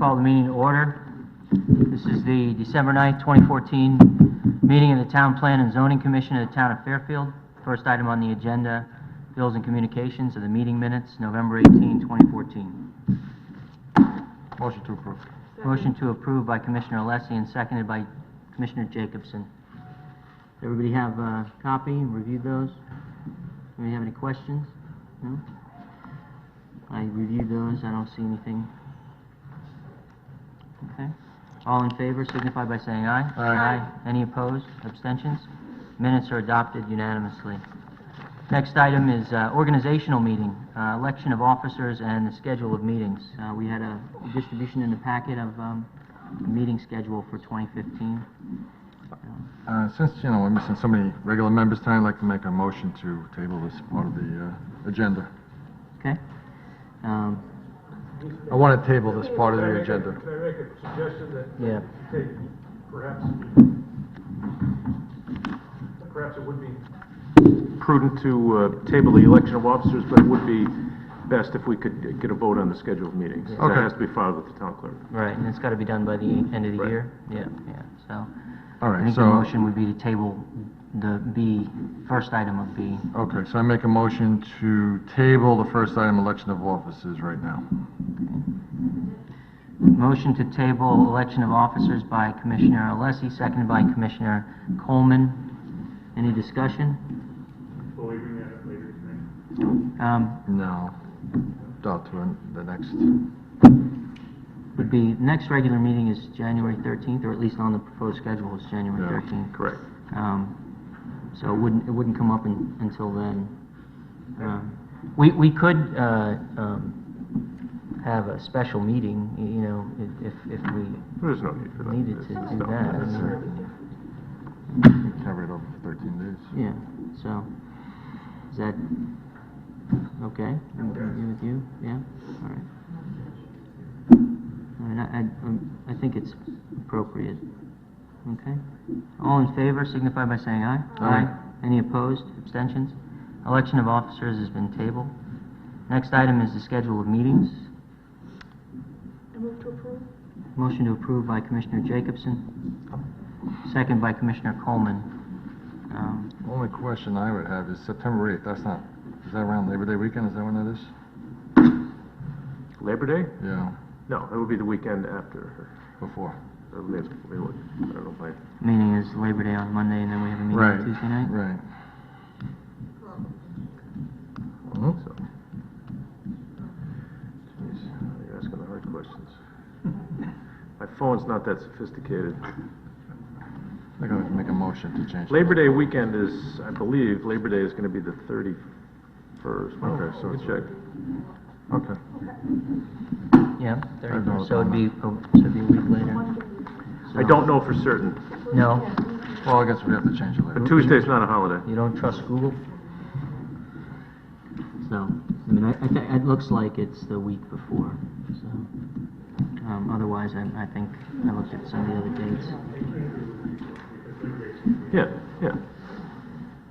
call the meeting to order. This is the December 9th, 2014 meeting of the Town Plan and Zoning Commission of the Town of Fairfield. First item on the agenda, bills and communications of the meeting minutes, November 18, 2014. Motion to approve. Motion to approve by Commissioner Alessi and seconded by Commissioner Jacobson. Does everybody have a copy and reviewed those? Anybody have any questions? No? I reviewed those. I don't see anything. Okay. All in favor signify by saying aye. Aye. Any opposed? Abstentions? Minutes are adopted unanimously. Next item is organizational meeting, election of officers and the schedule of meetings. We had a distribution in the packet of meeting schedule for 2015. Since, we're missing so many regular members tonight, I'd like to make a motion to table this part of the agenda. Okay. I want to table this part of the agenda. Can I make a suggestion that Yeah. perhaps it would be prudent to table the election of officers, but it would be best if we could get a vote on the schedule of meetings. Okay. That has to be filed with the town clerk. Right, and it's got to be done by the end of the Right. year? Yeah. So All I right, think the so, motion would be to table the B, first item of B. okay, so I make a motion to table the first item, election of officers, right now. Motion to table election of officers by Commissioner Alessi, seconded by Commissioner Coleman. Any discussion? Will we bring that up later tonight? No, to the next. Would be, next regular meeting is January 13th, or at least on the proposed schedule is January Yeah. 13th. Correct. So it wouldn't come up until then. We could have a special meeting, if we There's no need for that. needed to do that. I mean, Carry it over for 13 days. yeah, so, is that okay with you? Yeah, all right. I mean, I think it's appropriate. Okay. All in favor signify by saying aye. Aye. Any opposed? Abstentions? Election of officers has been tabled. Next item is the schedule of meetings. I move to approve. Motion to approve by Commissioner Jacobson, second by Commissioner Coleman. Only question I would have is September 8th, is that around Labor Day weekend, is that when that is? Labor Day? Yeah, No, it would be the weekend after, before. or maybe, I don't know, my... Meeting is Labor Day on Monday, and then we have a meeting Right, on Tuesday night? right. So. Jeez, you're asking the hard questions. My phone's not that sophisticated. I think I would make a motion to change. Labor Day weekend is, I believe, Labor Day is going to be the 31st. Okay, so Let me it's- check. Okay. Yeah, I have no so it'd be a week later. I don't know for certain, No, Well, I guess we have to change it later. but Tuesday's not a holiday. you don't trust Google? So, I mean, it looks like it's the week before, so, otherwise, I think, I looked at some of the other dates. Yeah.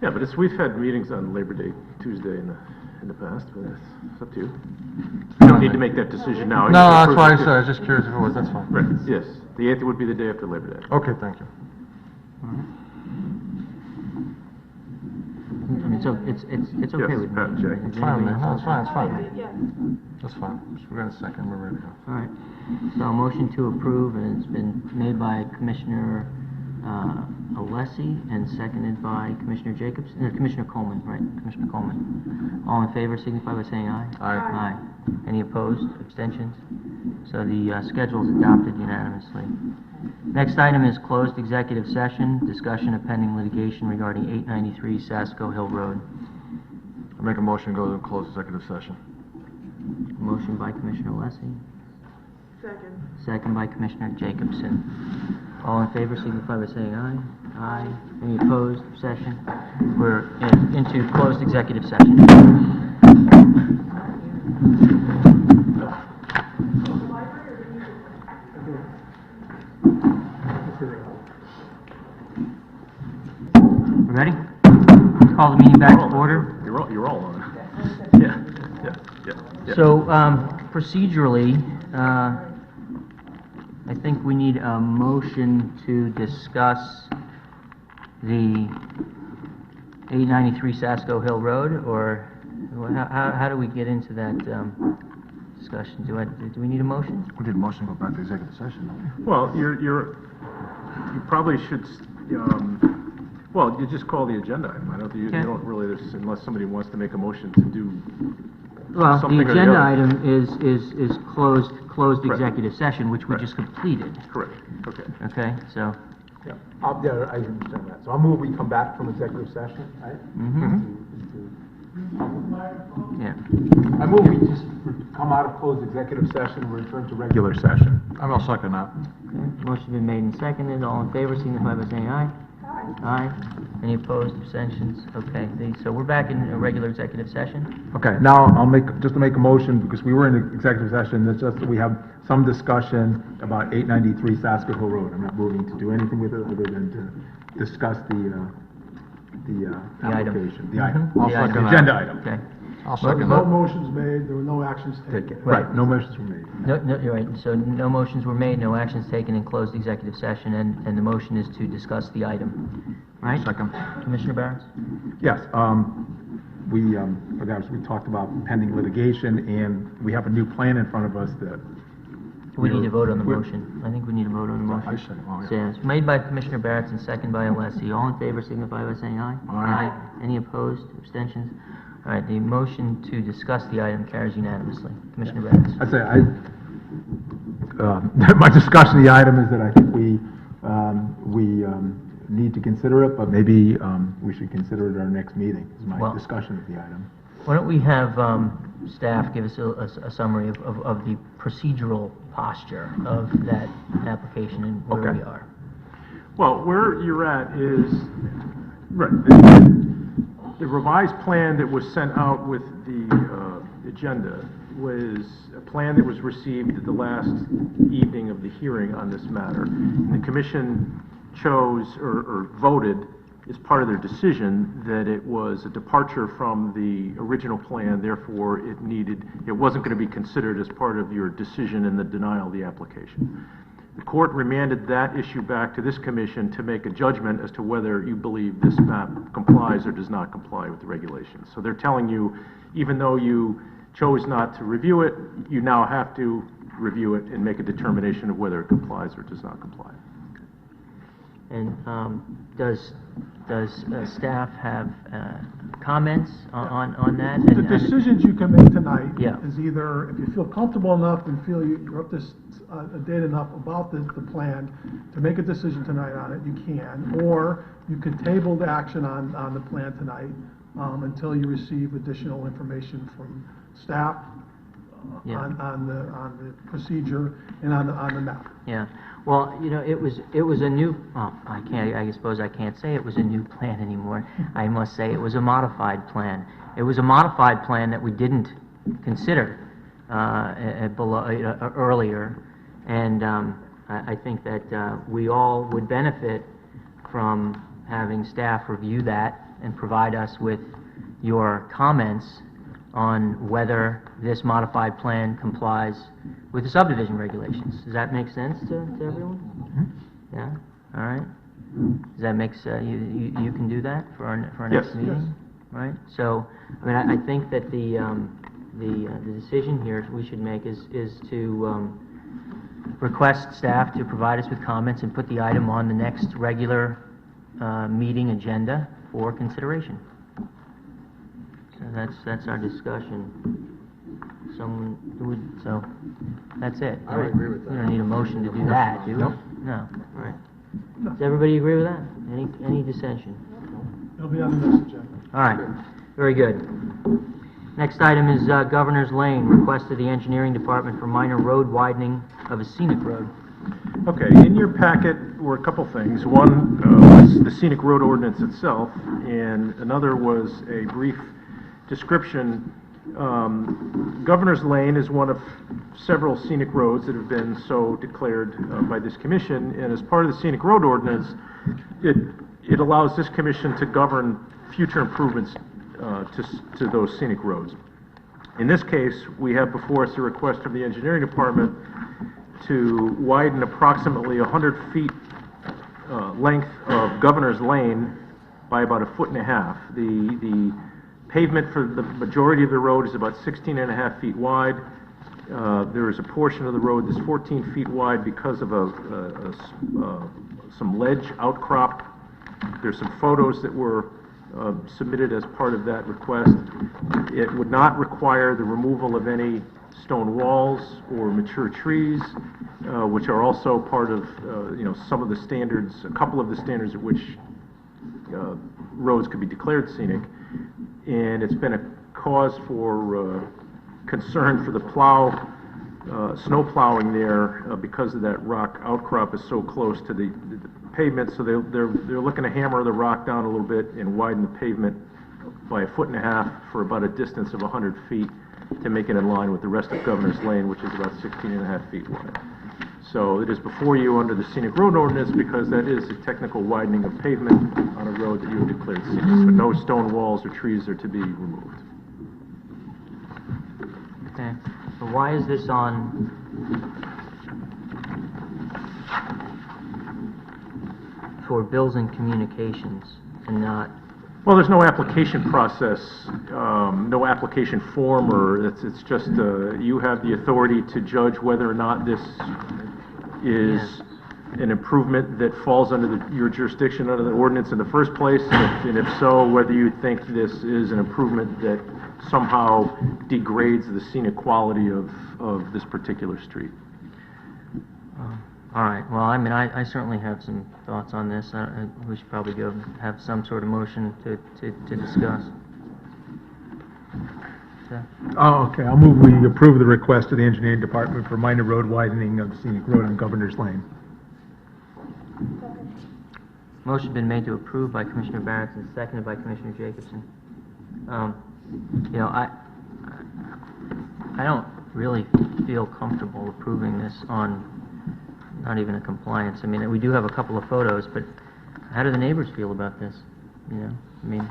Yeah, but we've had meetings on Labor Day Tuesday in the past, but it's up to you. You don't need to make that decision now. No, that's why I said, I was just curious if it was, that's fine. Right, yes. The 8th would be the day after Labor Day. Okay, thank you. I mean, so it's okay Yes, with me. Pat, check. Is It's fine, anybody man, no, else? it's fine, it's fine. Yes. That's fine. We're in a second, we're ready to go. All right. So a motion to approve, and it's been made by Commissioner Alessi and seconded by Commissioner Commissioner Coleman, right? Commissioner Coleman. All in favor signify by saying aye. Aye. Aye. Any opposed? Abstentions? So the schedule is adopted unanimously. Next item is closed executive session, discussion of pending litigation regarding 893 Sasco Hill Road. I make a motion to go to closed executive session. Motion by Commissioner Alessi, Second. second by Commissioner Jacobson. All in favor signify by saying aye. Aye. Any opposed? Abstention? We're into closed executive session. Ready? Call the meeting back to order. You're all on. Yeah. So procedurally, I think we need a motion to discuss the 893 Sasko Hill Road, or how do we get into that discussion? Do we need a motion? We did motion to go back to executive session, don't we? Well, you probably should, well, you just call the agenda item. I don't, you Okay. don't really, unless somebody wants to make a motion to do Well, the something or the agenda other. item is closed Correct. executive session, which we Correct. just completed, Correct, okay. okay? So, Yeah, yeah, I understand that. So I'll move we come back from executive session, right? yeah. I move we just come out of closed executive session, return to regular session. I will second that. Okay, motion been made and seconded, all in favor, signify by saying aye. Aye. Any opposed, abstentions? Okay, so we're back in a regular executive session? Okay, now I'll just to make a motion, because we were in the executive session, it's just that we have some discussion about 893 Sasko Hill Road. I'm not moving to do anything with it other than to discuss the item. application, the item. I'll The item. second that. Agenda item. Okay. I'll second No that. motions made, there were no actions Take taken. it. Right, no motions were made. No, you're right, so no motions were made, no actions taken in closed executive session, and the motion is to discuss the item, right? Second. Commissioner Barron? Yes, we talked about pending litigation, and we have a new plan in front of us that. We need to vote on the We're- motion. I think we need to vote on the I motion. second, oh, yeah. So, it's made by Commissioner Barrett and second by Alessi. All in favor signify by saying aye. Aye. Any opposed, abstentions? All right, the motion to discuss the item carries unanimously. Commissioner Barrett? I'd say my discussion of the item is that I think we need to consider it, but maybe we should consider it at our next meeting, is my Well- discussion of the item. Why don't we have staff give us a summary of the procedural posture of that application and where Okay. we are? Well, where you're at is, right, the revised plan that was sent out with the agenda was a plan that was received at the last evening of the hearing on this matter. And the commission chose or voted as part of their decision that it was a departure from the original plan, therefore it wasn't going to be considered as part of your decision in the denial of the application. The court remanded that issue back to this commission to make a judgment as to whether you believe this map complies or does not comply with the regulations. So they're telling you, even though you chose not to review it, you now have to review it and make a determination of whether it complies or does not comply. And does staff have comments on that? The decisions you can make tonight Yeah. is either, if you feel comfortable enough and feel you're up to date enough about the plan to make a decision tonight on it, you can, or you can table the action on the plan tonight until you receive additional information from staff Yeah. on the procedure and on the map. Yeah, well, you know, it was a new, I suppose I can't say it was a new plan anymore. I must say it was a modified plan. It was a modified plan that we didn't consider earlier, and I think that we all would benefit from having staff review that and provide us with your comments on whether this modified plan complies with the subdivision regulations. Does that make sense to everyone? Yeah, all right. Does that make, you can do that for our next Yes. meeting? Yes. Right, so, I mean, I think that the decision here we should make is to request staff to provide us with comments and put the item on the next regular meeting agenda for consideration. So that's our discussion. So that's it. I would right? agree with that. We don't need a motion to do that, do we? Nope. No, right. Does everybody agree with that? Any dissension? It'll be on the next agenda. All right, very good. Next item is Governor's Lane, request of the Engineering Department for minor road widening of a scenic road. Okay, in your packet were a couple things. One was the scenic road ordinance itself, and another was a brief description. Governor's Lane is one of several scenic roads that have been so declared by this commission, and as part of the scenic road ordinance, it allows this commission to govern future improvements to those scenic roads. In this case, we have before us a request from the engineering department to widen approximately 100 feet length of Governor's Lane by about 1.5 feet. The pavement for the majority of the road is about 16.5 feet wide. There is a portion of the road that's 14 feet wide because of some ledge outcrop. There's some photos that were submitted as part of that request. It would not require the removal of any stone walls or mature trees, which are also part of, some of the standards, a couple of the standards at which roads could be declared scenic. And it's been a cause for concern for the snow plowing there because of that rock outcrop is so close to the pavement. So they're looking to hammer the rock down a little bit and widen the pavement by 1.5 feet for about a distance of 100 feet to make it in line with the rest of Governor's Lane, which is about 16.5 feet wide. So it is before you under the scenic road ordinance because that is a technical widening of pavement on a road that you have declared scenic, but no stone walls or trees are to be removed. Okay, so why is this on for bills and communications and not, Well, there's no application process, no application form, or it's just, you have the authority to judge whether or not this is an improvement that falls under your jurisdiction under the ordinance in the first place, and if so, whether you think this is an improvement that somehow degrades the scenic quality of this particular street. all right, well, I mean, I certainly have some thoughts on this. We should probably go have some sort of motion to discuss. So, Oh, okay, I'll move we approve the request of the engineering department for minor road widening of scenic road on Governor's Lane. motion been made to approve by Commissioner Barrett and seconded by Commissioner Jacobson. I don't really feel comfortable approving this on not even a compliance. I mean, we do have a couple of photos, but how do the neighbors feel about this? I mean,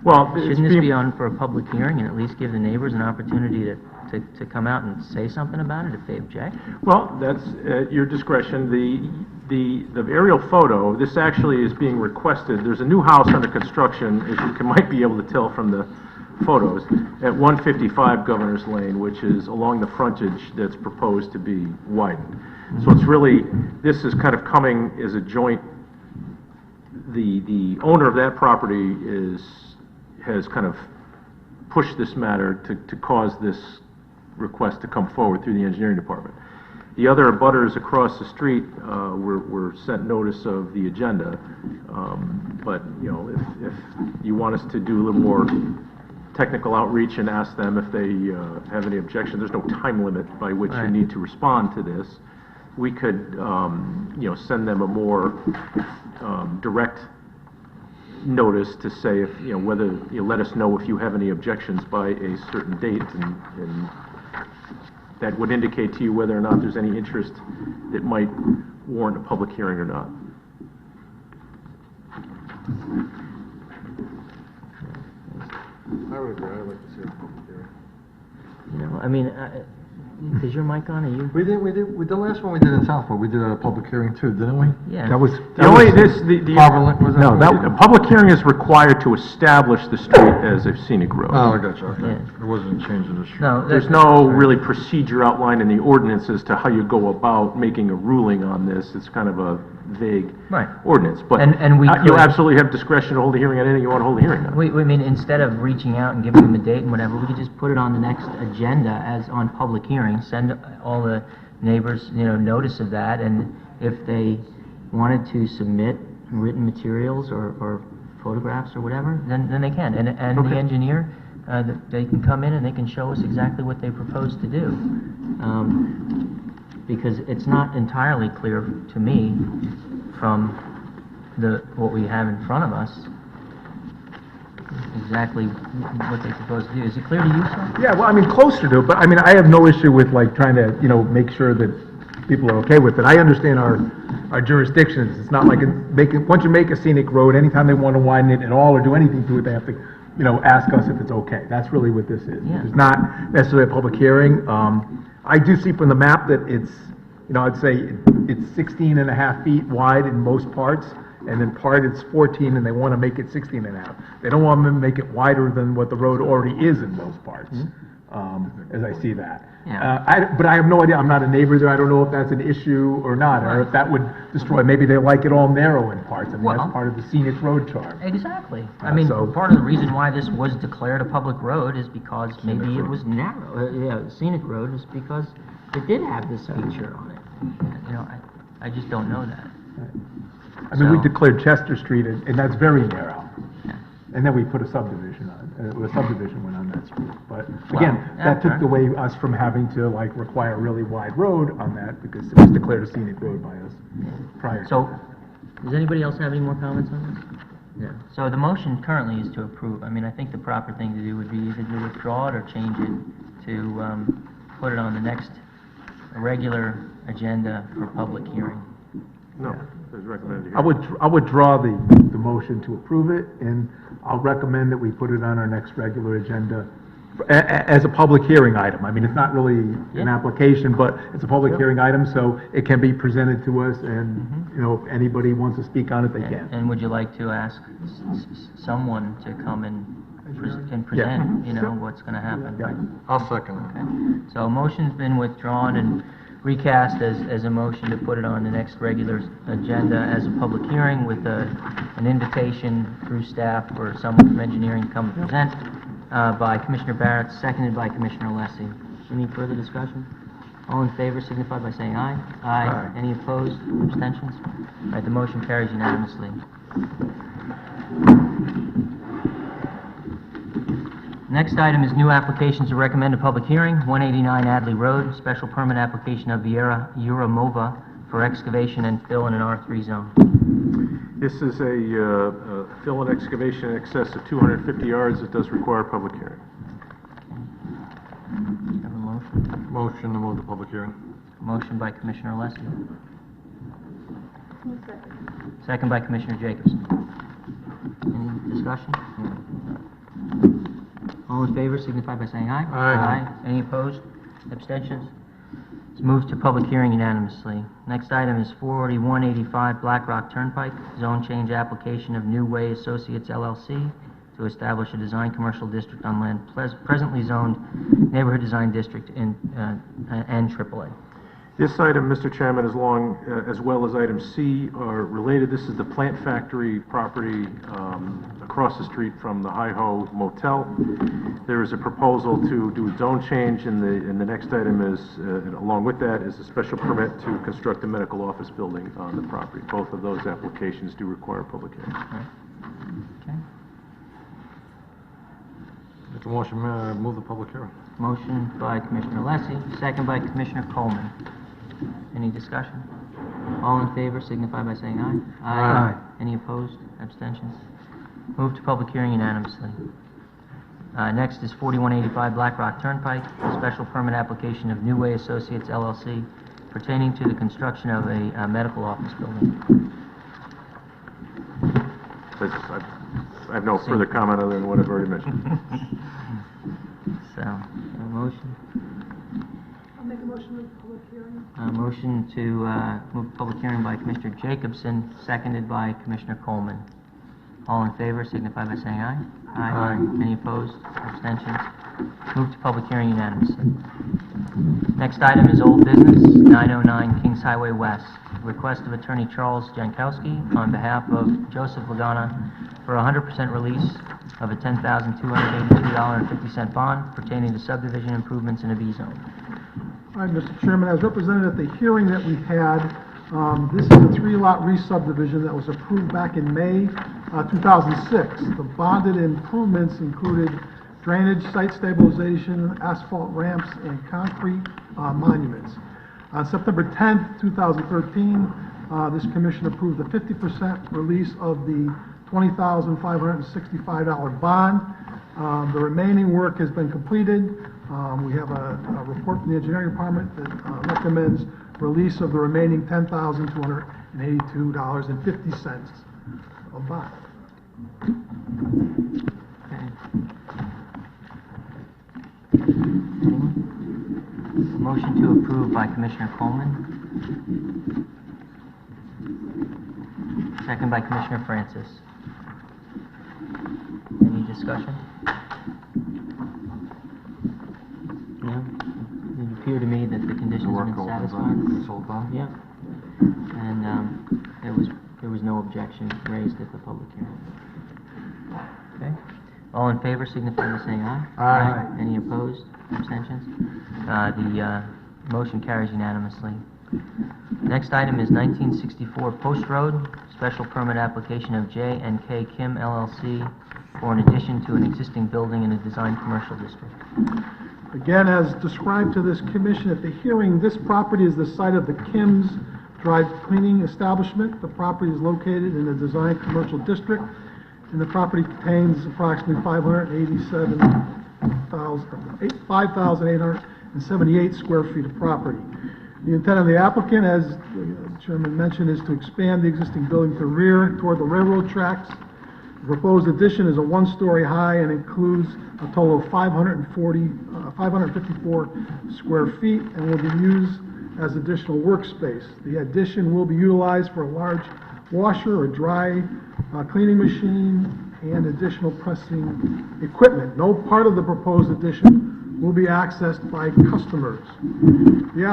Well, it's shouldn't this be being- on for a public hearing and at least give the neighbors an opportunity to come out and say something about it if they object? Well, that's at your discretion. The aerial photo, this actually is being requested, there's a new house under construction, as you might be able to tell from the photos, at 155 Governor's Lane, which is along the frontage that's proposed to be widened. So it's really, this is kind of coming as a joint, the owner of that property has kind of pushed this matter to cause this request to come forward through the engineering department. The other abutters across the street were sent notice of the agenda, but, if you want us to do a little more technical outreach and ask them if they have any objection, there's no time limit by which you Right. need to respond to this. We could, send them a more direct notice to say if, whether, let us know if you have any objections by a certain date, and that would indicate to you whether or not there's any interest that might warrant a public hearing or not. I would agree, I'd like to see a public hearing. I mean, is your mic on? Are you? The last one we did in Southport, we did a public hearing too, didn't we? Yeah. That was, The only, the Harborland, was that? No, that- a public hearing is required to establish the street as a scenic road. Oh, I got you, okay. Yeah. It wasn't changing the street. No, There's no really procedure outlined in the ordinance as to how you go about making a ruling on this. It's kind of a vague Right. ordinance, but And we you could- absolutely have discretion to hold a hearing on anything you want to hold a hearing on. We mean, instead of reaching out and giving them a date and whatever, we could just put it on the next agenda as on public hearing, send all the neighbors, notice of that, and if they wanted to submit written materials or photographs or whatever, then they can. And the Okay. engineer, they can come in and they can show us exactly what they propose to do. Because it's not entirely clear to me from what we have in front of us exactly what they propose to do. Is it clear to you, sir? yeah, well, I mean, closer to it, but I mean, I have no issue with like trying to, make sure that people are okay with it. I understand our jurisdictions. It's not like once you make a scenic road, anytime they want to widen it at all or do anything to it, they have to, ask us if it's okay. That's really what this is. Yeah. It's not necessarily a public hearing. I do see from the map that it's, I'd say it's 16 and a half feet wide in most parts, and then part it's 14, and they want to make it 16 and a half. They don't want to make it wider than what the road already is in most parts, as I see that. Yeah. But I have no idea, I'm not a neighbor there, I don't know if that's an issue or not, or if that would destroy, maybe they like it all narrow in parts, I mean, Well- that's part of the scenic road charm. Exactly. I mean, so- part of the reason why this was declared a public road is because maybe it was narrow. Yeah, scenic road is because it did have this feature on it. You know, I just don't know that. I mean, we So- declared Chester Street, and that's very narrow. Yeah. And then we put a subdivision on, a subdivision went on that street. But again, yeah, that took fair. away us from having to like require a really wide road on that because it was declared a scenic road by us prior to So, that. does anybody else have any more comments on this? No. So the motion currently is to approve. I mean, I think the proper thing to do would be either to withdraw it or change it to put it on the next regular agenda for public hearing. No, it's recommended here. I would draw the motion to approve it, and I'll recommend that we put it on our next regular agenda as a public hearing item. I mean, it's not really an Yeah. application, but it's a public hearing item, so it can be presented to us, and, Mm-hmm. you know, if anybody wants to speak on it, they can. And would you like to ask someone to come and present, you know, what's going to happen? Yeah. I'll second it. Okay. So a motion's been withdrawn and recast as a motion to put it on the next regular agenda as a public hearing with an invitation through staff for someone from engineering to come and present, by Commissioner Barrett, seconded by Commissioner Alessi. Any further discussion? All in favor signify by saying aye. Aye. Any opposed? Abstentions? All right, the motion carries unanimously. Next item is new applications to recommend a public hearing, 189 Adley Road, special permit application of Viera Euramova for excavation and fill in an R3 zone. This is a fill and excavation in excess of 250 yards. It does require a public hearing. Have a motion? Motion to move the public hearing. Motion by Commissioner Alessi, Second. second by Commissioner Jacobson. Any discussion? All in favor signify by saying aye. Aye. Any opposed? Abstentions? It's moved to public hearing unanimously. Next item is 4185 Black Rock Turnpike, zone change application of New Way Associates LLC to establish a design commercial district on land presently zoned neighborhood design district in and AAA. This item, Mr. Chairman, as well as item C, are related. This is the Plant Factory property across the street from the Hi-Ho Motel. There is a proposal to do a zone change, and the next item is, along with that, is a special permit to construct a medical office building on the property. Both of those applications do require public hearing. Okay. Make a motion, move the public hearing. Motion by Commissioner Alessi, second by Commissioner Coleman. Any discussion? All in favor signify by saying aye. Aye. Any opposed? Abstentions? Move to public hearing unanimously. Next is 4185 Black Rock Turnpike, a special permit application of New Way Associates LLC pertaining to the construction of a medical office building. I have no further comment other than what I've already mentioned. So, a motion? I'll make a motion to move public hearing. Motion to move to public hearing by Commissioner Jacobson, seconded by Commissioner Coleman. All in favor signify by saying aye. Aye. Any opposed? Abstentions? Move to public hearing unanimously. Next item is old business, 909 Kings Highway West. Request of Attorney Charles Jankowski on behalf of Joseph Lagana for 100% release of a $10,282.50 bond pertaining to subdivision improvements in a B zone. All right, Mr. Chairman, as represented at the hearing that we had, this is a three-lot re-subdivision that was approved back in May 2006. The bonded improvements included drainage, site stabilization, asphalt ramps, and concrete monuments. On September 10th, 2013, this commission approved a 50% release of the $20,565 bond. The remaining work has been completed. We have a report from the engineering department that recommends release of the remaining $10,282.50 of bond. Okay. Anyone? Motion to approve by Commissioner Coleman, Second by Commissioner Francis. Any discussion? No? It appeared to me that the conditions have been satisfied. This whole time? Yeah. And there was no objection raised at the public hearing. Okay. All in favor signify by saying aye. Aye. Any opposed? Abstentions? The motion carries unanimously. Next item is 1964 Post Road, special permit application of J&K Kim LLC for an addition to an existing building in a design commercial district. Again, as described to this commission at the hearing, this property is the site of the Kim's Dry Cleaning Establishment. The property is located in a design commercial district, and the property contains approximately 5,878 square feet of property. The intent of the applicant, as the chairman mentioned, is to expand the existing building to the rear toward the railroad tracks. The proposed addition is a one-story high and includes a total of 554 square feet and will be used as additional workspace. The addition will be utilized for a large washer or dry cleaning machine and additional pressing equipment. No part of the proposed addition will be accessed by customers. The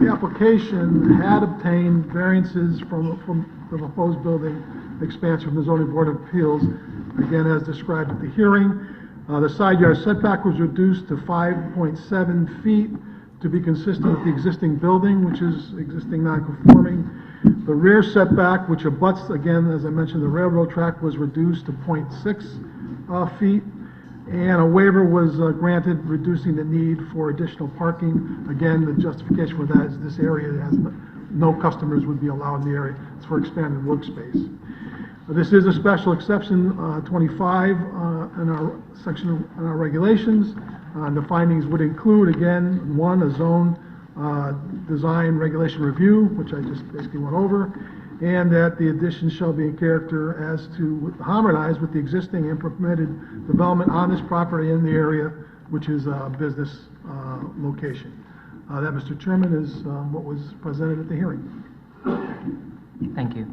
application had obtained variances from the proposed building expansion from the zoning board of appeals, again as described at the hearing. The side yard setback was reduced to 5.7 feet to be consistent with the existing building, which is existing non-conforming. The rear setback, which abuts, again, as I mentioned, the railroad track, was reduced to 0.6 feet, and a waiver was granted, reducing the need for additional parking. Again, the justification for that is this area has no customers would be allowed in the area. It's for expanded workspace. This is a special exception, 25 in our section, in our regulations. The findings would include, again, one, a zone design regulation review, which I just basically went over, and that the addition shall be in character as to harmonize with the existing and permitted development on this property in the area, which is a business location. That, Mr. Chairman, is what was presented at the hearing. Thank you.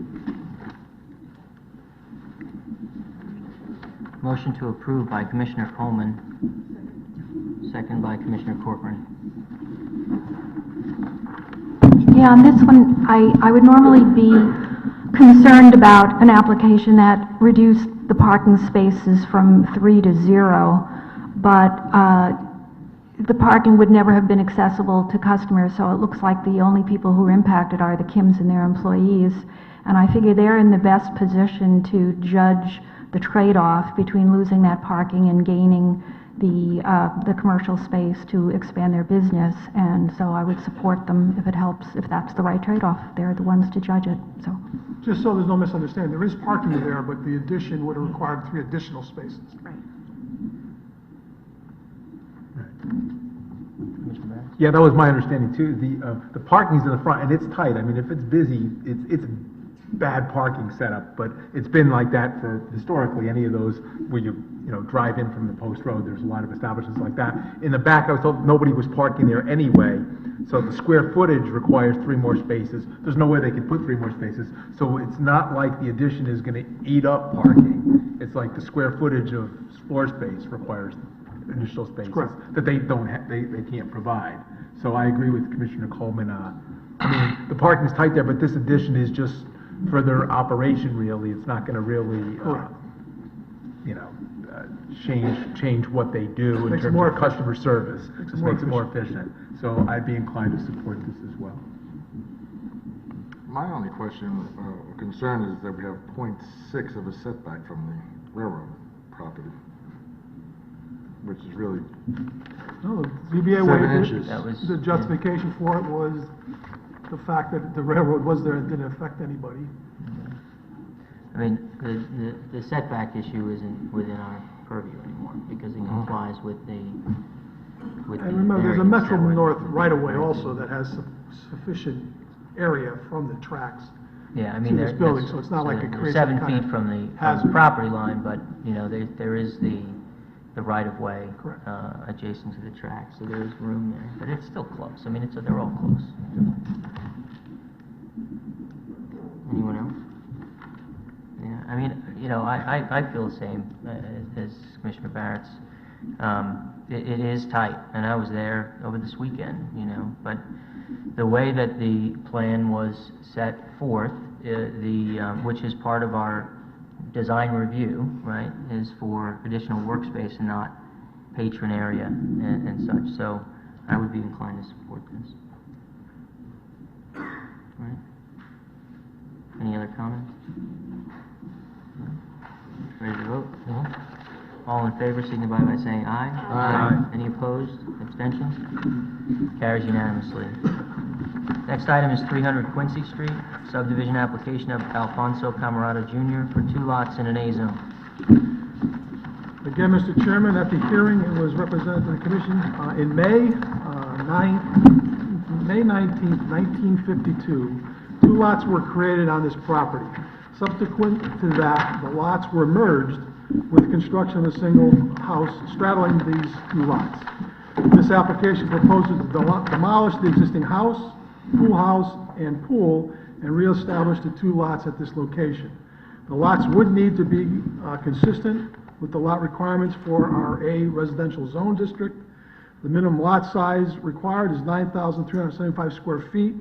Motion to approve by Commissioner Coleman, second by Commissioner Corcoran. Yeah, on this one, I would normally be concerned about an application that reduced the parking spaces from 3 to 0, but the parking would never have been accessible to customers, so it looks like the only people who are impacted are the Kims and their employees. And I figure they're in the best position to judge the trade-off between losing that parking and gaining the commercial space to expand their business, and so I would support them if it helps, if that's the right trade-off. They're the ones to judge it, so. Just so there's no misunderstanding, there is parking there, but the addition would have required 3 additional spaces. Right. Commissioner Barron? Yeah, that was my understanding too. The parking's in the front, and it's tight. I mean, if it's busy, it's bad parking setup, but it's been like that for historically, any of those where you drive in from the post road, there's a lot of establishments like that. In the back, I was told nobody was parking there anyway, so the square footage requires 3 more spaces. There's no way they could put 3 more spaces, so it's not like the addition is going to eat up parking. It's like the square footage of floor space requires additional spaces that they don't have, they can't provide. So I agree with Commissioner Coleman. I mean, the parking's tight there, but this addition is just for their operation, really. It's not going to really, change what they do in Makes it terms more of customer service. Makes it Just more makes it more efficient. So I'd be inclined to support this as well. My only question or concern is that we have 0.6 of a setback from the railroad property, which is really No, the ZBA 7 waived inches. That was- The justification for it was the fact that the railroad was there and didn't affect anybody. I mean, the setback issue isn't within our purview anymore, because it complies with the And remember, there's a variance Metro that we're- North right-of-way also that has sufficient area from the tracks. Yeah, I to mean, this there- building, that's- so it's not like it they're creates 7 any kind feet of from the hazard. property line, but, there is the the right-of-way. Correct. Adjacent to the track, so there is room there, but it's still close. I mean, they're all close. Anyone else? Yeah, I mean, I feel the same as Commissioner Barrett's. It is tight, and I was there over this weekend, but the way that the plan was set forth, which is part of our design review, right, is for additional workspace and not patron area and such. So I would be inclined to support this. Right? Any other comments? No? Ready to vote? No? All in favor signify by saying aye. Aye. Any opposed? Abstentions? Carries unanimously. Next item is 300 Quincy Street, subdivision application of Alfonso Camarado Jr. for 2 lots in an A zone. Again, Mr. Chairman, at the hearing, it was represented to the commission in May 19th, 1952. 2 lots were created on this property. Subsequent to that, the lots were merged with construction of a single house straddling these 2 lots. This application proposes to demolish the existing house, pool house, and pool, and reestablish the 2 lots at this location. The lots would need to be consistent with the lot requirements for our A residential zone district. The minimum lot size required is 9,375 square feet.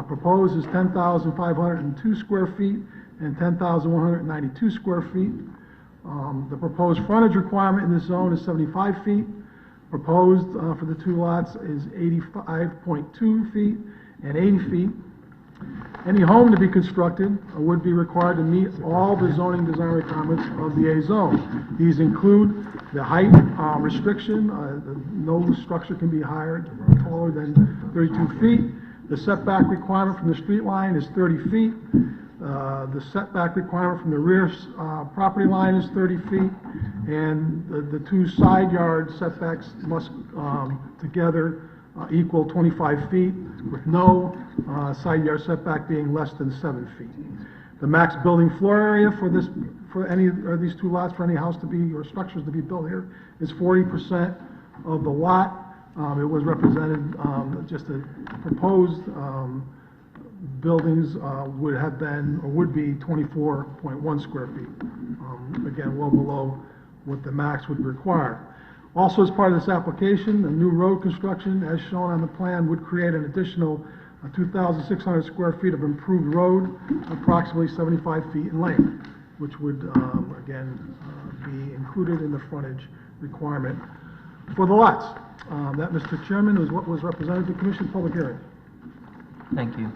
Proposed is 10,502 square feet and 10,192 square feet. The proposed frontage requirement in this zone is 75 feet. Proposed for the 2 lots is 85.2 feet and 80 feet. Any home to be constructed would be required to meet all the zoning design requirements of the A zone. These include the height restriction, no structure can be higher or taller than 32 feet. The setback requirement from the street line is 30 feet. The setback requirement from the rear property line is 30 feet, and the 2 side yard setbacks must together equal 25 feet, with no side yard setback being less than 7 feet. The max building floor area for any of these 2 lots, for any house to be, or structures to be built here, is 40% of the lot. It was represented, just a proposed buildings would have been, or would be 24.1 square feet. Again, well below what the max would require. Also, as part of this application, a new road construction, as shown on the plan, would create an additional 2,600 square feet of improved road, approximately 75 feet in length, which would, again, be included in the frontage requirement for the lots. That, Mr. Chairman, is what was represented to the Commission public hearing. Thank you.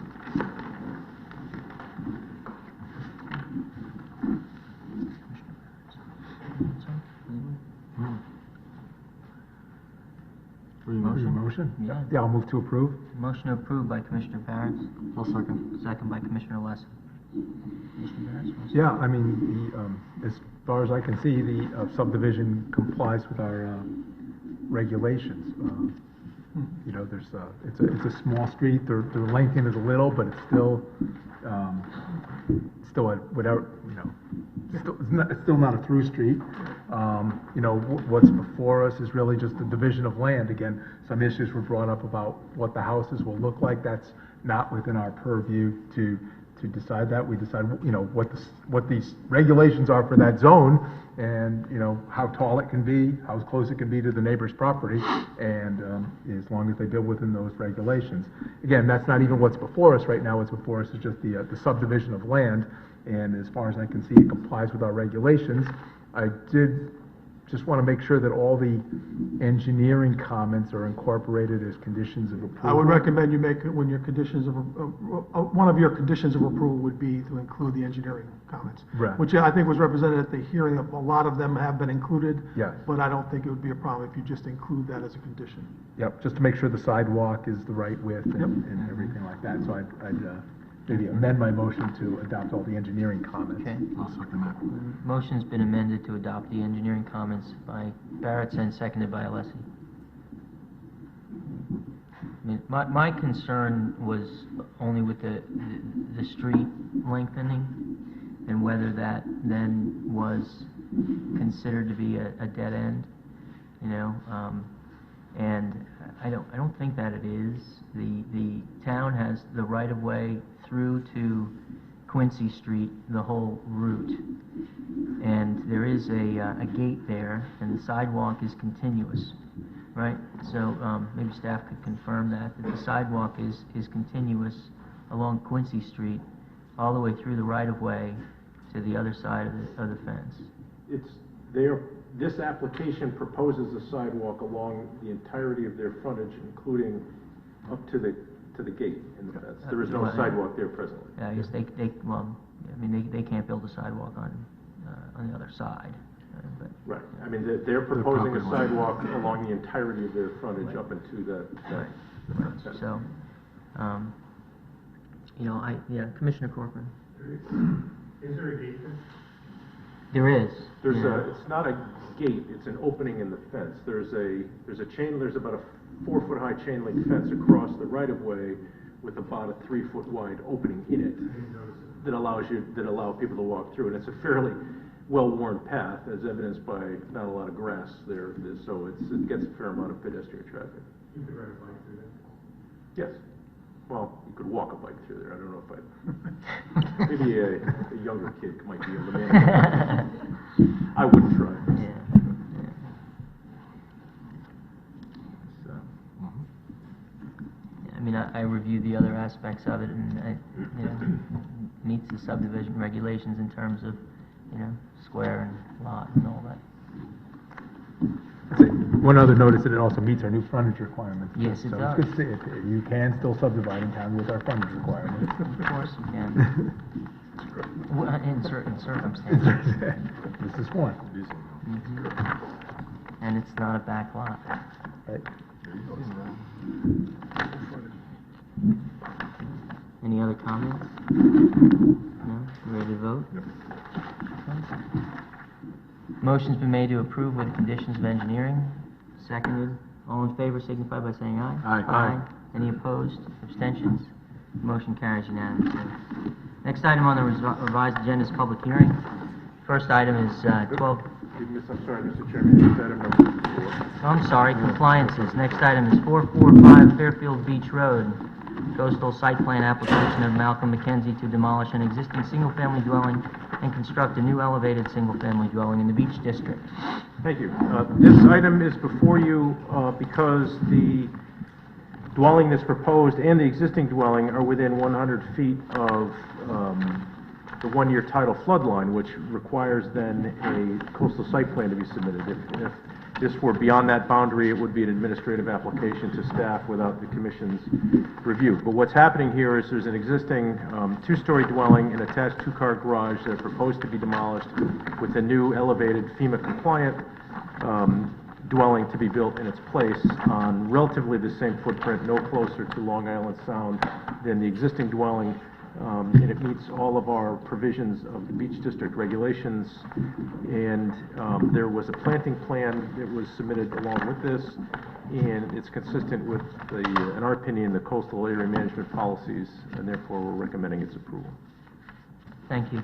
Motion? Yeah. Yeah, I'll move to approve. Motion approved by Commissioner Barrett, I'll second. second by Commissioner Lesson. Commissioner Barrett? Yeah, I mean, as far as I can see, the subdivision complies with our regulations. There's it's a small street. The lengthening is a little, but it's still without it's still not a through street. What's before us is really just the division of land. Again, some issues were brought up about what the houses will look like. That's not within our purview to decide that. We decide, what these regulations are for that zone, and, how tall it can be, how close it can be to the neighbor's property, and as long as they build within those regulations. Again, that's not even what's before us right now. What's before us is just the subdivision of land, and as far as I can see, it complies with our regulations. I did just want to make sure that all the engineering comments are incorporated as conditions of approval. I would recommend you make it when your conditions of, one of your conditions of approval would be to include the engineering comments. Right. Which I think was represented at the hearing. A lot of them have been included. Yes. But I don't think it would be a problem if you just include that as a condition. Yep, just to make sure the sidewalk is the right width Yep. and everything like that. So I'd maybe amend my motion to adopt all the engineering comments. Okay. I'll second that. Motion's been amended to adopt the engineering comments by Barrett and seconded by Alessi. I mean, my concern was only with the street lengthening and whether that then was considered to be a dead end. you know, and I don't think that it is. The town has the right-of-way through to Quincy Street, the whole route. And there is a gate there, and the sidewalk is continuous, right? So, maybe staff could confirm that the sidewalk is continuous along Quincy Street, all the way through the right-of-way to the other side of the fence. This application proposes a sidewalk along the entirety of their frontage, including up to the gate in the fence. There is no sidewalk there presently. Yeah, I guess they can't build a sidewalk on the other side, but. Right, I mean, they're proposing a sidewalk along the entirety of their frontage up into that. Right, so, you know, Commissioner Corcoran. Is there a gate there? There is. It's not a gate, it's an opening in the fence. There's about a 4-foot high chain link fence across the right of way with about a 3-foot wide opening in it that allow people to walk through. And it's a fairly well-worn path, as evidenced by not a lot of grass there, so it gets a fair amount of pedestrian traffic. You could ride a bike through there. Yes. Well, you could walk a bike through there. I don't know if maybe a younger kid might be able to manage it. I wouldn't try. Yeah. So, I mean, I reviewed the other aspects of it, and meets the subdivision regulations in terms of, square and lot and all that. One other notice that it also meets our new frontage requirements. Yes, it So does. it's good to see it. You can still subdivide in town with our frontage requirements. Of course you can. Well, in certain circumstances. This is one. And it's not a back lot. Right. Any other comments? No? You ready to vote? Yep. Okay. Motion's been made to approve with conditions of engineering. Seconded. All in favor signify by saying aye. Aye. Any opposed? Abstentions? Motion carries unanimously. Next item on the revised agenda is public hearing. First item is 12... I'm sorry, Mr. Chairman, this item number 4. Oh, I'm sorry, compliances. Next item is 445 Fairfield Beach Road. Coastal site plan application of Malcolm McKenzie to demolish an existing single-family dwelling and construct a new elevated single-family dwelling in the Beach District. Thank you. This item is before you because the dwelling that's proposed and the existing dwelling are within 100 feet of the one-year tidal flood line, which requires then a coastal site plan to be submitted. If this were beyond that boundary, it would be an administrative application to staff without the commission's review. But what's happening here is there's an existing 2-story dwelling and attached 2-car garage that are proposed to be demolished with a new elevated FEMA-compliant dwelling to be built in its place on relatively the same footprint, no closer to Long Island Sound than the existing dwelling. And it meets all of our provisions of the Beach District regulations. And there was a planting plan that was submitted along with this, and it's consistent with in our opinion, the coastal area management policies, and therefore we're recommending its approval. Thank you.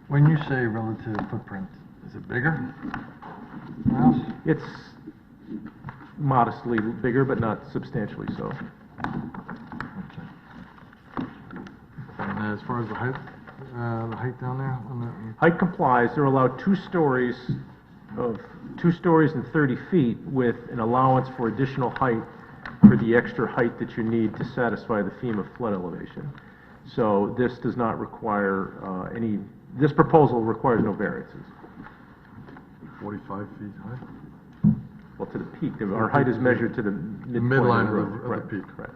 When you say relative footprint, is it bigger? House? It's modestly bigger, but not substantially so. And as far as the height down there? Height complies. They're allowed 2 stories and 30 feet with an allowance for additional height for the extra height that you need to satisfy the FEMA flood elevation. So this does not require this proposal requires no variances. 45 feet high? Well, to the peak. Our height is measured to the midpoint midline of the road. of the Right, peak. Right.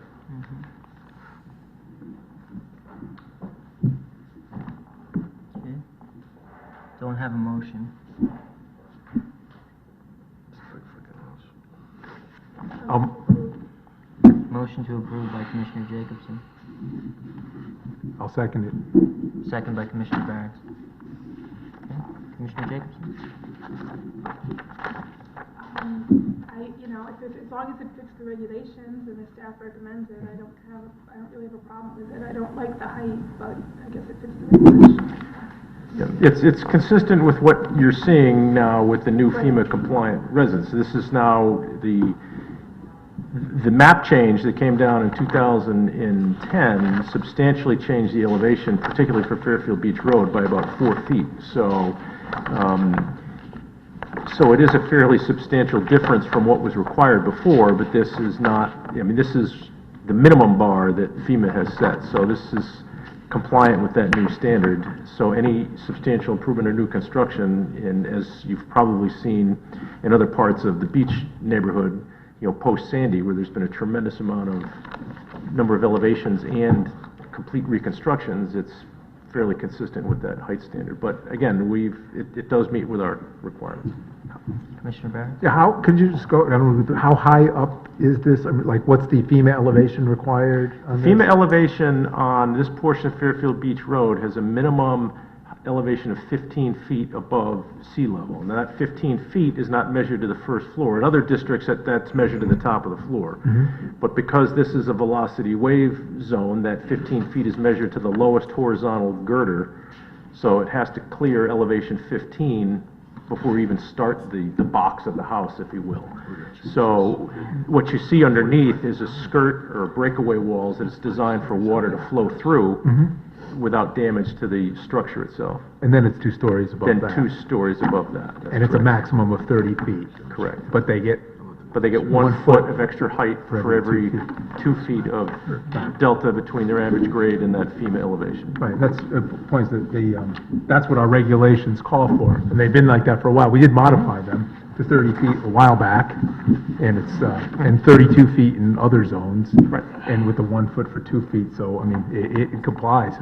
Okay. Don't have a motion. Motion to approve by Commissioner Jacobson. I'll second it. Second by Commissioner Barron. Okay. Commissioner Jacobson? As long as it fits the regulations and the staff recommends it, I don't really have a problem with it. I don't like the height, but I guess it fits the regulations. It's consistent with what you're seeing now with the new FEMA compliant residents. This is now the map change that came down in 2010 substantially changed the elevation, particularly for Fairfield Beach Road, by about 4 feet. So it is a fairly substantial difference from what was required before, but this is not, I mean, this is the minimum bar that FEMA has set. So this is compliant with that new standard. So any substantial improvement or new construction, and as you've probably seen in other parts of the beach neighborhood, post Sandy, where there's been a tremendous amount of number of elevations and complete reconstructions, it's fairly consistent with that height standard. But again, it does meet with our requirements. Commissioner Barrett? Yeah, could you just go, I don't know, how high up is this? I mean, like, what's the FEMA elevation required on this? FEMA elevation on this portion of Fairfield Beach Road has a minimum elevation of 15 feet above sea level. Now, that 15 feet is not measured to the first floor. In other districts, that's measured to the top of the floor. But because this is a velocity wave zone, that 15 feet is measured to the lowest horizontal girder, so it has to clear elevation 15 before we even start the box of the house, if you will. So what you see underneath is a skirt or breakaway walls that is designed for water to flow through without damage to the structure itself. And then it's 2 stories above Then that. 2 stories above that. That's And it's a correct. maximum of 30 feet. Correct. But they get, But they get 1 1 foot foot of extra height for for every every 2 feet of delta between their average grade and that FEMA elevation. right, that's points that that's what our regulations call for. And they've been like that for a while. We did modify them to 30 feet a while back, and it's, and 32 feet in other zones. Right. And with the 1 foot for 2 feet, so, I mean, it complies.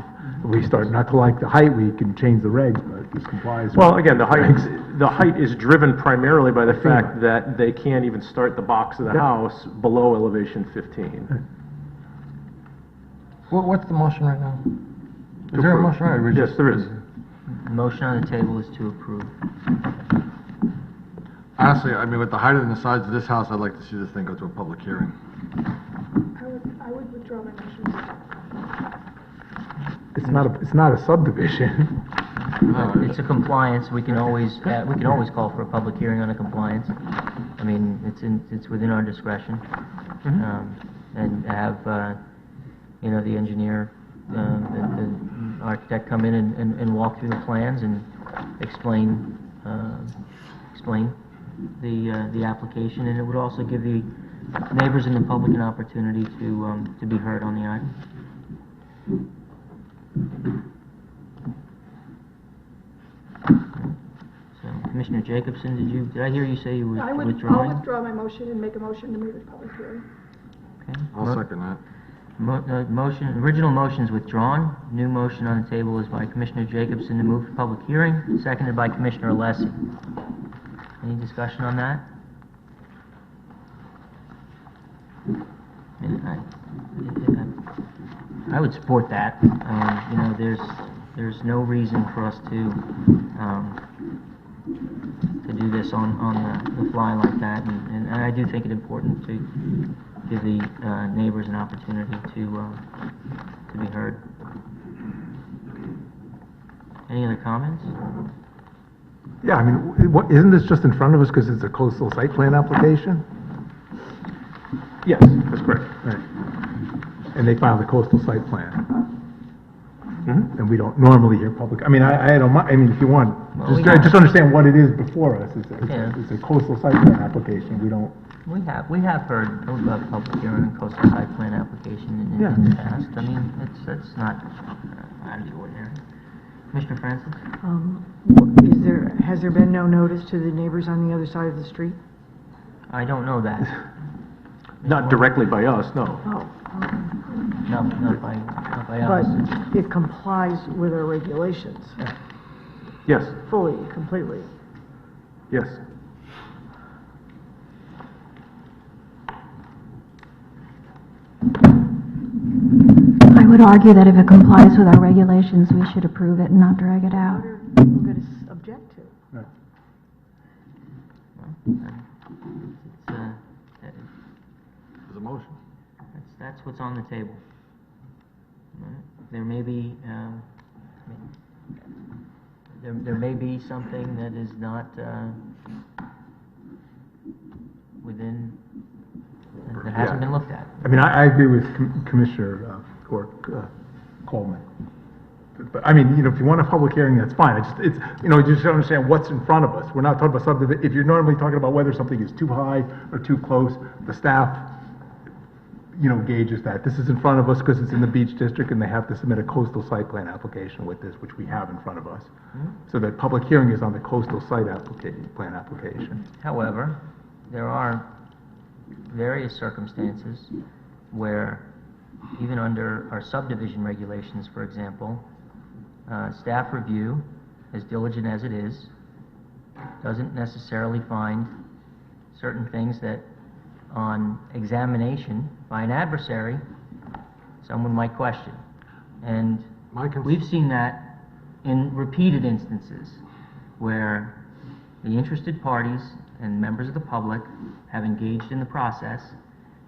If we start not to like the height, we can change the regs, but it complies. Well, again, the height is driven primarily by the fact that they can't even start the box of the Yep. house below elevation 15. What's the motion right now? Is there a motion right? Yes, there is. The motion on the table is to approve. Honestly, I mean, with the height and the size of this house, I'd like to see this thing go to a public hearing. I would withdraw my motion. It's not a subdivision. It's a compliance, we can always call for a public hearing on a compliance. I mean, it's within our discretion. And have, the engineer, the architect come in and walk through the plans and explain the application, and it would also give the neighbors and the public an opportunity to be heard on the item. So, Commissioner Jacobson, did I hear you say you were I'll withdrawing? withdraw my motion and make a motion to move it to public hearing. Okay. I'll second that. Original motion is withdrawn. New motion on the table is by Commissioner Jacobson to move to public hearing, seconded by Commissioner Alessi. Any discussion on that? I would support that. There's no reason for us to do this on the fly like that, and I do think it important to give the neighbors an opportunity to be heard. Any other comments? Yeah, I mean, isn't this just in front of us because it's a coastal site plan application? Yes, that's correct. Right. And they filed a coastal site plan. Mhm. And we don't normally hear public, I mean, I don't mind, I mean, if you want, Well, we have- just understand what it is before us. Yeah. It's a coastal site plan application. We don't, We have heard about public hearing and coastal site plan application in the past. I mean, that's not out of the ordinary. Commissioner Francis? Has there been no notice to the neighbors on the other side of the street? I don't know that. Not directly by us, no. Oh, No, not by but us. it complies with our regulations, Yes, fully, completely. yes. I would argue that if it complies with our regulations, we should approve it and not drag it out. What are people going to object to? There's a motion. That's what's on the table. All right. There may be, there may be something that is not within, that hasn't been looked at. I mean, I agree with Commissioner Coleman. But, I mean, you know, if you want a public hearing, that's fine. It's, you know, you just don't understand what's in front of us. We're not talking about something that, if you're normally talking about whether something is too high or too close, the staff, you know, gauges that. This is in front of us because it's in the beach district and they have to submit a coastal site plan application with this, which we have in front of us. So that public hearing is on the coastal site plan application. However, there are various circumstances where, even under our subdivision regulations, for example, staff review, as diligent as it is, doesn't necessarily find certain things that, on examination by an adversary, someone might question. And we've seen that in repeated instances where the interested parties and members of the public have engaged in the process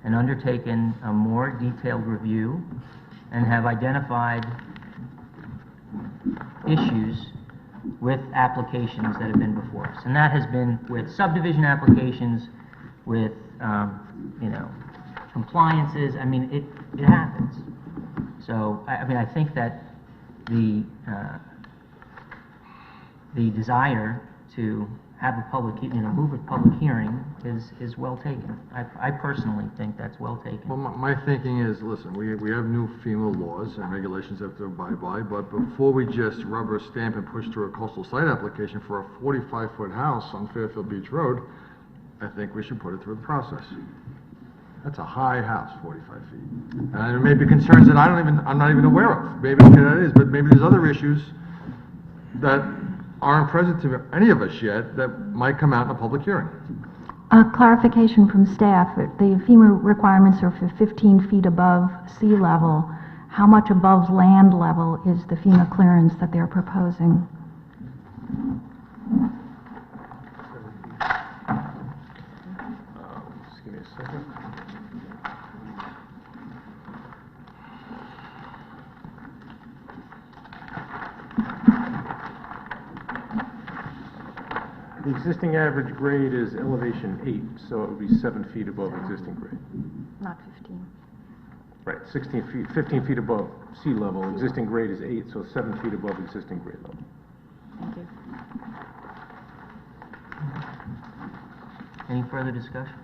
and undertaken a more detailed review and have identified issues with applications that have been before us. And that has been with subdivision applications, with, you know, compliances. I mean, it happens. So, I mean, I think that the desire to have a public, you know, move a public hearing is well taken. I personally think that's well taken. Well, my thinking is, listen, we have new FEMA laws and regulations that have to abide by, but before we just rubber stamp and push through a coastal site application for a 45-foot house on Fairfield Beach Road, I think we should put it through the process. That's a high house, 45 feet. And there may be concerns that I'm not even aware of. Maybe, okay, that is, but maybe there's other issues that aren't present to any of us yet that might come out in a public hearing. A clarification from staff, the FEMA requirements are for 15 feet above sea level. How much above land level is the FEMA clearance that they're proposing? Just give me a second. The existing average grade is elevation 8, so it would be 7 feet above existing grade. Not 15. Right, 15 feet above sea level. Existing grade is 8, so 7 feet above existing grade level. Thank you. Any further discussion?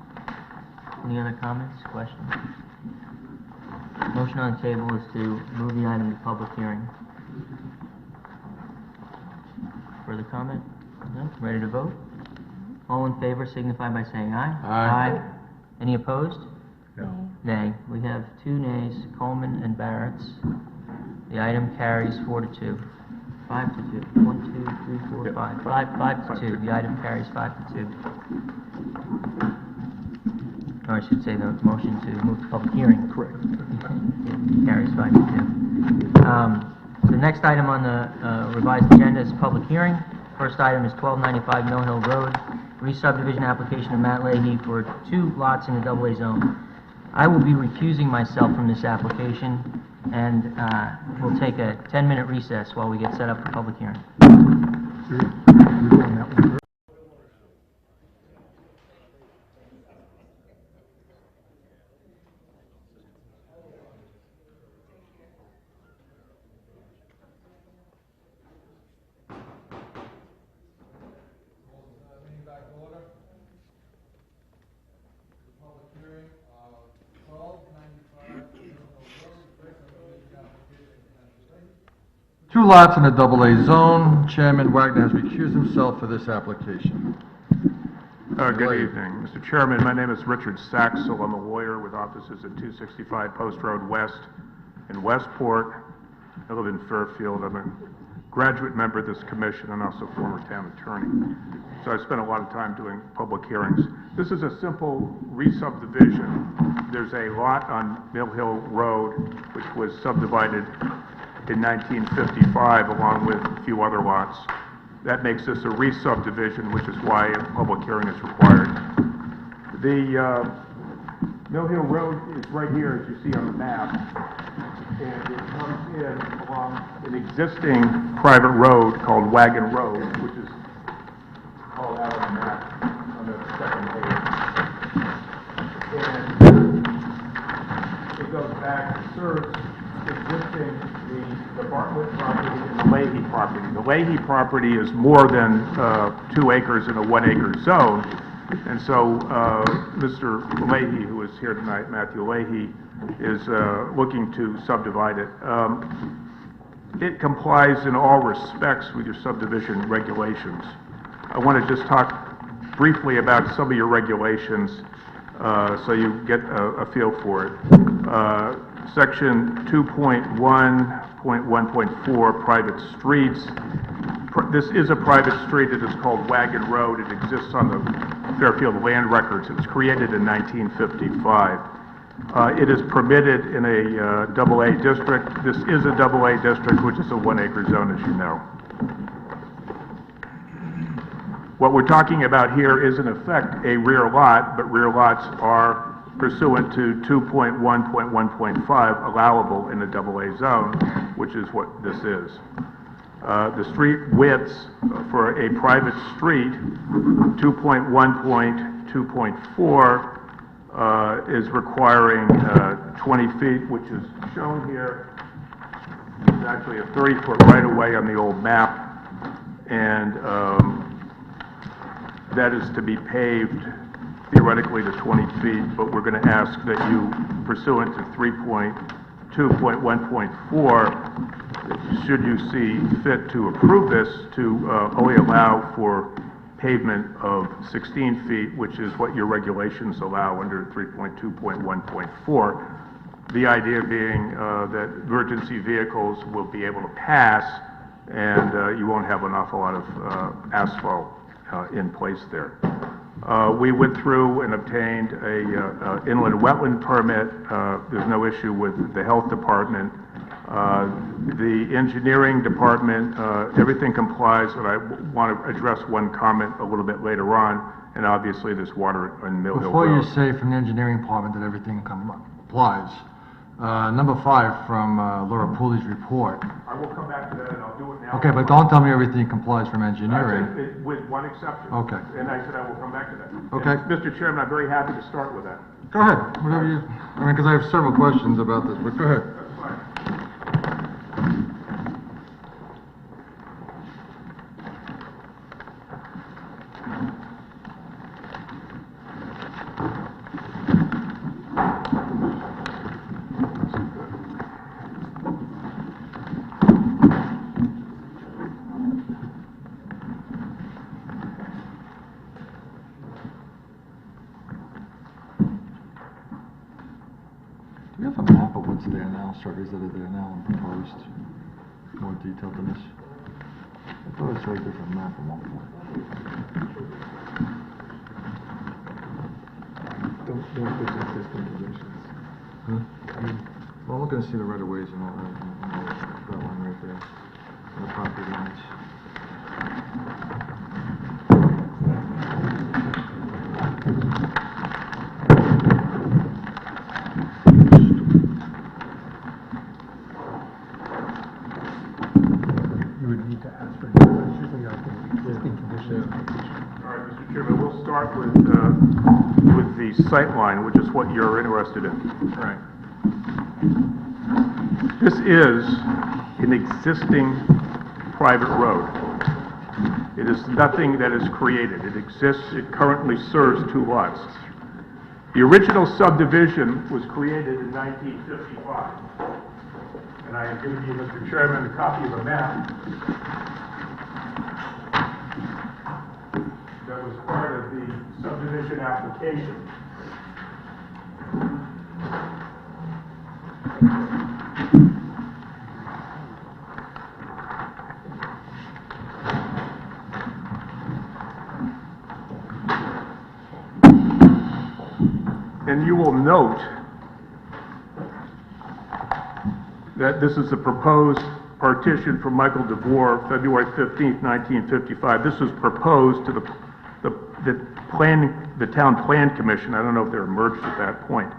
Any other comments, questions? Motion on the table is to move the item to public hearing. Further comment? No? Ready to vote? All in favor signify by saying aye. Aye. Any opposed? No. Nay. We have 2 nays, Coleman and Barrett's. The item carries 4-2. 5-2. 1, 2, 3, 4, Yep. 5. 5-2. The item carries 5-2. Or I should say the motion to move to public hearing. Correct. Carries 5-2. The next item on the revised agenda is public hearing. First item is 1295 Mill Hill Road, re-subdivision application of Matt Leahy for 2 lots in the AA zone. I will be recusing myself from this application, and we'll take a 10-minute recess while we get set up for public hearing. Two lots in a AA zone. Chairman Wagner has recused himself for this application. Good evening, Mr. Chairman. My name is Richard Saxel. I'm a lawyer with offices at 265 Post Road West in Westport. I live in Fairfield. I'm a graduate member of this commission and also former town attorney. So I spent a lot of time doing public hearings. This is a simple re-subdivision. There's a lot on Mill Hill Road which was subdivided in 1955 along with a few other lots. That makes this a re-subdivision, which is why a public hearing is required. The Mill Hill Road is right here, as you see on the map. and it comes in along an existing private road called Wagon Road, which is called out on the map on the second page. And it goes back, it serves existing, the Bartlett property and the Leahy property. The Leahy property is more than 2 acres in a 1 acre zone. And so, Mr. Leahy, who is here tonight, Matthew Leahy, is looking to subdivide it. It complies in all respects with your subdivision regulations. I want to just talk briefly about some of your regulations so you get a feel for it. Section 2.1.1.4, private streets. This is a private street. It is called Wagon Road. It exists on the Fairfield Land Records. It was created in 1955. It is permitted in a AA district. This is a AA district, which is a 1 acre zone, as you know. What we're talking about here is, in effect, a rear lot, but rear lots are pursuant to 2.1.1.5 allowable in a AA zone, which is what this is. The street widths for a private street, 2.1.2.4, is requiring 20 feet, which is shown here. It's actually a 30-foot right-of-way on the old map, and that is to be paved theoretically to 20 feet, but we're going to ask that you, pursuant to 3.2.1.4, should you see fit to approve this, to only allow for pavement of 16 feet, which is what your regulations allow under 3.2.1.4. The idea being that emergency vehicles will be able to pass, and you won't have an awful lot of asphalt in place there. We went through and obtained a inland wetland permit. There's no issue with the health department. The engineering department, everything complies, and I want to address one comment a little bit later on, and obviously this water on Mill Hill Before you Road. say from the engineering department that everything complies, number 5 from Laura Pooley's report. I will come back to that, and I'll do it now. Okay, but don't tell me everything complies from I engineering. said, with one exception. Okay. And I said I will come back to that. Okay. And, Mr. Chairman, I'm very happy to start with that. Go ahead, whatever you, I mean, because I have several questions about this, but go ahead. That's fine. Do we have a map of what's there now, surveys that are there now and proposed, more detailed than this? I thought I saw a different map at one point. Don't put existing conditions. Well, I'm looking to see the right-of-ways and all that, and that one right there, and the property lines. You would need to ask for, it's usually like an existing condition. All right, Mr. Chairman, we'll start with the sight line, which is what you're interested in. Right. This is an existing private road. It is nothing that is created. It exists, it currently serves 2 lots. The original subdivision was created in 1955. And I give you, Mr. Chairman, a copy of a map that was part of the subdivision application. And you will note that this is a proposed partition from Michael DeVore, February 15th, 1955. This was proposed to the town plan commission. I don't know if they were merged at that point.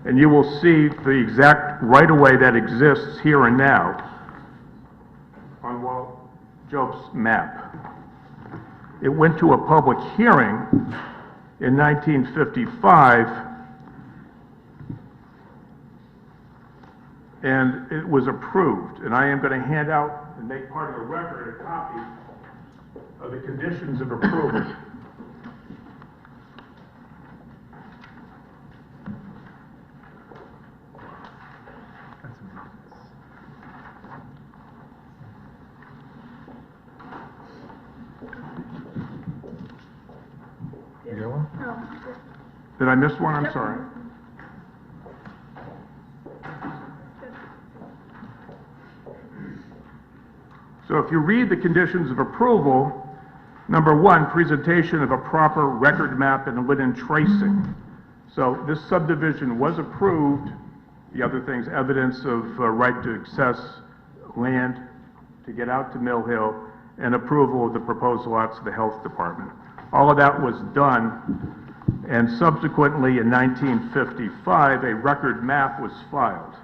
and you will see the exact right-of-way that exists here and now on Walt Job's map. It went to a public hearing in 1955, and it was approved. And I am going to hand out and make part of the record a copy of the conditions of approval. You got one? Oh, Did I miss one? I'm sorry. So if you read the conditions of approval, number one, presentation of a proper record map and linen tracing. So this subdivision was approved. The other things, evidence of right to access land to get out to Mill Hill, and approval of the proposed lots to the health department. All of that was done, and subsequently in 1955, a record map was filed.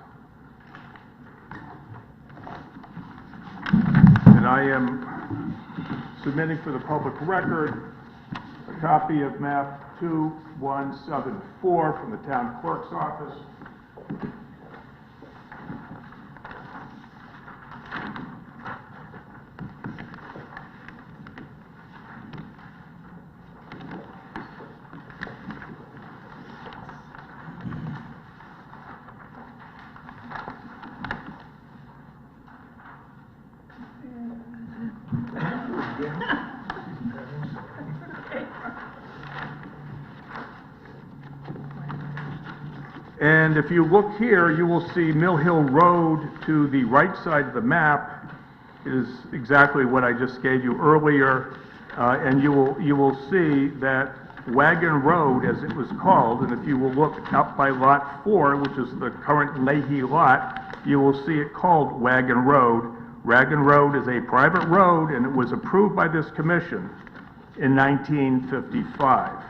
And I am submitting for the public record a copy of map 2174 from the town clerk's office. And if you look here, you will see Mill Hill Road to the right side of the map is exactly what I just gave you earlier. And you will see that Wagon Road, as it was called, and if you will look up by Lot 4, which is the current Leahy lot, you will see it called Wagon Road. Wagon Road is a private road, and it was approved by this commission in 1955.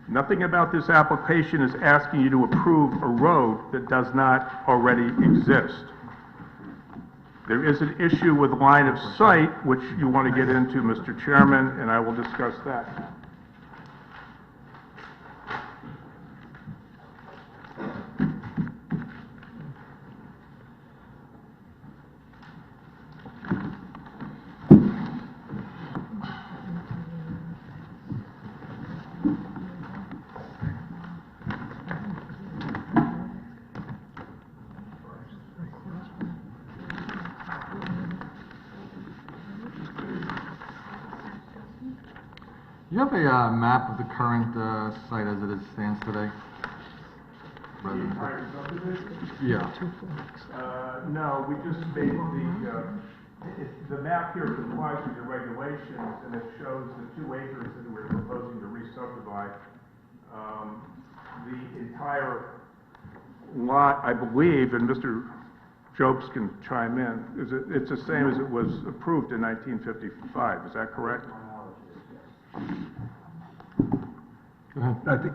Nothing about this application is asking you to approve a road that does not already exist. There is an issue with line of sight, which you want to get into, Mr. Chairman, and I will discuss that. You have a map of the current site as it stands today? Yeah. No, we just made the map here complies with the regulations, and it shows the 2 acres that we're proposing to re-subdivide. The entire lot, I believe, and Mr. Jobs can chime in, it's the same as it was approved in 1955, is that correct? I think,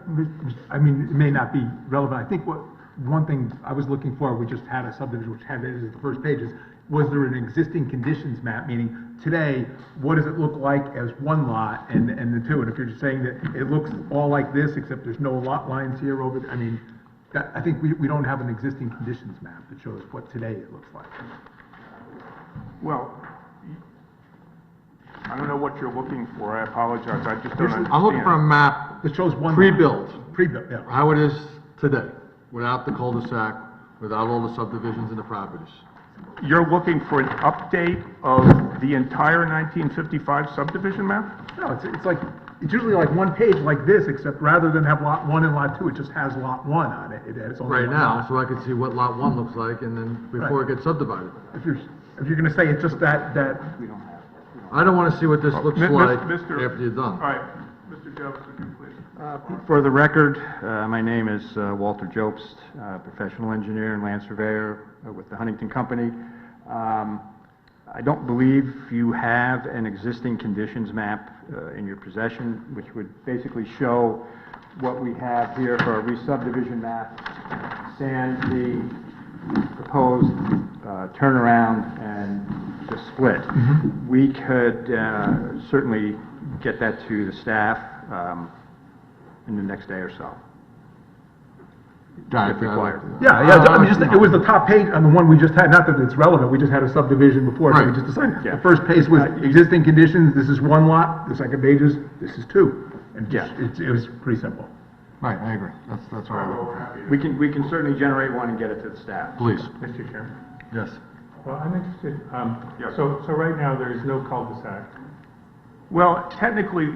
I mean, it may not be relevant. I think one thing I was looking for, we just had a subdivision which had it as the first page, is was there an existing conditions map? Meaning, today, what does it look like as one lot and the two? And if you're just saying that it looks all like this, except there's no lot lines here over, I mean, I think we don't have an existing conditions map that shows what today it looks like. Well, I don't know what you're looking for, I apologize, I just don't understand. I'm looking for a map It shows one. pre-built, Pre-built, yeah. how it is today, without the cul-de-sac, without all the subdivisions and the properties. You're looking for an update of the entire 1955 subdivision map? No, it's usually like one page like this, except rather than have lot 1 and lot 2, it just has lot 1 on it. It has only Right one now, lot. so I can see what lot 1 looks like, and then before it gets subdivided. If you're gonna say it's just that, I don't want to see what this looks like Mr. after you're done. All right, Mr. Jobs, would you please? For the record, my name is Walter Jobst, professional engineer and land surveyor with the Huntington Company. I don't believe you have an existing conditions map in your possession, which would basically show what we have here for a re-subdivision map, sans the proposed turnaround and the split. We could certainly get that to the staff in the next day or so, if required. Yeah, I mean, just, it was the top page on the one we just had, not that it's relevant, we just had a subdivision before, so we Right. just decided. Yeah. The first page was existing conditions, this is one lot, the second page is, this is two. And just, it was pretty simple. Right, I agree. That's what I'm looking for. We can certainly generate one and get it to the staff. Please. Mr. Chairman? Yes. Well, I'm interested, Yes. so right now, there is no cul-de-sac. Well, technically,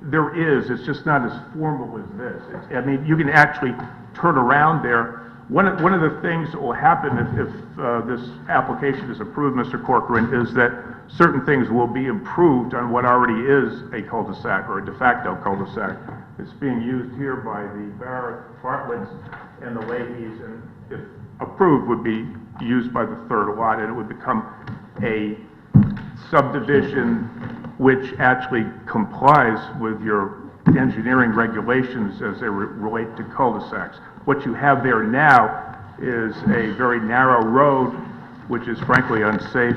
there is, it's just not as formal as this. I mean, you can actually turn around there. One of the things that will happen if this application is approved, Mr. Corcoran, is that certain things will be improved on what already is a cul-de-sac or a de facto cul-de-sac. It's being used here by the Bartletts and the Leahys, and if approved, would be used by the third lot, and it would become a subdivision which actually complies with your engineering regulations as they relate to cul-de-sacs. What you have there now is a very narrow road, which is frankly unsafe.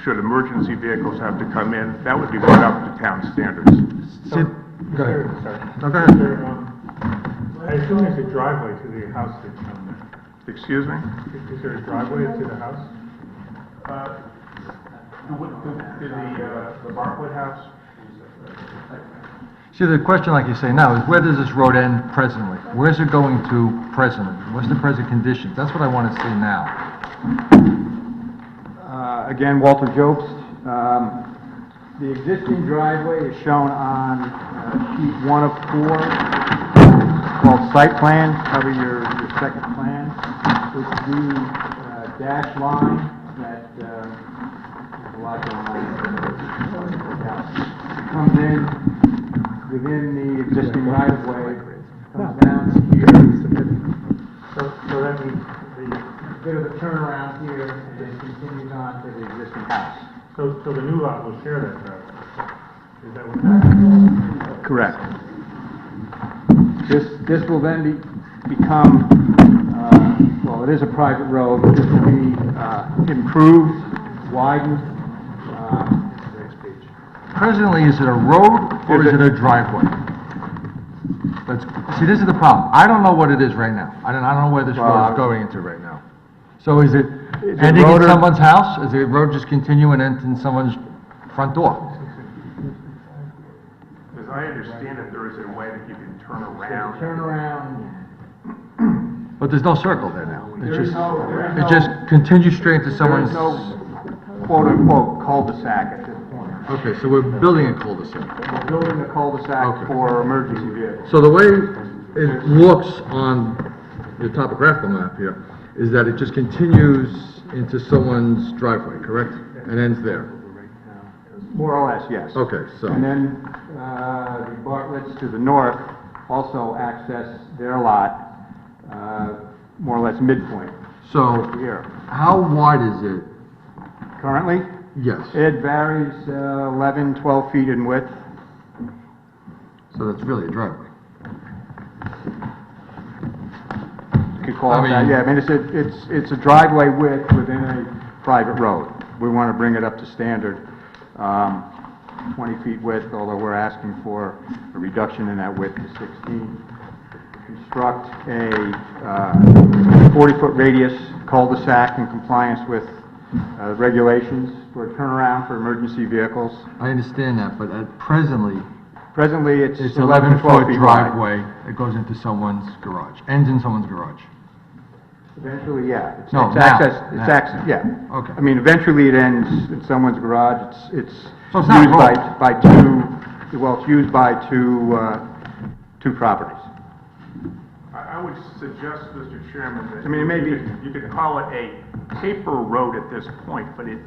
Should emergency vehicles have to come in, that would be brought up to town standards. Go ahead. Sorry. No, go ahead. I assume there's a driveway to the house that's on there. Excuse me? Is there a driveway to the house? The Bartlett house? See, the question, like you say now, is where does this road end presently? Where's it going to presently? What's the present conditions? That's what I want to see now. Again, Walter Jobst. The existing driveway is shown on sheet 1 of 4, called site plan. Cover your second plan. It's the dashed line that is a lot going on. Comes in within the existing right-of-way, comes down here. So that means Bit of a turnaround here, and then continues on to the existing house. so the new lot will share that driveway? Is that what? Correct. This will then become, well, it is a private road, but this will be improved, widened. Presently, is it a road or is it a driveway? See, this is the problem. I don't know what it is right now. I don't know where this road is going into right now. So is it Is it ending road in or- someone's house? Is the road just continue and end in someone's front door? As I understand it, there is a way that you can turn around. Turn around. But there's no circle there now. It's There is just, no- it just continues straight to There someone's... is no quote-unquote cul-de-sac at this point. Okay, so we're building a cul-de-sac. We're building a cul-de-sac Okay. for emergency vehicles. So the way it looks on the topographical map here is that it just continues into someone's driveway, correct? And ends there. More or less, yes. Okay, so... And then, the Bartletts to the north also access their lot, more or less midpoint So, here. how wide is it? Currently, Yes. it varies 11, 12 feet in width. So that's really a driveway. You could call I it that, mean- yeah, I mean, it's a driveway width within a private road. We want to bring it up to standard, 20 feet width, although we're asking for a reduction in that width to 16. Construct a 40-foot radius cul-de-sac in compliance with regulations for a turnaround for emergency vehicles. I understand that, but presently, Presently, it's it's 11 to 12 11-foot feet wide. driveway that goes into someone's garage, ends in someone's garage. Eventually, yeah. No, It's now, access, now. it's access, yeah. Okay. I mean, eventually it ends in someone's garage. It's So it's not used road. by two, well, it's used by two properties. I would suggest, Mr. Chairman, that I mean, it may be- you could call it a paper road at this point, but it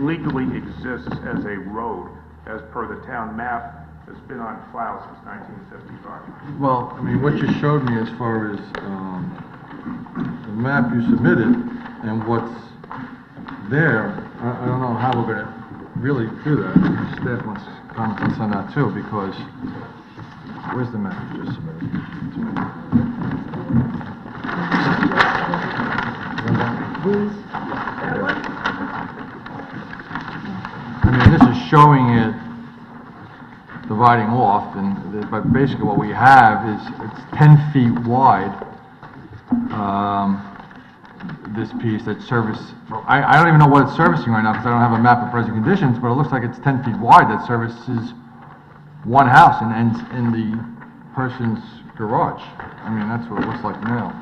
legally exists as a road as per the town map that's been on file since 1955. Well, I mean, what you showed me as far as the map you submitted and what's there, I don't know how we're gonna really do that. Staff wants comments on that too, because where's the map you just submitted to me? I mean, this is showing it dividing off, but basically what we have is it's 10 feet wide. This piece that I don't even know what it's servicing right now because I don't have a map of present conditions, but it looks like it's 10 feet wide that services one house and ends in the person's garage. I mean, that's what it looks like now.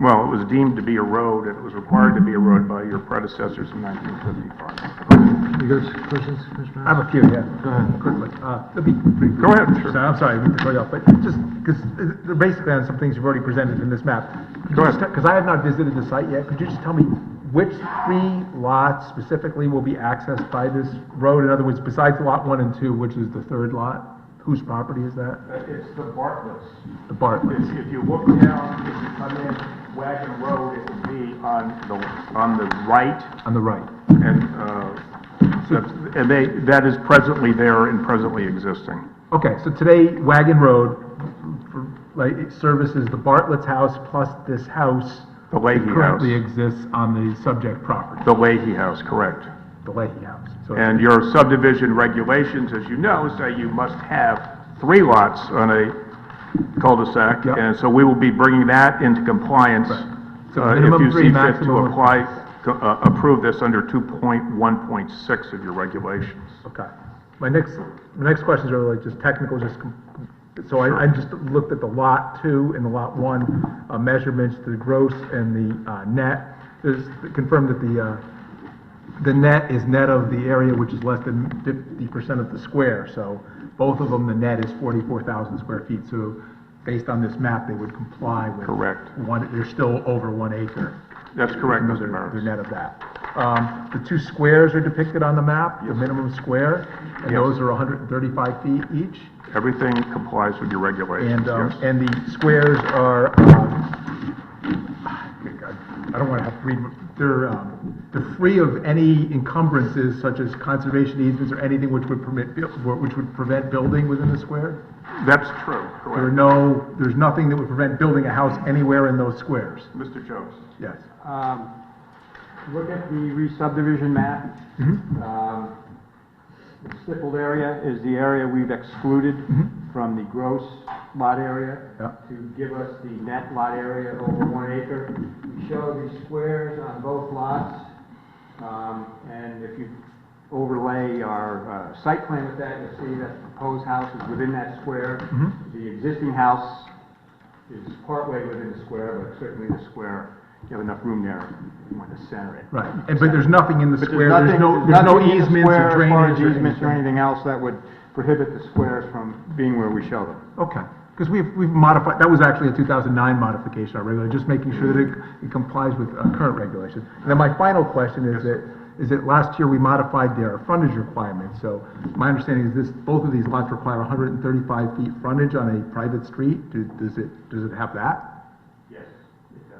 Well, it was deemed to be a road, and it was required to be a road by your predecessors in 1955. You guys, questions, Mr. I have a few, yeah. Go ahead. Quickly. It'll be brief. Go ahead, sure. I'm sorry, we can throw you off, but just, because they're basically on some things you've already presented in this map. Go ahead. Because I have not visited the site yet, could you just tell me which 3 lots specifically will be accessed by this road? In other words, besides lot 1 and 2, which is the 3rd lot? Whose property is that? It's the Bartlett's. The Bartlett's. If you look down, if you come in Wagon Road, it will be on the right, On the right. and that is presently there and presently existing. Okay, so today Wagon Road, it services the Bartlett's house plus this house. The Leahy that currently house. exists on the subject property, The Leahy House, correct. the Leahy house. So And your subdivision regulations, as you know, say you must have 3 lots on a cul-de-sac. Yep. And so we will be bringing that into compliance. Right. So If minimum you 3, see fit to maximum of- apply, approve this under 2.1.6 of your regulations. Okay. My next question is really like just technical, so I just looked at the lot 2 and the lot 1 measurements, the gross and the net. There's confirmed that the net is net of the area which is less than 50% of the square, so both of them, the net is 44,000 square feet, so based on this map, they would comply with. Correct. They're still over 1 acre. That's correct, Those Mr. are Maris. the net of that. The 2 squares are depicted on the map, the minimum square, and Yes. those are 135 feet each. Everything complies with your regulations, yes. And the squares are, I don't want to have to read, they're free of any encumbrances such as conservation easements or anything which would prevent building within the square? That's true, correct. There's nothing that would prevent building a house anywhere in those squares? Mr. Jones? Yes. Look at the re-subdivision map. The stippled area is the area we've excluded from the gross lot area to give us the net lot area over 1 acre. We show the squares on both lots, and if you overlay our site plan with that, you'll see that the proposed house is within that square. The existing house is partway within the square, but certainly the square, you have enough room there if you want to center it. Right, but there's nothing in the But square, there's no nothing in the easements square or as far drainage as or easements or anything? anything else that would prohibit the squares from being where we show them. Okay, because we've modified, that was actually a 2009 modification, our regulation, just making sure that it complies with current regulations. And then my final question is that last year we modified their frontage requirements, so my understanding is both of these lots require 135 feet frontage on a private street. Does it have that? Yes, it does.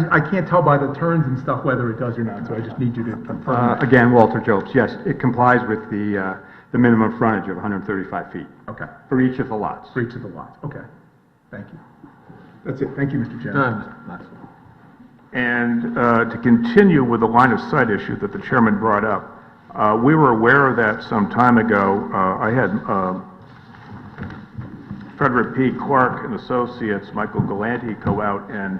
I can't tell by the turns and stuff whether it does or not, so I just need you to confirm that. Again, Walter Jobs, yes, it complies with the minimum frontage of 135 feet Okay, for each of the lots. for each of the lots, okay. Thank you. That's it, thank you, Mr. Go Chairman. ahead, Mr. Maxwell. And to continue with the line of sight issue that the chairman brought up, we were aware of that some time ago. I had Frederick P. Clark and Associates, Michael Galanti, go out and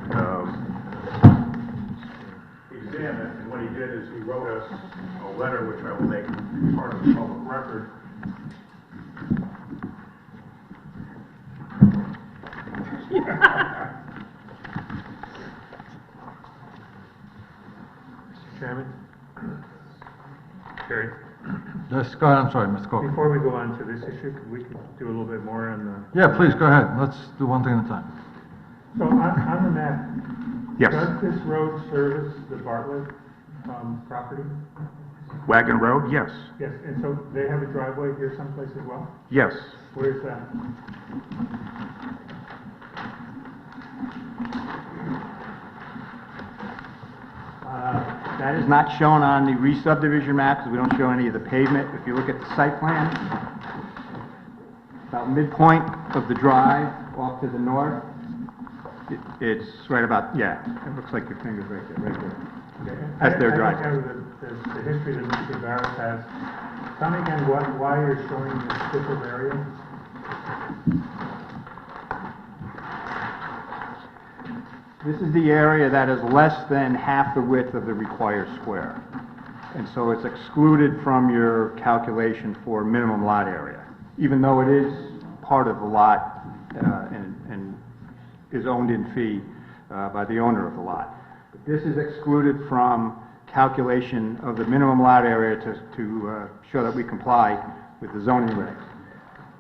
examine. And what he did is he wrote us a letter, which I will make part of the public record. Mr. Chairman? Terry? Yes, go ahead, I'm sorry, Mr. Coker. Before we go on to this issue, we could do a little bit more on the... Yeah, please, go ahead. Let's do one thing at a time. So on the map, Yes. does this road service the Bartlett property? Wagon Road, yes. Yes, and so they have a driveway here someplace as well? Yes. Where's that? That is not shown on the re-subdivision map, because we don't show any of the pavement. If you look at the site plan, about midpoint of the drive off to the north, it's right about, yeah, it looks like your finger's right there. That's their drive. The history that Mr. Barrett has. Tell me again why you're showing this stippled area? This is the area that is less than half the width of the required square. And so it's excluded from your calculation for minimum lot area, even though it is part of the lot and is owned in fee by the owner of the lot. But this is excluded from calculation of the minimum lot area to show that we comply with the zoning regs.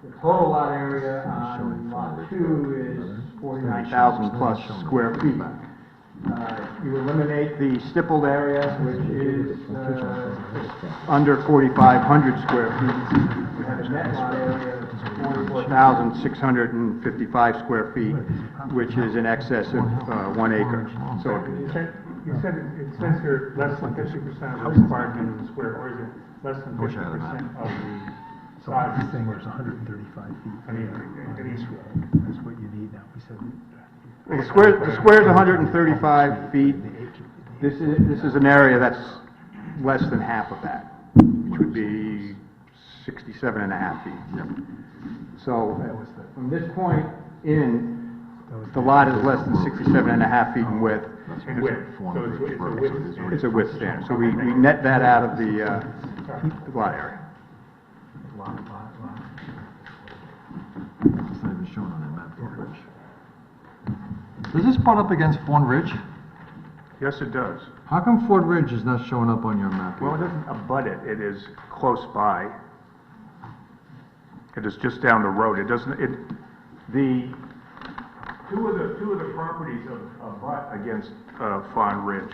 The total lot area on lot 2 is 49,000 plus square feet. You eliminate the stippled area, which is under 4,500 square feet. You have a net lot area of 44,655 square feet, which is in excess of 1 acre. So You said it says here less than 50% of the required minimum square, or is it less than 50% of the So size? he's saying there's 135 feet. I mean, That's what you need now. We said. the square is 135 feet. This is an area that's less than half of that, which would be 67 and a half feet. So from this point in, the lot is less than 67 and a half feet in width. in width, so it's a width standard. It's a width standard. So we net that out of the lot area. It's not even shown on that map, Fort Ridge. Does this butt up against Fawn Ridge? Yes, it does. How come Fort Ridge is not showing up on your map? Well, it doesn't abut it, it is close by. It is just down the road. It doesn't, two of the properties abut against Fawn Ridge.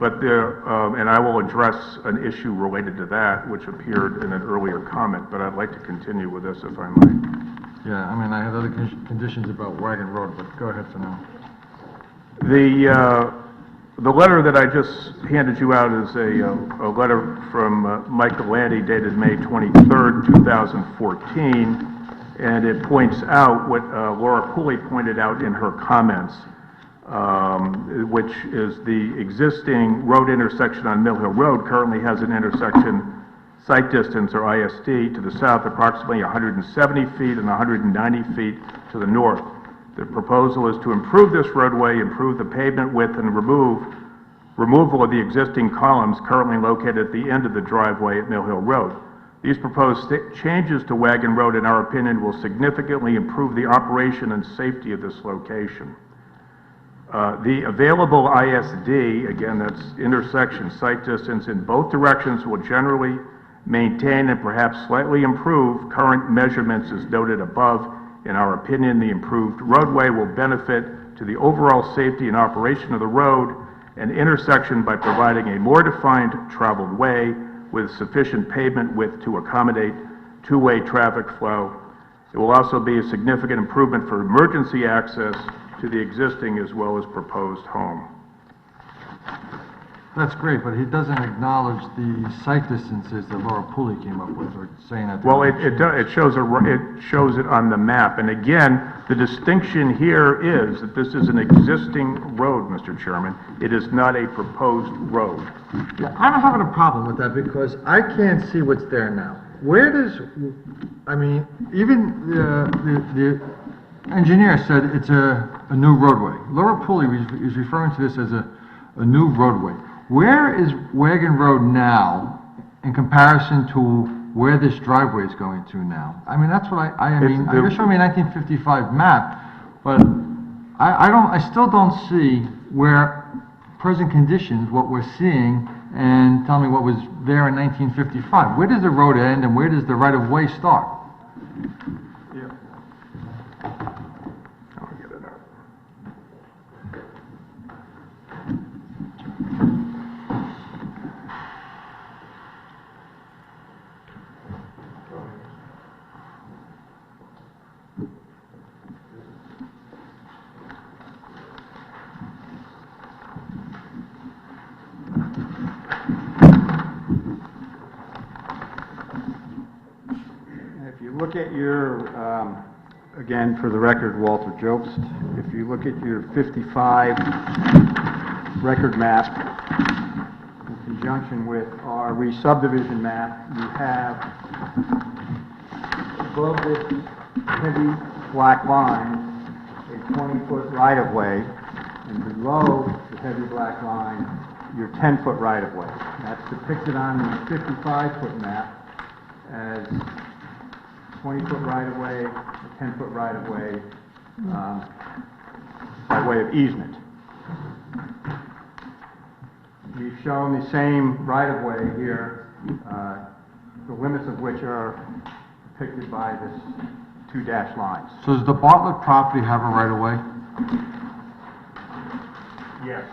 But and I will address an issue related to that, which appeared in an earlier comment, but I'd like to continue with this if I might. Yeah, I mean, I had other conditions about Wagon Road, but go ahead for now. The letter that I just handed you out is a letter from Mike Galante dated May 23rd, 2014, and it points out what Laura Pooley pointed out in her comments, which is the existing road intersection on Mill Hill Road currently has an intersection site distance, or ISD, to the south approximately 170 feet and 190 feet to the north. The proposal is to improve this roadway, improve the pavement width, and removal of the existing columns currently located at the end of the driveway at Mill Hill Road. These proposed changes to Wagon Road, in our opinion, will significantly improve the operation and safety of this location. The available ISD, again, that's intersection site distance in both directions, will generally maintain and perhaps slightly improve current measurements as noted above. In our opinion, the improved roadway will benefit to the overall safety and operation of the road and intersection by providing a more defined traveled way with sufficient pavement width to accommodate two-way traffic flow. It will also be a significant improvement for emergency access to the existing as well as proposed home. That's great, but he doesn't acknowledge the site distances that Laura Pooley came up with, or saying that. Well, it shows it on the map, and again, the distinction here is that this is an existing road, Mr. Chairman. It is not a proposed road. Yeah, I'm having a problem with that because I can't see what's there now. Where does, I mean, even the engineer said it's a new roadway. Laura Pooley is referring to this as a new roadway. Where is Wagon Road now in comparison to where this driveway is going to now? I mean, that's what I mean, you're showing me a 1955 map, but I still don't see where present conditions, what we're seeing, and tell me what was there in 1955. Where does the road end and where does the right-of-way start? I'll get it out. you look at your, again, for the record, Walter Jobst, if you look at your 55 record map, in conjunction with our re-subdivision map, you have above this heavy black line, a 20-foot right-of-way, and below the heavy black line, your 10-foot right-of-way. That's depicted on the 55-foot map as 20-foot right-of-way, a 10-foot right-of-way, by way of easement. We've shown the same right-of-way here, the limits of which are depicted by this two dashed lines. So does the Bartlett property have a right-of-way? Yes,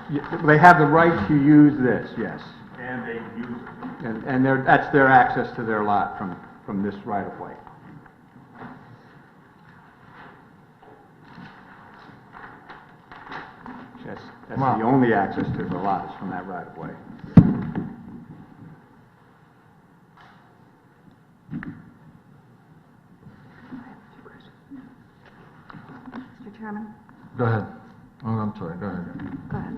They have the right to use this, yes. and they use it. And that's their access to their lot from this right-of-way. That's Wow. the only access to the lot is from that right-of-way. Mr. Chairman? Go ahead. Oh, I'm sorry, go ahead. Go ahead.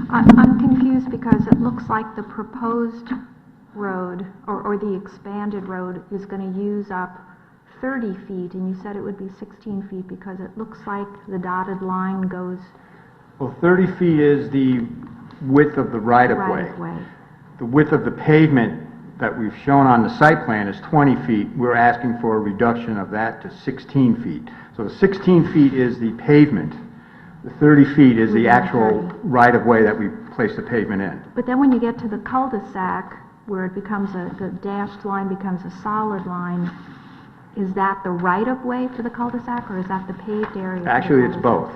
I'm confused because it looks like the proposed road, or the expanded road, is going to use up 30 feet, and you said it would be 16 feet because it looks like the dotted line goes Well, 30 feet is the width of the right-of-way. right-of-way. The width of the pavement that we've shown on the site plan is 20 feet. We're asking for a reduction of that to 16 feet. So the 16 feet is the pavement. The 30 feet is the actual right-of-way that we place the pavement in. But then when you get to the cul-de-sac, where it becomes the dashed line becomes a solid line, is that the right-of-way for the cul-de-sac, or is that the paved area? for the Actually, it's both.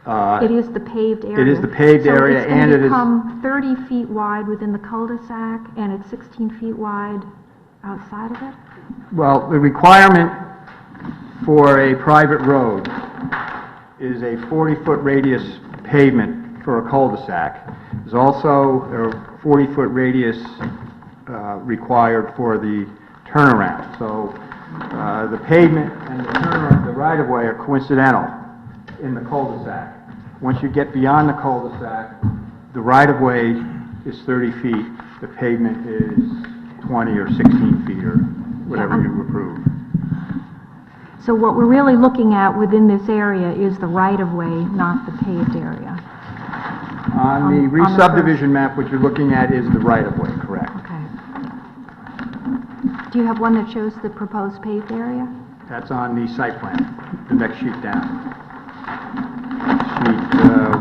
cul-de-sac? It is the paved area. It is the paved area, and it is... So it's going to become 30 feet wide within the cul-de-sac, and it's 16 feet wide outside of it? Well, the requirement for a private road is a 40-foot radius pavement for a cul-de-sac. There's also a 40-foot radius required for the turnaround. So the pavement and the turnaround, the right-of-way are coincidental in the cul-de-sac. Once you get beyond the cul-de-sac, the right-of-way is 30 feet, the pavement is 20 or 16 feet, or whatever you approve. So what we're really looking at within this area is the right-of-way, not the paved area. On the re-subdivision map, what you're looking at is the right-of-way, correct? Okay. Do you have one that shows the proposed paved area? That's on the site plan, the next sheet down. Sheet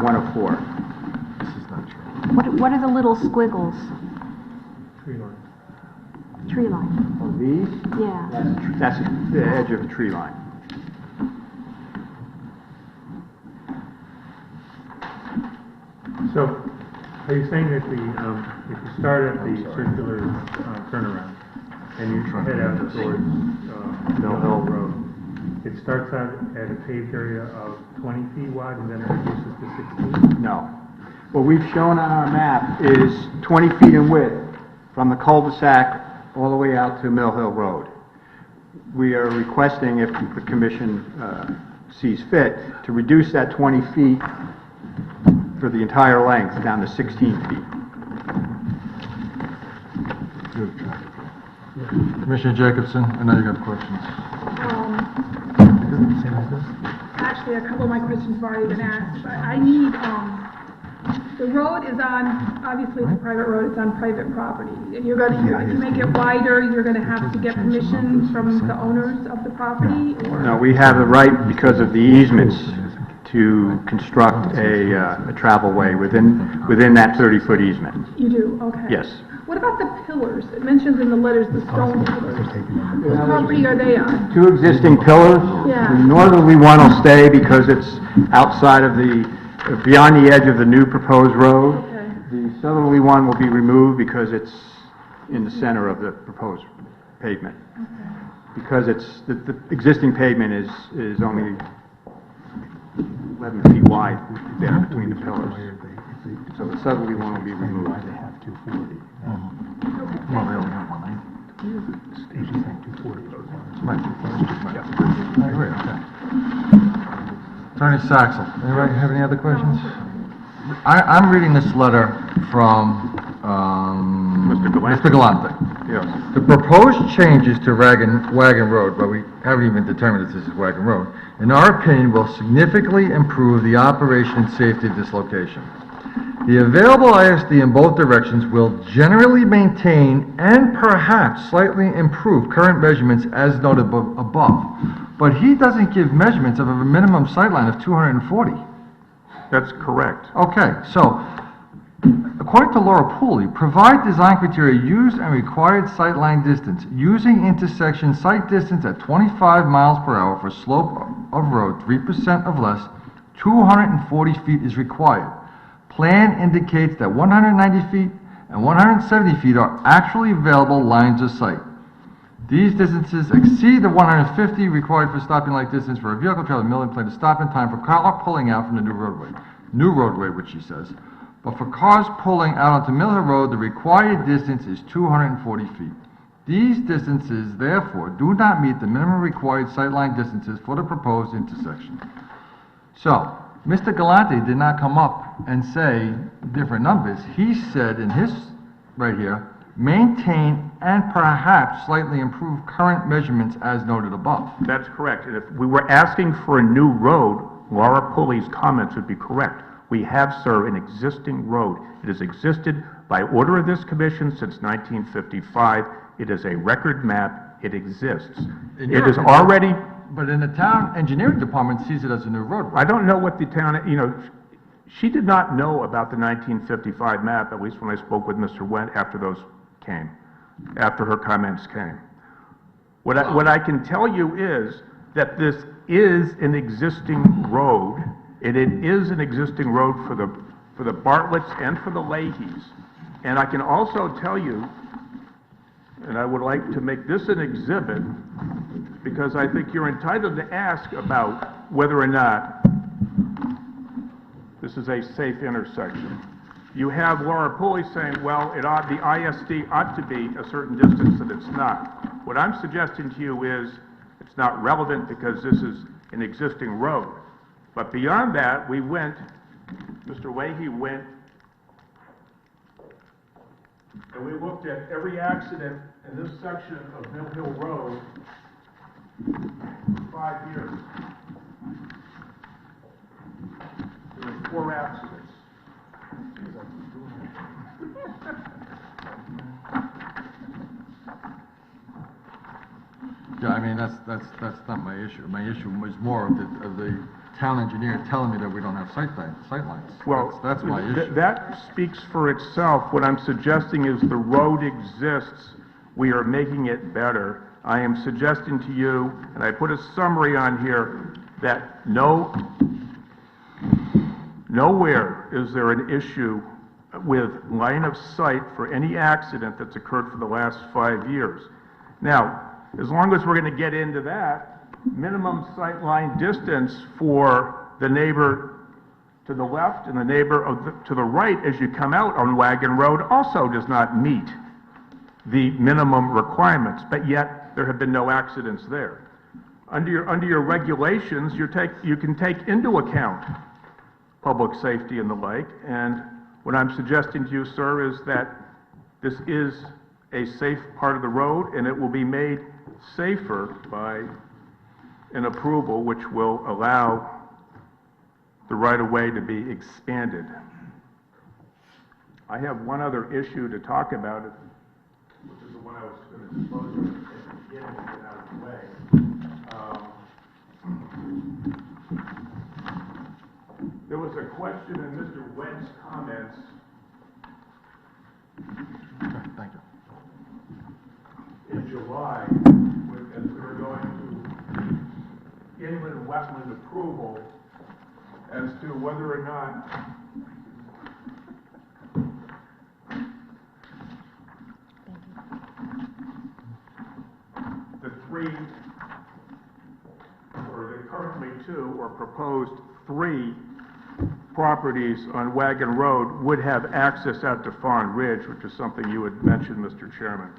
104. This is not true. What are the little squiggles? Tree line. Tree line? Oh, these? Yeah. That's the edge of the tree line. So, are you saying that if you start at the circular turnaround and you head out towards Mill Hill Road, it starts out at a paved area of 20 feet wide and then it reduces to 16? No. What we've shown on our map is 20 feet in width from the cul-de-sac all the way out to Mill Hill Road. We are requesting, if the commission sees fit, to reduce that 20 feet for the entire length down to 16 feet. Commissioner Jacobson, I know you got questions. Actually, a couple of my questions have already been asked, but I need, the road is on, obviously it's a private road, it's on private property. And you're gonna, to make it wider, you're gonna have to get permission from the owners of the property, or? No, we have the right, because of the easements, to construct a travel way within that 30-foot easement. You do, okay. Yes. What about the pillars? It mentions in the letters the stone pillars. Whose property are they on? Two existing pillars. Yeah. The northerly one will stay because it's outside of beyond the edge of the new proposed road. Okay. The southerly one will be removed because it's in the center of the proposed pavement. Okay. Because the existing pavement is only 11 feet wide there between the pillars. So the southerly one will be removed. Well, they only have 190. Right. I agree, okay. Attorney Saxel, anybody have any other questions? I'm reading this letter from, Mr. Galante. Mr. Galante. Yes. The proposed changes to Wagon Road, but we haven't even determined if this is Wagon Road, in our opinion, will significantly improve the operation and safety of this location. The available ISD in both directions will generally maintain and perhaps slightly improve current measurements as noted above. But he doesn't give measurements of a minimum sightline of 240. That's correct. Okay, so, according to Laura Pooley, provide design criteria used and required sightline distance, using intersection sight distance at 25 miles per hour for slope of road 3% of less, 240 feet is required. Plan indicates that 190 feet and 170 feet are actually available lines of sight. These distances exceed the 150 required for stopping light distance for a vehicle traveling Millen Plain to stop in time for car pulling out from the new roadway, which she says. But for cars pulling out onto Mill Hill Road, the required distance is 240 feet. These distances, therefore, do not meet the minimum required sightline distances for the proposed intersection. So, Mr. Galante did not come up and say different numbers. He said in his, right here, maintain and perhaps slightly improve current measurements as noted above. That's correct. And if we were asking for a new road, Laura Pulley's comments would be correct. We have, sir, an existing road. It has existed by order of this commission since 1955. It is a record map. It exists. It is already... But in the town engineering department sees it as a new roadway. I don't know what the town, she did not know about the 1955 map, at least when I spoke with Mr. Wendt after those came, after her comments came. What I can tell you is that this is an existing road, and it is an existing road for the Bartletts and for the Leahys. And I can also tell you, and I would like to make this an exhibit, because I think you're entitled to ask about whether or not this is a safe intersection. You have Laura Pulley saying, well, the ISD ought to be a certain distance, and it's not. What I'm suggesting to you is it's not relevant because this is an existing road. But beyond that, we went, Mr. Leahy went, and we looked at every accident in this section of Mill Hill Road for 5 years. There were 4 accidents. Yeah, I mean, that's not my issue. My issue was more of the town engineer telling me that we don't have sightlines. Well, that's my issue. That speaks for itself. What I'm suggesting is the road exists. We are making it better. I am suggesting to you, and I put a summary on here, that nowhere is there an issue with line of sight for any accident that's occurred for the last 5 years. Now, as long as we're going to get into that, minimum sight line distance for the neighbor to the left and the neighbor to the right as you come out on Wagon Road also does not meet the minimum requirements, but yet there have been no accidents there. Under your regulations, you can take into account public safety and the like, and what I'm suggesting to you, sir, is that this is a safe part of the road, and it will be made safer by an approval which will allow the right-of-way to be expanded. I have one other issue to talk about, which is the one I was going to dispose of at the beginning to get out of the way. There was a question in Mr. Wendt's comments. Okay, thank you. In July, as we were going to inland wetland approval as to whether or not the 3, or the currently 2, or proposed 3 properties on Wagon Road would have access out to Fawn Ridge, which is something you had mentioned, Mr. Chairman.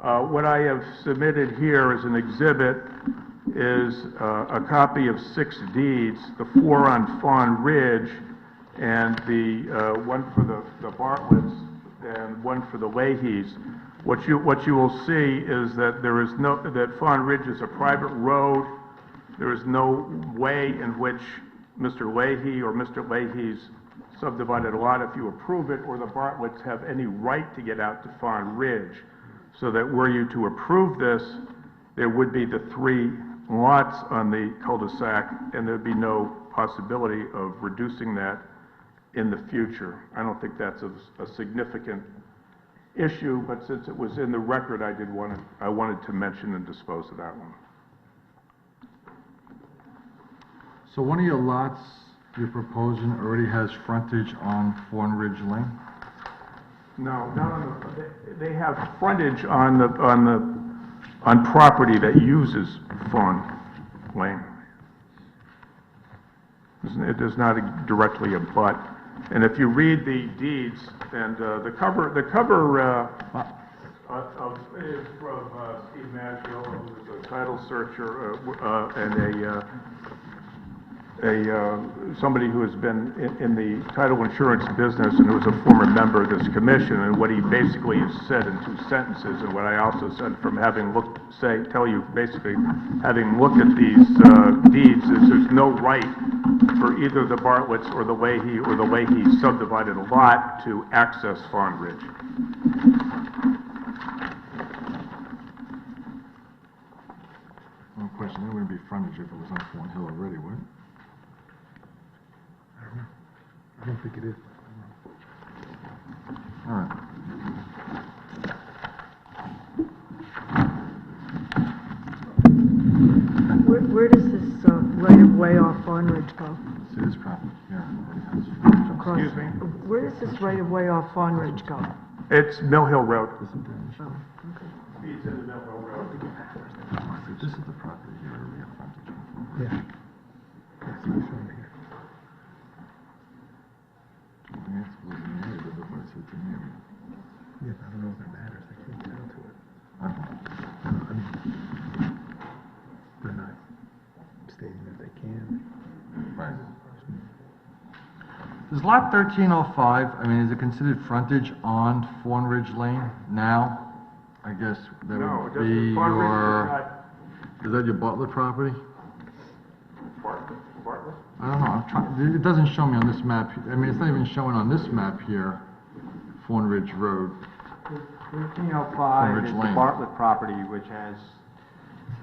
What I have submitted here as an exhibit is a copy of 6 deeds, the 4 on Fawn Ridge, and the one for the Bartletts, and one for the Leahys. What you will see is that that Fawn Ridge is a private road. There is no way in which Mr. Leahy or Mr. Leahy's subdivided lot, if you approve it, or the Bartletts have any right to get out to Fawn Ridge. So that were you to approve this, there would be the 3 lots on the cul-de-sac, and there'd be no possibility of reducing that in the future. I don't think that's a significant issue, but since it was in the record, I wanted to mention and dispose of that one. So one of your lots you're proposing already has frontage on Fawn Ridge Lane? No, not on they have frontage on property that uses Fawn Lane. It does not directly abut. And if you read the deeds, and the cover is from Steve Maggio, who is a title searcher and somebody who has been in the title insurance business and who was a former member of this commission, and what he basically has said in 2 sentences, and what I also said from having tell you basically, having looked at these deeds, is there's no right for either the Bartletts or the Leahy subdivided lot to access Fawn Ridge. No question, there wouldn't be frontage if it was on Fawn Hill already, would it? I don't think it is. All right. Where does this right-of-way off Fawn Ridge go? See this property here already has Across- Excuse me? Where does this right-of-way off Fawn Ridge go? It's Mill Hill Road. Oh, okay. Feeds into Mill Hill Road. This is the property here where we have frontage on Fawn Ridge. Yeah. That's what it's showing here. I think it's close in the area, but before it's in the area. Yeah, but I don't know if that matters, I can't get down to it. I don't know. I mean, they're not stating that they can. Right. Does lot 1305, I mean, is it considered frontage on Fawn Ridge Lane now? I guess that No, would it be doesn't. Fawn Ridge your, is that your Bartlett property? Bartlett? I don't know, I'm trying, it doesn't show me on this map, I mean, it's not even showing on this map here, Fawn Ridge Road. 1305 Ridge is the Lane. Bartlett property, which has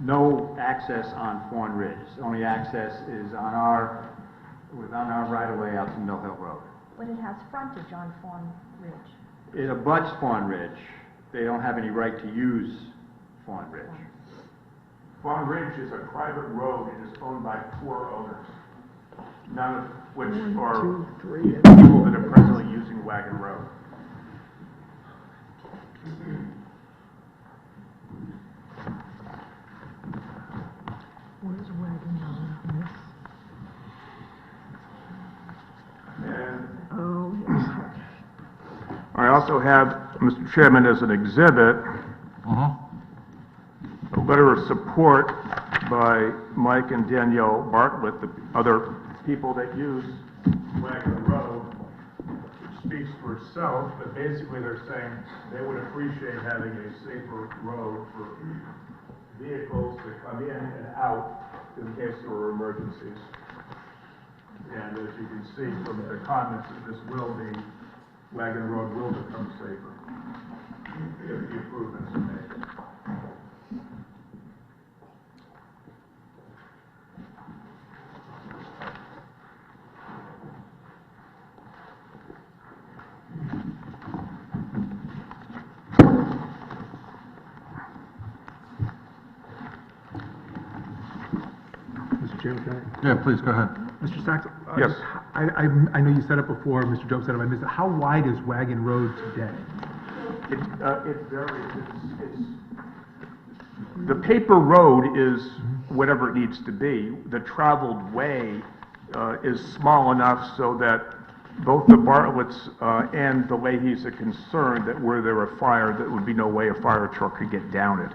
no access on Fawn Ridge. The only access is on our right-of-way out to Mill Hill Road. But it has frontage on Fawn Ridge. It abuts Fawn Ridge. They don't have any right to use Fawn Ridge. Fawn Ridge is a private road and is owned by 4 owners, none of which are 1, 2, 3, and people that are presently using Wagon Road. where's Wagon on this? And Oh, yes. I also have, Mr. Chairman, as an exhibit, a letter of support by Mike and Danielle Bartlett, the other people that use Wagon Road, which speaks for itself, but basically they're saying they would appreciate having a safer road for vehicles to come in and out in case there were emergencies. And as you can see from the comments, that this will be, Wagon Road will become safer if the improvements are made. Mr. Chairman, can I? Yeah, please, go ahead. Mr. Sachs? Yes. I know you said it before, Mr. Job said it, I missed it. How wide is Wagon Road today? It varies. The paper road is whatever it needs to be. The traveled way is small enough so that both the Bartlett's and the Leahys are concerned that were there a fire, there would be no way a fire truck could get down it.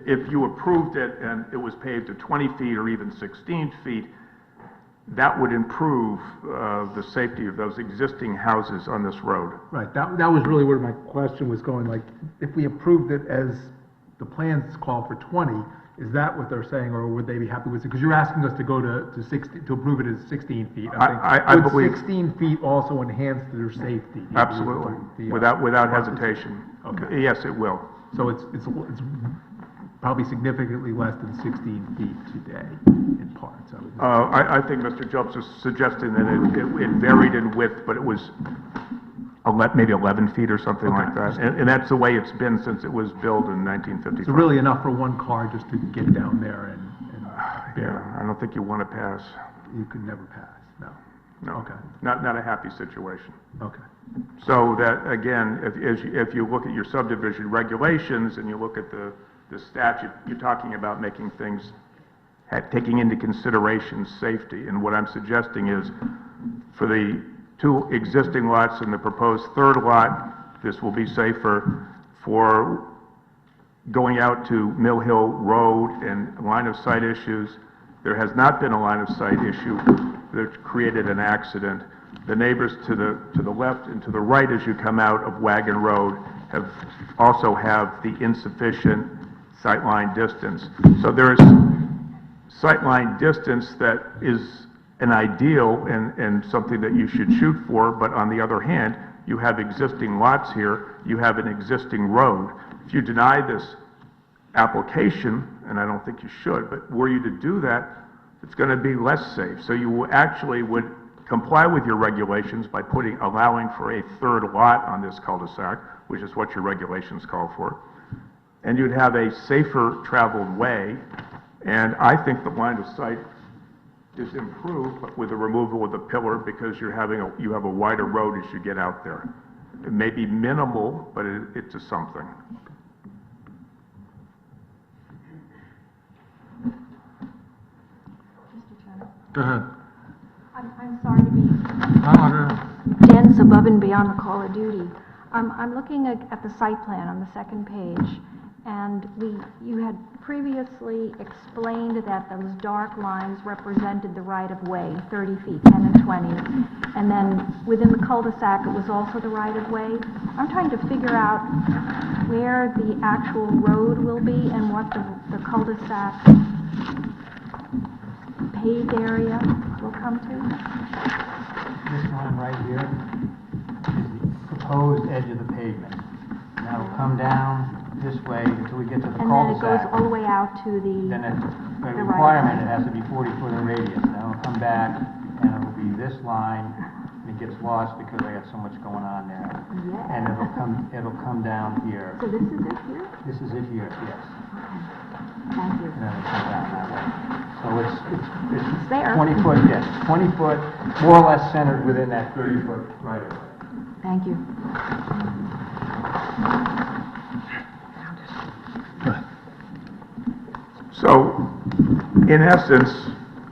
If you approved it and it was paved to 20 feet or even 16 feet, that would improve the safety of those existing houses on this road. Right, that was really where my question was going, like, if we approved it as the plans call for 20, is that what they're saying, or would they be happy with it? Because you're asking us to go to 60, to approve it as 16 feet. I Would believe- 16 feet also enhance their safety? Absolutely, The, without hesitation. Okay. Yes, it will. So it's probably significantly less than 16 feet today in parts, I would think. I think Mr. Jobs was suggesting that it varied in width, but it was maybe 11 feet or something like that. And that's the way it's been since it was built in 1955. So really enough for one car just to get down there and Yeah, I don't think you want to pass. you could never pass, no. No. Okay. Not a happy situation. Okay. So that, again, if you look at your subdivision regulations and you look at the statute, you're talking about making things, taking into consideration safety. And what I'm suggesting is, for the 2 existing lots and the proposed 3rd lot, this will be safer. For going out to Mill Hill Road and line of sight issues, there has not been a line of sight issue that created an accident. The neighbors to the left and to the right as you come out of Wagon Road also have the insufficient sightline distance. So there is sightline distance that is an ideal and something that you should shoot for, but on the other hand, you have existing lots here, you have an existing road. If you deny this application, and I don't think you should, but were you to do that, it's going to be less safe. So you actually would comply with your regulations by allowing for a 3rd lot on this cul-de-sac, which is what your regulations call for. And you'd have a safer traveled way, and I think the line of sight is improved with the removal of the pillar because you have a wider road as you get out there. It may be minimal, but it's a something. Mr. Chairman, Go ahead. I'm sorry to be dense above and beyond the call of duty. I'm looking at the site plan on the 2nd page, and you had previously explained that those dark lines represented the right-of-way, 30 feet, 10 and 20, and then within the cul-de-sac, it was also the right-of-way. I'm trying to figure out where the actual road will be and what the cul-de-sac paved area will come to. This line right here is the proposed edge of the pavement. And that'll come down this way until we get to the And then it goes cul-de-sac. all the way out to the... Then by the requirement, right-of-way. it has to be 40 foot in radius. Then it'll come back and it'll be this line. And it gets lost because I got so much going on there. Yeah. And it'll come down here. So this is it here? This is it here, yes. Thank you. And then it'll come down that way. So it's there. 20 foot, yes, 20 foot, more or less centered within that 30 foot right of way. Thank you. So, in essence,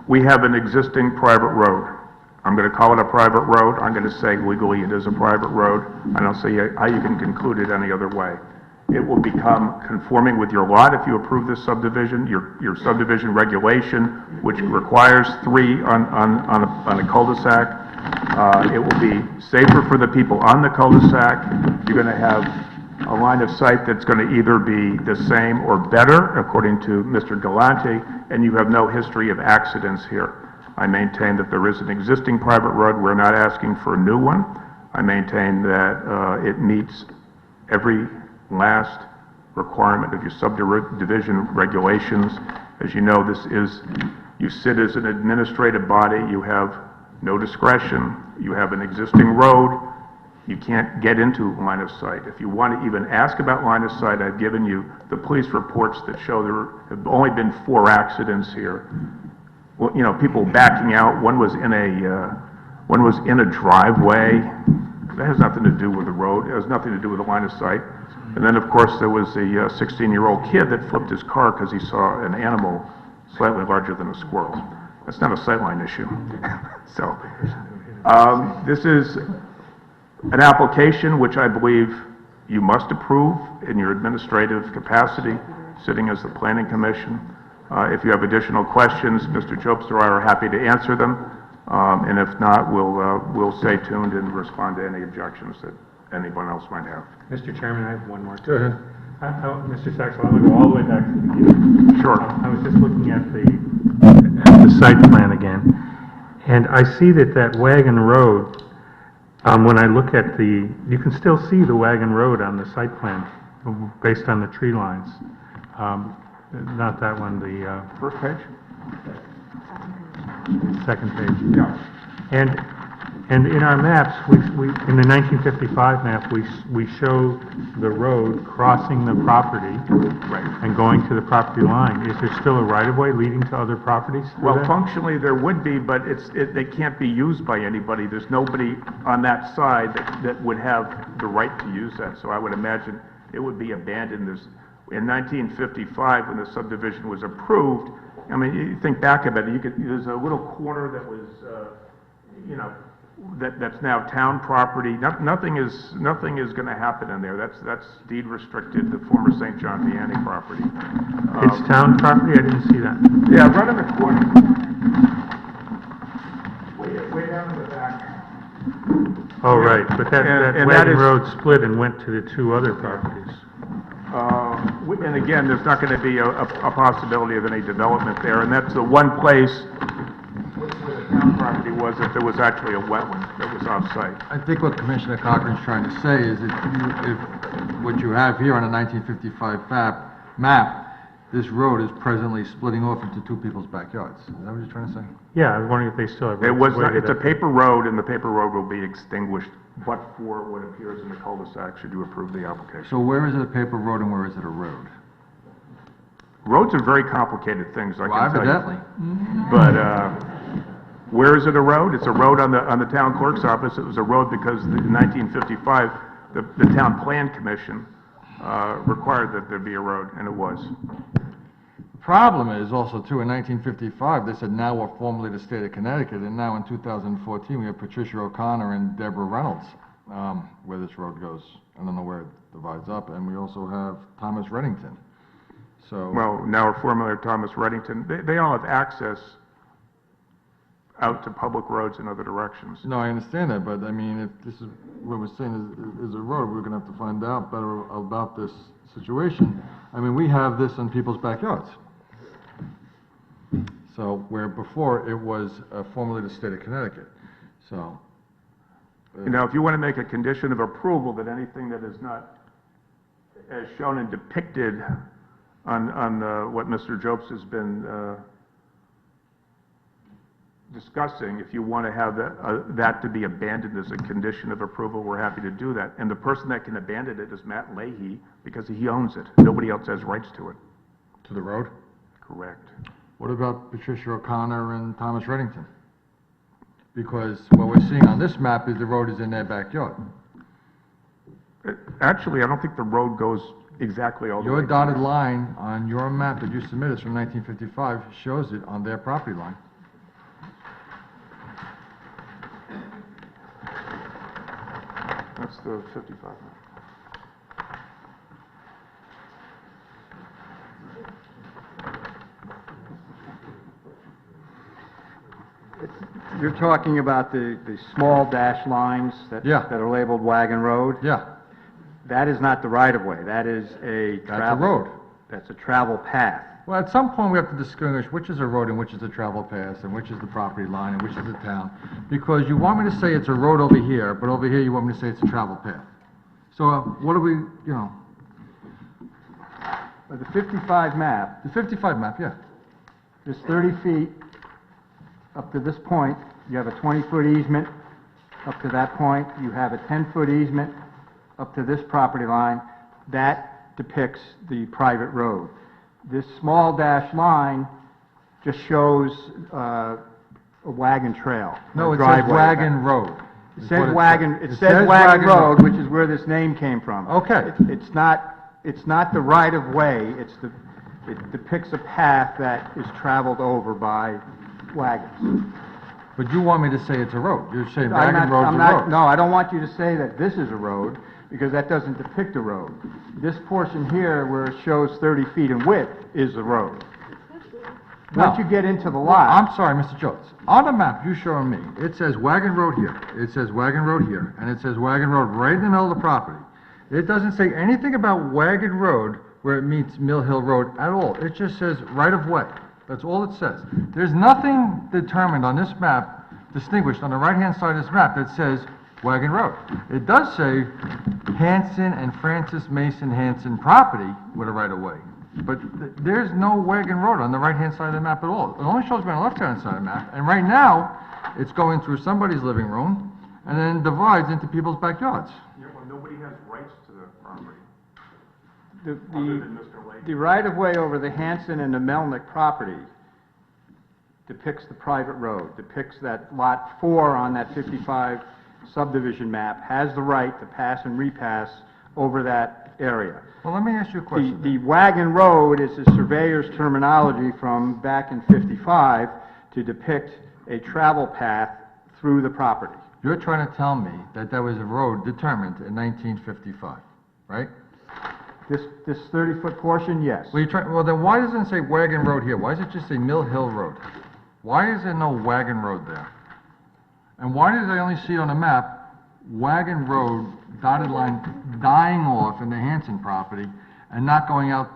we have an existing private road. I'm going to call it a private road. I'm going to say legally it is a private road. I don't see how you can conclude it any other way. It will become conforming with your lot if you approve this subdivision, your subdivision regulation, which requires 3 on a cul-de-sac. It will be safer for the people on the cul-de-sac. You're going to have a line of sight that's going to either be the same or better, according to Mr. Galante, and you have no history of accidents here. I maintain that there is an existing private road. We're not asking for a new one. I maintain that it meets every last requirement of your subdivision regulations. As you know, you sit as an administrative body. You have no discretion. You have an existing road. You can't get into line of sight. If you want to even ask about line of sight, I've given you the police reports that show there have only been 4 accidents here. Well, you know, people backing out. One was in a driveway. That has nothing to do with the road. It has nothing to do with the line of sight. And then, of course, there was a 16-year-old kid that flipped his car because he saw an animal slightly larger than a squirrel. That's not a sightline issue. So, This is an application which I believe you must approve in your administrative capacity, sitting as the Planning Commission. If you have additional questions, Mr. Jobster or I are happy to answer them. And if not, we'll stay tuned and respond to any objections that anyone else might have. Mr. Chairman, I have one more. Go ahead. Mr. Saxel, I want to go all the way back to the beginning. Sure. I was just looking at the site plan again, and I see that wagon road, when I look at you can still see the wagon road on the site plan, based on the tree lines. Not that one, the First page? second page. Yeah. And in our maps, we in the 1955 map, we show the road crossing the property and going to the property line. Is there still a right-of-way leading to other properties through Well, that? functionally, there would be, but they can't be used by anybody. There's nobody on that side that would have the right to use that. So I would imagine it would be abandoned. In 1955, when the subdivision was approved, I mean, you think back about it, there's a little corner that was, that's now town property. Nothing is going to happen in there. That's deed restricted, the former St. John Vianney property. It's town property? I didn't see that. Yeah, right in the corner. Way down in the back. Oh, right, but that And that wagon is- road split and went to the two other properties. And again, there's not going to be a possibility of any development there, and that's the one place where the town property was if there was actually a wetland that was off-site. I think what Commissioner Cochran's trying to say is if what you have here on a 1955 map, this road is presently splitting off into two people's backyards. Is that what you're trying to say? Yeah, I was wondering if they still have. It was, rights it's a to paper road, and the paper road will be extinguished, but for what appears in the cul-de-sac, should you approve the application. So where is it a paper road and where is it a road? Roads are very complicated things, I Well, can tell you. evidently. But, where is it a road? It's a road on the town clerk's office. It was a road because in 1955, the town plan commission, required that there be a road, and it was. Problem is also too, in 1955, they said now we're formally the state of Connecticut, and now in 2014, we have Patricia O'Connor and Deborah Reynolds, where this road goes. I don't know where it divides up, and we also have Thomas Reddington. So. Well, now we're formerly Thomas Reddington. They all have access out to public roads in other directions. No, I understand that, but I mean, if this is what we're saying is a road, we're gonna have to find out better about this situation. I mean, we have this in people's backyards. So, where before it was formerly the state of Connecticut, so. Now, if you want to make a condition of approval that anything that is not as shown and depicted on what Mr. Jobst has been discussing, if you want to have that to be abandoned as a condition of approval, we're happy to do that. And the person that can abandon it is Matt Leahy, because he owns it. Nobody else has rights to it. To the road? Correct. What about Patricia O'Connor and Thomas Reddington? Because what we're seeing on this map is the road is in their backyard. Actually, I don't think the road goes exactly all the way. Your dotted line on your map that you submitted from 1955 shows it on their property line. That's the 55. You're talking about the small dash lines that Yeah. that are labeled Wagon Road? Yeah, That is not the right-of-way, that is a that's a travel... road. That's a travel path. Well, at some point, we have to distinguish which is a road and which is a travel path, and which is the property line and which is the town. Because you want me to say it's a road over here, but over here you want me to say it's a travel path. So what do we, you know, But the 55 map, the 55 map, yeah. is 30 feet up to this point. You have a 20-foot easement up to that point. You have a 10-foot easement up to this property line. That depicts the private road. This small dash line just shows a wagon trail. No, a it says driveway. Wagon Road. It is says what wagon, says. it says Wagon Road. Road, which is where this name came from. Okay. It's not the right-of-way, it depicts a path that is traveled over by wagons. But you want me to say it's a road. You're saying I'm Wagon not- Road's I'm a not- road. No, I don't want you to say that this is a road, because that doesn't depict a road. This portion here, where it shows 30 feet in width, is the road. No. Once you get into the Well, lot... I'm sorry, Mr. Jones. On the map you showing me, it says Wagon Road here, it says Wagon Road here, and it says Wagon Road right in the middle of the property. It doesn't say anything about Wagon Road where it meets Mill Hill Road at all. It just says right-of-way. That's all it says. There's nothing determined on this map, distinguished on the right-hand side of this map, that says Wagon Road. It does say Hanson and Francis Mason Hanson property with a right-of-way. But there's no Wagon Road on the right-hand side of the map at all. It only shows me on the left-hand side of the map, and right now, it's going through somebody's living room, and then divides into people's backyards. Yeah, well, nobody has rights to the property, The, other than Mr. Lake. the right-of-way over the Hanson and the Melnick property depicts the private road, depicts that Lot 4 on that 55 subdivision map has the right to pass and repass over that area. Well, let me ask you a question. The Wagon Road is a surveyor's terminology from back in 55 to depict a travel path through the property. You're trying to tell me that there was a road determined in 1955, right? This 30-foot portion, yes. Well, then why doesn't it say Wagon Road here? Why does it just say Mill Hill Road? Why is there no Wagon Road there? And why does I only see on the map Wagon Road dotted line dying off in the Hanson property and not going out,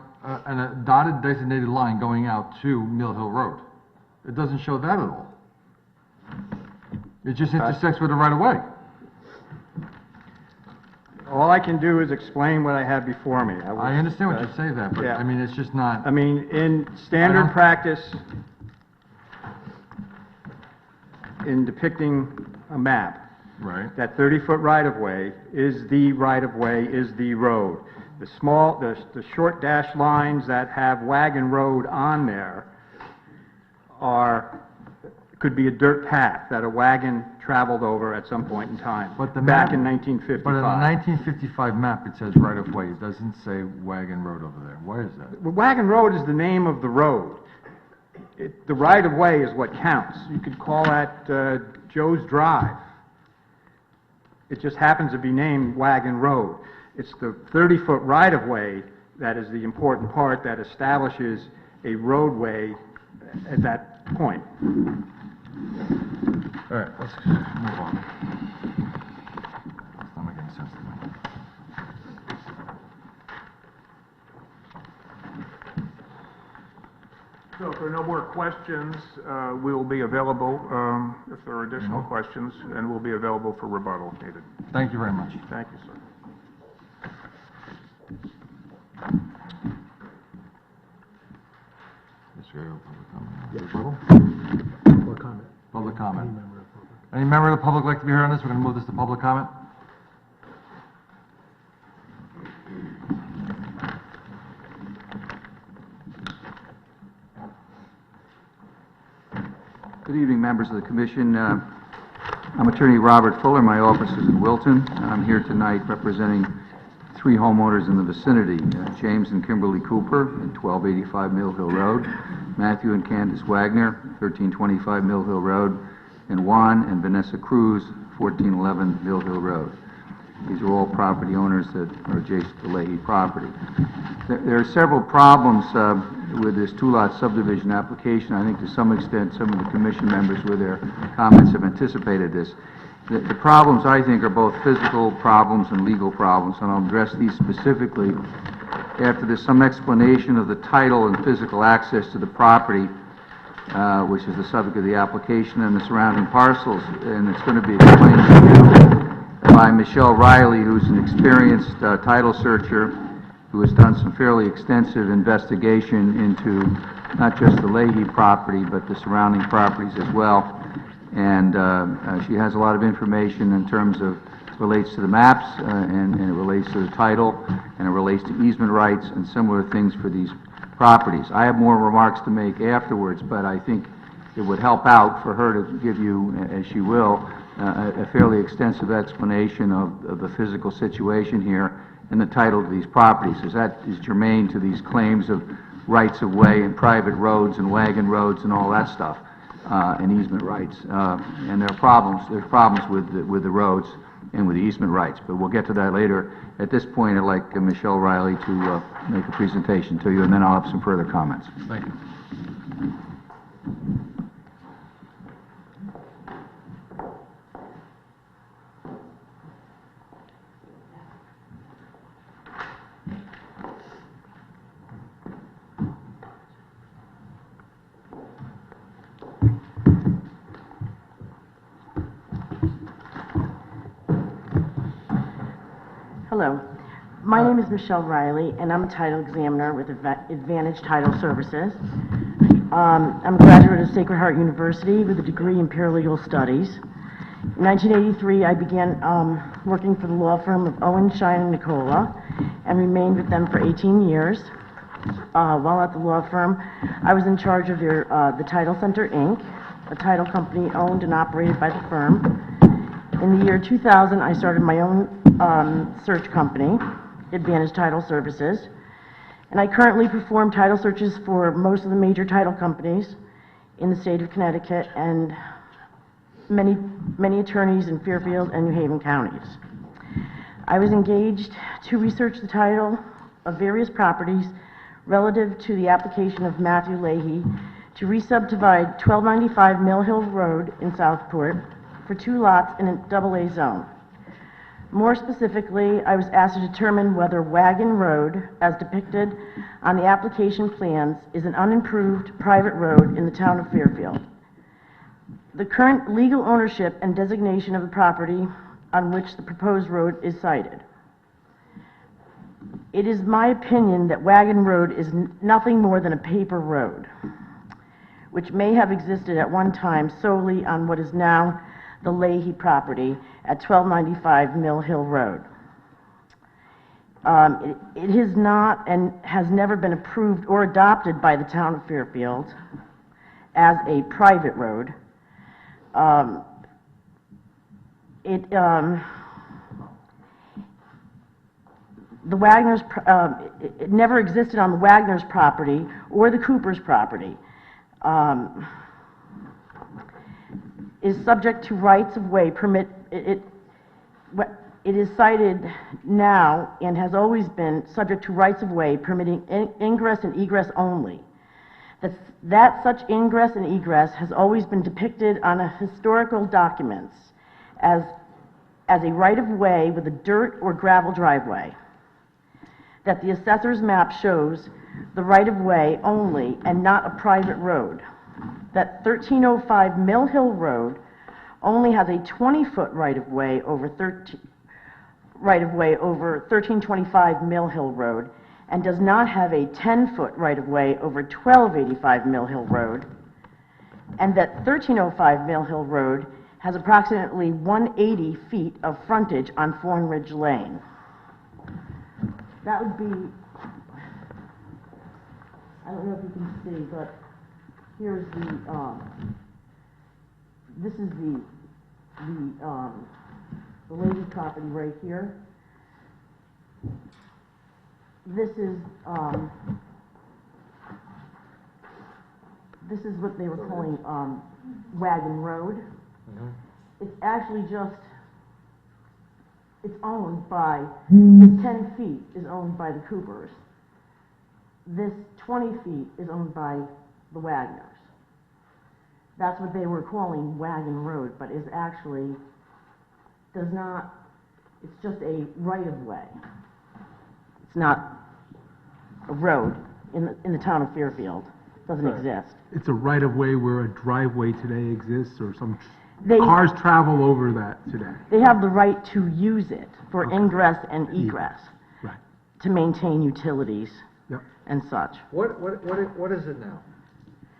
and a dotted designated line going out to Mill Hill Road? It doesn't show that at all. It just intersects with the right-of-way. All I can do is explain what I have before me. I understand what you say that, but yeah. I mean, it's just not. I mean, in standard practice, in depicting a map, Right. that 30-foot right-of-way is the right-of-way, is the road. The short dashed lines that have Wagon Road on there could be a dirt path that a wagon traveled over at some point in time, But the back map- in But in 1955. the 1955 map, it says right-of-way. It doesn't say Wagon Road over there. Why is that? Well, Wagon Road is the name of the road. The right-of-way is what counts. You could call that Joe's Drive. It just happens to be named Wagon Road. It's the 30-foot right-of-way that is the important part that establishes a roadway at that point. All right, let's move on. It's not making sense to me. So if there are no more questions, we'll be available, if there are additional questions, and we'll be available for rebuttal if needed. Thank you very much. Thank you, sir. Public comment. Public comment. Any member of the public like to be heard on this? We're going to move this to public comment. Good evening, members of the commission. I'm Attorney Robert Fuller. My office is in Wilton. I'm here tonight representing three homeowners in the vicinity, James and Kimberly Cooper at 1285 Mill Hill Road, Matthew and Candace Wagner, 1325 Mill Hill Road, and Juan and Vanessa Cruz, 1411 Mill Hill Road. These are all property owners that are adjacent to Leahy property. There are several problems with this two-lot subdivision application. I think to some extent some of the commission members with their comments have anticipated this. The problems, I think, are both physical problems and legal problems, and I'll address these specifically after there's some explanation of the title and physical access to the property, which is the subject of the application, and the surrounding parcels, and it's going to be explained to you by Michelle Riley, who's an experienced title searcher who has done some fairly extensive investigation into not just the Leahy property, but the surrounding properties as well. And she has a lot of information in terms of, relates to the maps, and it relates to the title, and it relates to easement rights and similar things for these properties. I have more remarks to make afterwards, but I think it would help out for her to give you, as she will, a fairly extensive explanation of the physical situation here and the title to these properties, as that is germane to these claims of rights of way and private roads and wagon roads and all that stuff. and easement rights. And there's problems with the roads and with the easement rights, but we'll get to that later. At this point, I'd like Michelle Riley to make a presentation to you, and then I'll have some further comments. Thank you. Hello. My name is Michelle Riley, and I'm a title examiner with Advantage Title Services. I'm a graduate of Sacred Heart University with a degree in paralegal studies. In 1983, I began working for the law firm of Owen, Shine, and Nicola, and remained with them for 18 years. While at the law firm, I was in charge of the Title Center, Inc., a title company owned and operated by the firm. In the year 2000, I started my own search company, Advantage Title Services, and I currently perform title searches for most of the major title companies in the state of Connecticut and many attorneys in Fairfield and New Haven counties. I was engaged to research the title of various properties relative to the application of Matthew Leahy to re-subdivide 1295 Mill Hill Road in Southport for 2 lots in a AA zone. More specifically, I was asked to determine whether Wagon Road, as depicted on the application plans, is an unimproved private road in the town of Fairfield. The current legal ownership and designation of the property on which the proposed road is sited. It is my opinion that Wagon Road is nothing more than a paper road, which may have existed at one time solely on what is now the Leahy property at 1295 Mill Hill Road. It is not and has never been approved or adopted by the town of Fairfield as a private road. The Wagner's, it never existed on the Wagner's property or the Cooper's property. Is subject to rights of way permit, it is cited now and has always been subject to rights of way permitting ingress and egress only. That such ingress and egress has always been depicted on a historical documents as a right of way with a dirt or gravel driveway. That the assessor's map shows the right of way only and not a private road. That 1305 Mill Hill Road only has a 20-foot right-of-way over 1325 Mill Hill Road and does not have a 10-foot right-of-way over 1285 Mill Hill Road, and that 1305 Mill Hill Road has approximately 180 feet of frontage on Thorn Ridge Lane. That would be, I don't know if you can see, but here's this is the Leahy property right here. This is what they were calling Wagon Road. It's actually just, it's owned by, the 10 feet is owned by the Coopers. This 20 feet is owned by the Wagners. That's what they were calling Wagon Road, but is actually, does not, it's just a right-of-way. It's not a road in the town of Fairfield. Doesn't exist. It's a right-of-way where a driveway today exists, or cars travel over that today. They have the right to use it for ingress and egress. Right. To maintain utilities. Yep. And such. What is it now?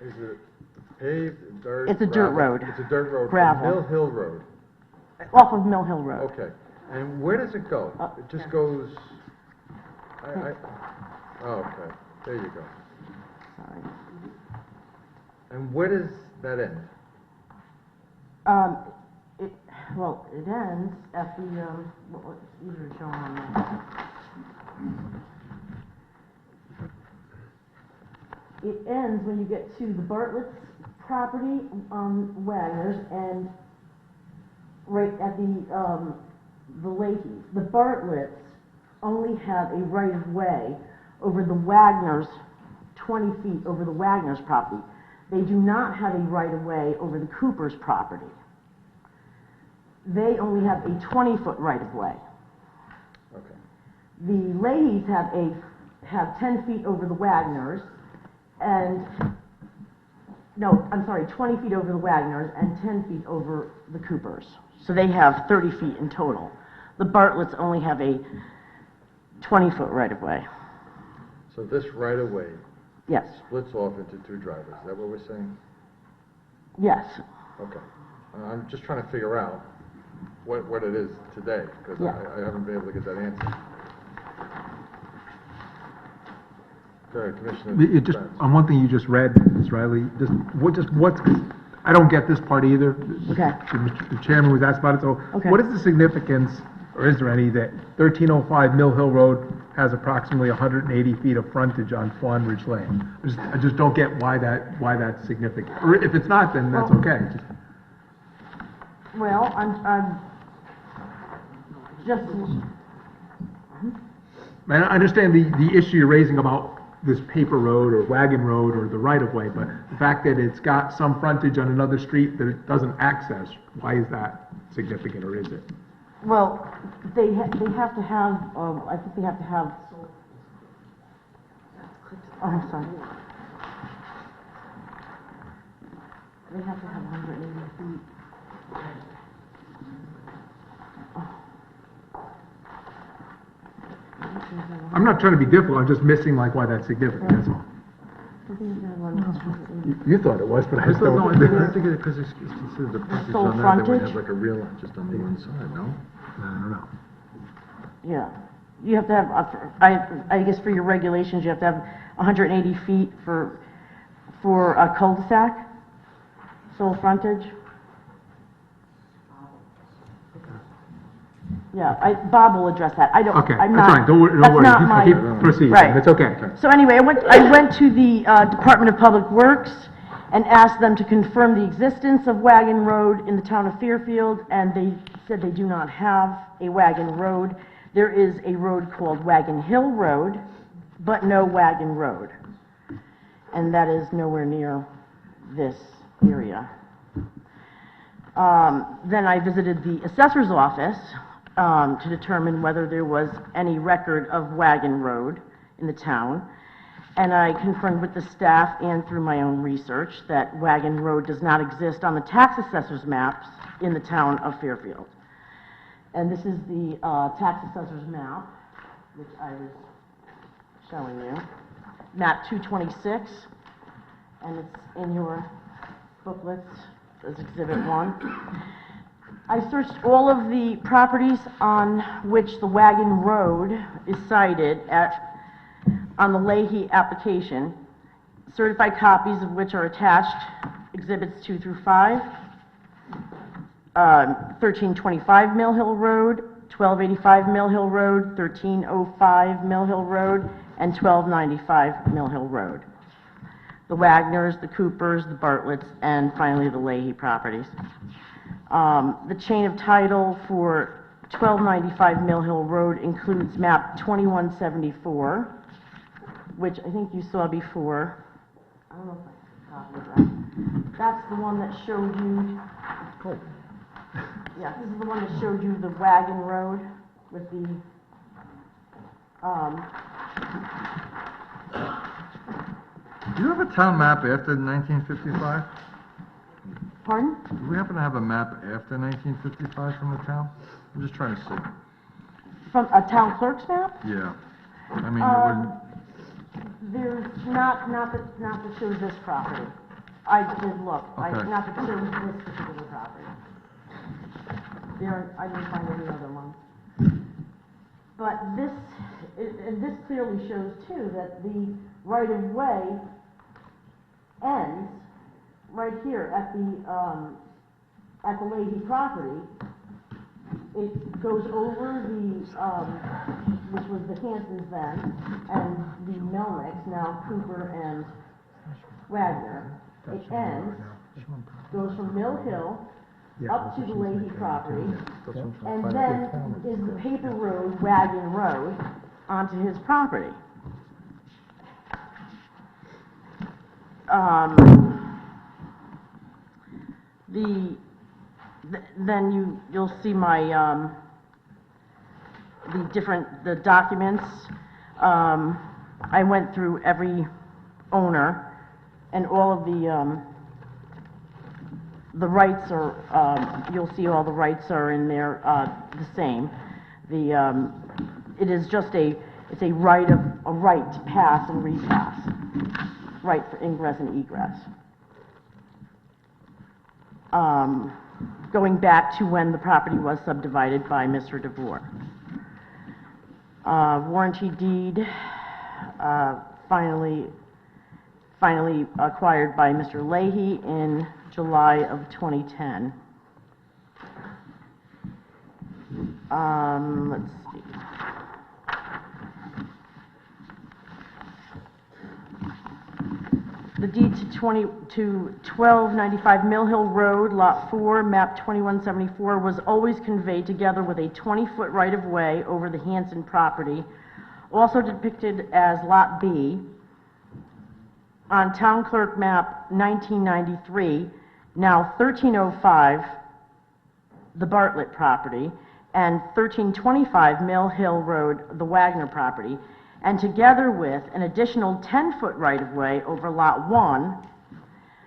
Is it paved, dirt? It's a dirt road. It's a dirt road. Gravel. Mill Hill Road. Off of Mill Hill Road. Okay. And where does it go? It just goes, oh, okay. There you go. Sorry. And where does that end? It ends at the, what these are shown on there. It ends when you get to the Bartlett's property on Wagner's and right at the Leahy's. The Bartletts only have a right-of-way over the Wagner's, 20 feet over the Wagner's property. They do not have a right-of-way over the Cooper's property. They only have a 20-foot right-of-way. Okay. The Leahy's have 10 feet over the Wagner's and, no, I'm sorry, 20 feet over the Wagner's and 10 feet over the Cooper's. So they have 30 feet in total. The Bartletts only have a 20-foot right-of-way. So this right-of-way Yes, splits off into two driveways, is that what we're saying? yes, Okay. I'm just trying to figure out what it is today, because Yeah. I haven't been able to get that answer. Go ahead, Commissioner. It just, Spence. on one thing you just read, Ms. Riley, what's, I don't get this part either. okay. The chairman was asked about it, so Okay. what is the significance, or is there any, that 1305 Mill Hill Road has approximately 180 feet of frontage on Fawn Ridge Lane? I just don't get why that's significant. Or if it's not, then that's Well- okay. Well, I'm just, I understand the issue you're raising about this paper road or wagon road or the right-of-way, but the fact that it's got some frontage on another street that it doesn't access, why is that significant, or is it? well, they have to have, I think they have to have, oh, I'm sorry. They have to have 180 feet. I'm not trying to be difficult, I'm just missing like why that's significant, that's all. You thought it was, but I just No, don't. I think it, because it's considered the frontage Sole on that, they would frontage? have like a real line just on the one side, no? I don't know. Yeah, you have to have, I guess for your regulations, you have to have 180 feet for a cul-de-sac, sole frontage. Yeah, Bob will address that. I don't, Okay, I'm that's not. fine, don't worry, That's not my- keep proceeding, Right. it's okay. So anyway, I went to the Department of Public Works and asked them to confirm the existence of Wagon Road in the town of Fairfield, and they said they do not have a Wagon Road. There is a road called Wagon Hill Road, but no Wagon Road. And that is nowhere near this area. Then I visited the assessor's office to determine whether there was any record of Wagon Road in the town. And I confirmed with the staff and through my own research that Wagon Road does not exist on the tax assessor's maps in the town of Fairfield. And this is the tax assessor's map, which I was showing you. Map 226, and it's in your booklets as Exhibit 1. I searched all of the properties on which the Wagon Road is cited on the Leahy application, certified copies of which are attached, Exhibits 2 through 5, 1325 Mill Hill Road, 1285 Mill Hill Road, 1305 Mill Hill Road, and 1295 Mill Hill Road. The Wagners, the Coopers, the Bartletts, and finally the Leahy properties. The chain of title for 1295 Mill Hill Road includes map 2174, which I think you saw before. I don't know if I have a copy of that. That's the one that showed you. Yeah, this is the one that showed you the Wagon Road with the, Do you have a town map after 1955? pardon? Do we happen to have a map after 1955 from the town? I'm just trying to see. From a town clerk's map? Yeah. I mean, it wouldn't... There's not that shows this property. I did look, Okay. not that shows this particular property. I didn't find any other one. But this clearly shows too that the right-of-way ends right here at the Leahy property. It goes over which was the Hansons then, and the Melnicks, now Cooper and Wagner. It ends, goes from Mill Hill up to the Leahy property, and then is the paper road, Wagon Road, onto his property. Then you'll see my, the documents. I went through every owner, and all of the rights are, you'll see all the rights are in there, the same. It is just it's a right to pass and repass, right for ingress and egress. Going back to when the property was subdivided by Mr. DeVore. Warranty deed, finally acquired by Mr. Leahy in July of 2010. Let's see. The deed to 1295 Mill Hill Road, Lot 4, map 2174, was always conveyed together with a 20-foot right-of-way over the Hanson property, also depicted as Lot B, on Town Clerk map 1993, now 1305, the Bartlett property, and 1325 Mill Hill Road, the Wagner property, and together with an additional 10-foot right-of-way over Lot 1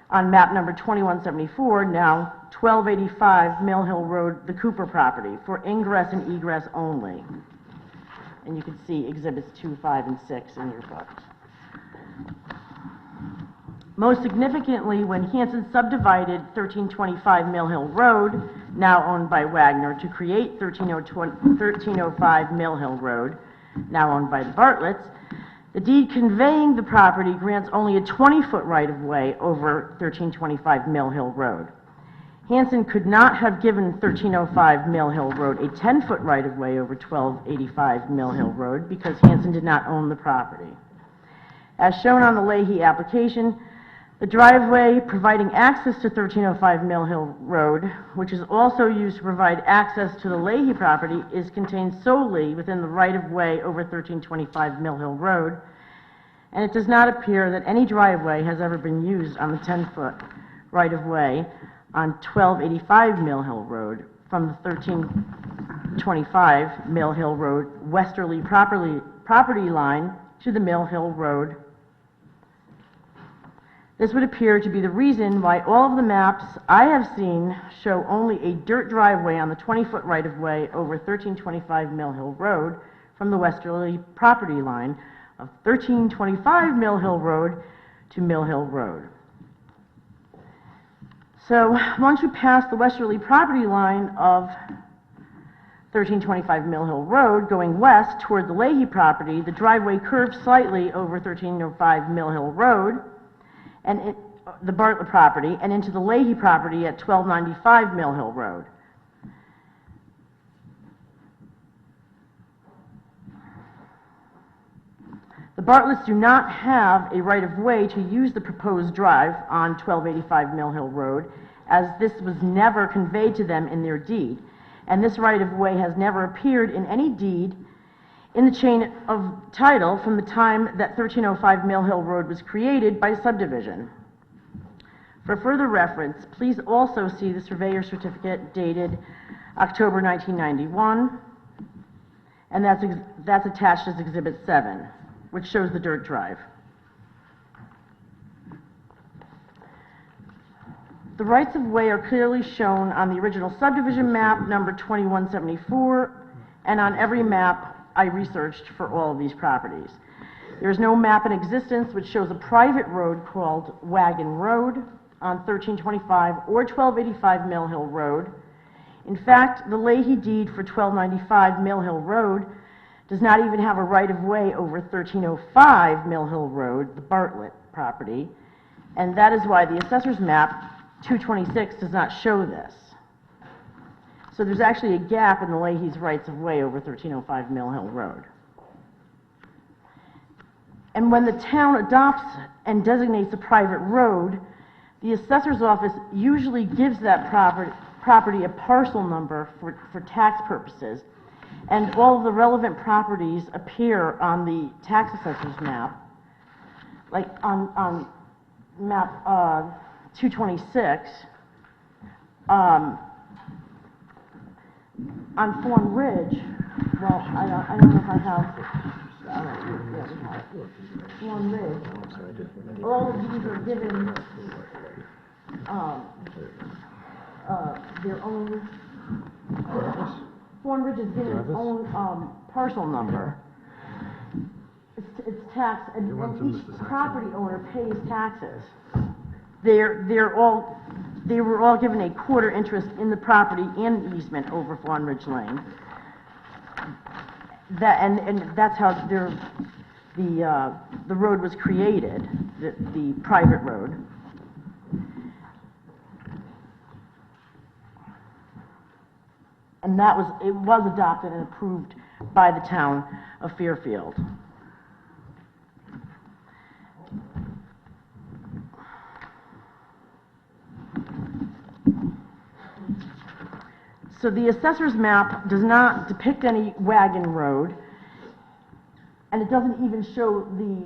on map number 2174, now 1285 Mill Hill Road, the Cooper property, for ingress and egress only. And you can see exhibits 2, 5, and 6 in your books. Most significantly, when Hanson subdivided 1325 Mill Hill Road, now owned by Wagner, to create 1305 Mill Hill Road, now owned by the Bartletts, the deed conveying the property grants only a 20-foot right-of-way over 1325 Mill Hill Road. Hanson could not have given 1305 Mill Hill Road a 10-foot right-of-way over 1285 Mill Hill Road because Hanson did not own the property. As shown on the Leahy application, the driveway providing access to 1305 Mill Hill Road, which is also used to provide access to the Leahy property, is contained solely within the right-of-way over 1325 Mill Hill Road, and it does not appear that any driveway has ever been used on the 10-foot right-of-way on 1285 Mill Hill Road from the 1325 Mill Hill Road westerly property line to the Mill Hill Road. This would appear to be the reason why all of the maps I have seen show only a dirt driveway on the 20-foot right-of-way over 1325 Mill Hill Road from the westerly property line of 1325 Mill Hill Road to Mill Hill Road. So once you pass the westerly property line of 1325 Mill Hill Road going west toward the Leahy property, the driveway curves slightly over 1305 Mill Hill Road, and the Bartlett property, and into the Leahy property at 1295 Mill Hill Road. The Bartletts do not have a right-of-way to use the proposed drive on 1285 Mill Hill Road, as this was never conveyed to them in their deed, and this right-of-way has never appeared in any deed in the chain of title from the time that 1305 Mill Hill Road was created by subdivision. For further reference, please also see the surveyor certificate dated October 1991, and that's attached as Exhibit 7, which shows the dirt drive. The rights of way are clearly shown on the original subdivision map number 2174, and on every map I researched for all of these properties. There is no map in existence which shows a private road called Wagon Road on 1325 or 1285 Mill Hill Road. In fact, the Leahy deed for 1295 Mill Hill Road does not even have a right-of-way over 1305 Mill Hill Road, the Bartlett property, and that is why the assessor's map 226 does not show this. So there's actually a gap in the Leahy's rights-of-way over 1305 Mill Hill Road. And when the town adopts and designates a private road, The assessor's office usually gives that property a parcel number for tax purposes, and all of the relevant properties appear on the tax assessor's map, like on map 226. On Fawn Ridge, well, I don't know if I have, Fawn Ridge, all of these are given, their own, Fawn Ridge is given its own, parcel number. It's taxed, and each property owner pays taxes. They were all given a quarter interest in the property and easement over Fawn Ridge Lane. And that's how the road was created, the private road. And it was adopted and approved by the town of Fairfield. So the assessor's map does not depict any wagon road, and it doesn't even show the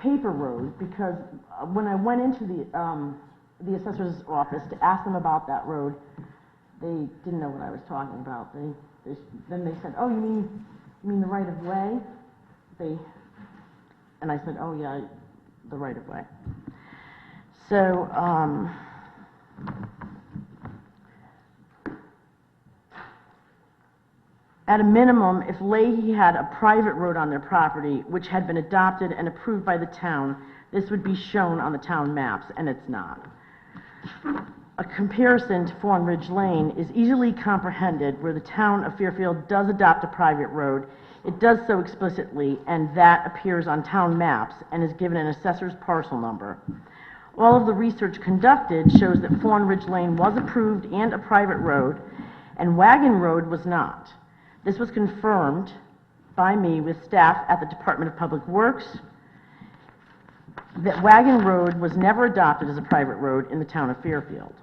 paper road, because when I went into the assessor's office to ask them about that road, they didn't know what I was talking about. Then they said, "Oh, you mean the right of way?" And I said, "Oh yeah, the right of way." So at a minimum, if Leahy had a private road on their property, which had been adopted and approved by the town, this would be shown on the town maps, and it's not. A comparison to Fawn Ridge Lane is easily comprehended where the town of Fairfield does adopt a private road. It does so explicitly, and that appears on town maps and is given an assessor's parcel number. All of the research conducted shows that Fawn Ridge Lane was approved and a private road, and Wagon Road was not. This was confirmed by me with staff at the Department of Public Works, that Wagon Road was never adopted as a private road in the town of Fairfield.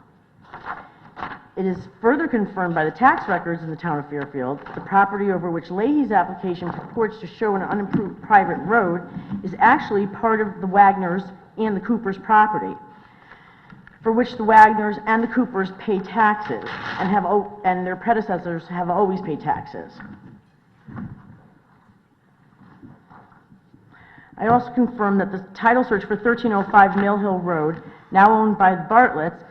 It is further confirmed by the tax records in the town of Fairfield. The property over which Leahy's application purports to show an unimproved private road is actually part of the Wagners and the Coopers' property, for which the Wagners and the Coopers pay taxes and their predecessors have always paid taxes. I also confirmed that the title search for 1305 Mill Hill Road, now owned by the Bartletts,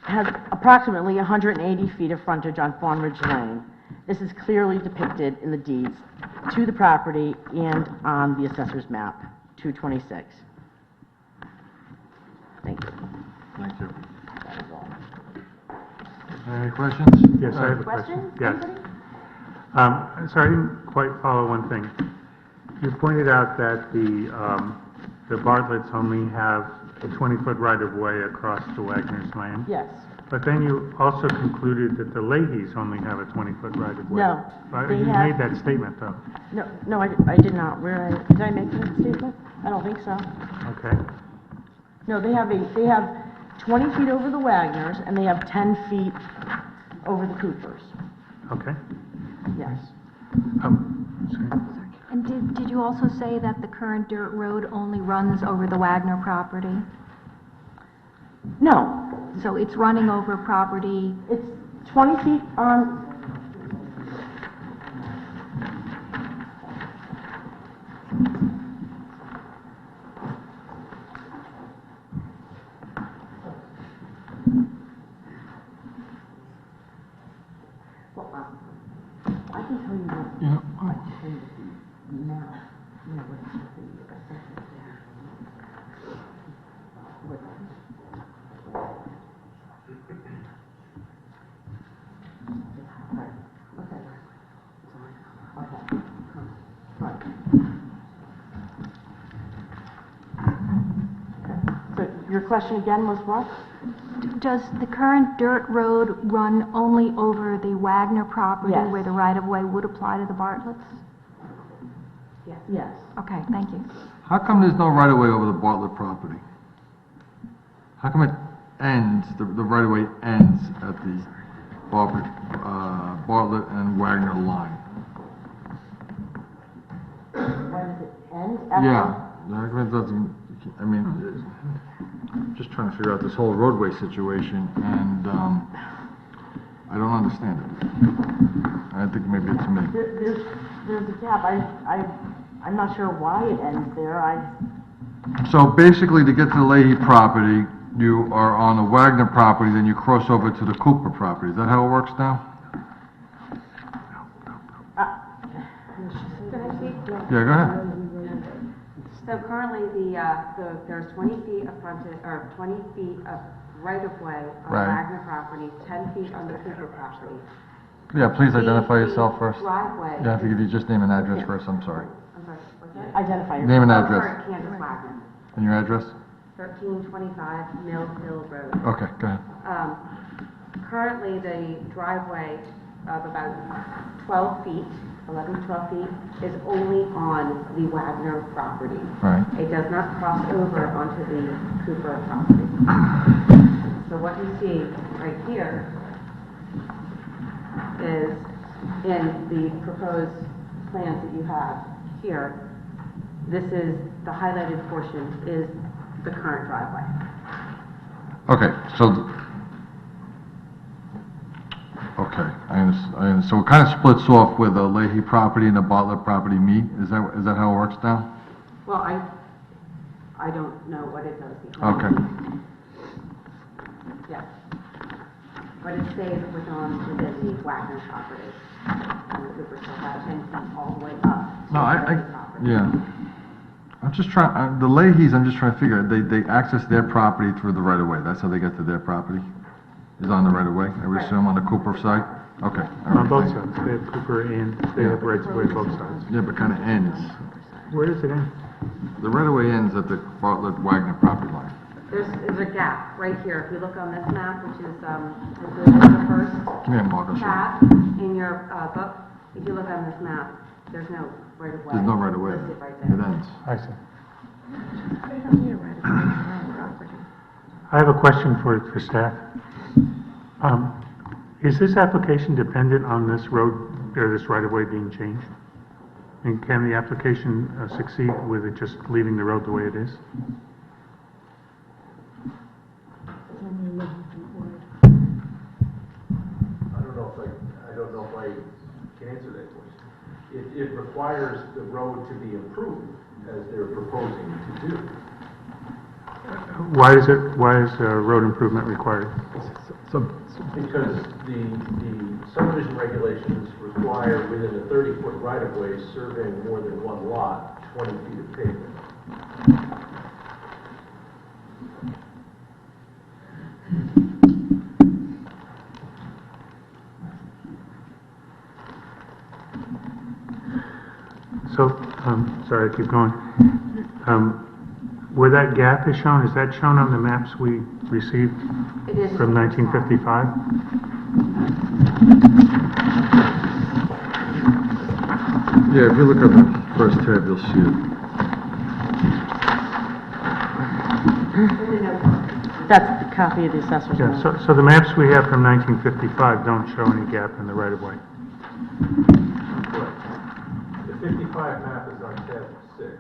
has approximately 180 feet of frontage on Fawn Ridge Lane. This is clearly depicted in the deeds to the property and on the assessor's map, 226. Thank you. Thank you. That is all. Any questions? Yes, I have a question. Questions? Yes. Anybody? Sorry, I didn't quite follow one thing. You pointed out that the Bartletts only have a 20-foot right-of-way across the Wagner's Lane. Yes. But then you also concluded that the Leahys only have a 20-foot right-of-way. No, they You have- made that statement, though. No, I did not. Did I make that statement? I don't think so. Okay. No, they have 20 feet over the Wagners, and they have 10 feet over the Coopers. Okay. Yes. Sorry. And did you also say that the current dirt road only runs over the Wagner property? No, So it's running over property, it's 20 feet on, I can tell you what, I can tell you now, what it's the assessment there. So your question again was what? does the current dirt road run only over the Wagner property Yes. where the right-of-way would apply to the Bartletts? Yes. Okay, thank you. How come there's no right-of-way over the Bartlett property? How come it ends, the right-of-way ends at the Bartlett and Wagner line? When does it end? Yeah, how come it doesn't, I mean, just trying to figure out this whole roadway situation, and, I don't understand it. I think maybe it's me. There's a gap. I'm not sure why it ends there. So basically, to get to the Leahy property, you are on the Wagner property, then you cross over to the Cooper property. Is that how it works now? Yeah, go ahead. So currently, there's 20 feet of frontage, or 20 feet of right-of-way on Right. Wagner property, 10 feet on the Cooper property. Yeah, please The- identify the yourself first. driveway Yeah, if you could just name and address first, I'm sorry. I'm sorry, what's that? Identify yourself. Name and Oh, address. sorry, Candace Wagner, And your address? 1325 Mill Hill Road. Okay, go ahead. Currently, the driveway of about 12 feet, 11 to 12 feet, is only on the Wagner property. Right. It does not cross over onto the Cooper property. So what you see right here is, in the proposed plans that you have here, this is, the highlighted portion is the current driveway. Okay, so, okay, I understand. So it kind of splits off where the Leahy property and the Bartlett property meet? Is that how it works now? Well, I don't know what it does. because- Okay. Yes. But it stays within the Wagner property. And the Cooper still have 10 feet all the way up. to No, the property. yeah. I'm just trying, the Leahys, I'm just trying to figure, they access their property through the right-of-way. That's how they get to their property? Is on the right-of-way, I would Right. assume, on the Cooper side? Okay. all On right, both thank you. sides, they have Cooper and they have rights of way on both sides. Yeah, but kind of ends. Where does it end? The right-of-way ends at the Bartlett-Wagner property line. There's a gap right here. If you look on this map, which is, the first Come here, Marcus. tab in your book, if you look on this map, there's no right of way. There's no right-of-way. Listed right It there. ends. I see. I have a question for staff. Is this application dependent on this road, or this right-of-way being changed? And can the application succeed with it just leaving the road the way it is? I don't know if I can answer that question. It requires the road to be improved, as they're proposing to do. Why is road improvement required? Because the subdivision regulations require within a 30-foot right-of-way serving more than one lot, 20 feet of pavement. So, sorry, I keep going. Where that gap is shown, is that shown on the maps we received It is. from 1955? Yeah, if you look at the first tab, you'll see it. That's the copy of the assessor's Yeah, map. so the maps we have from 1955 don't show any gap in the right-of-way. The 55 map is on tab 6.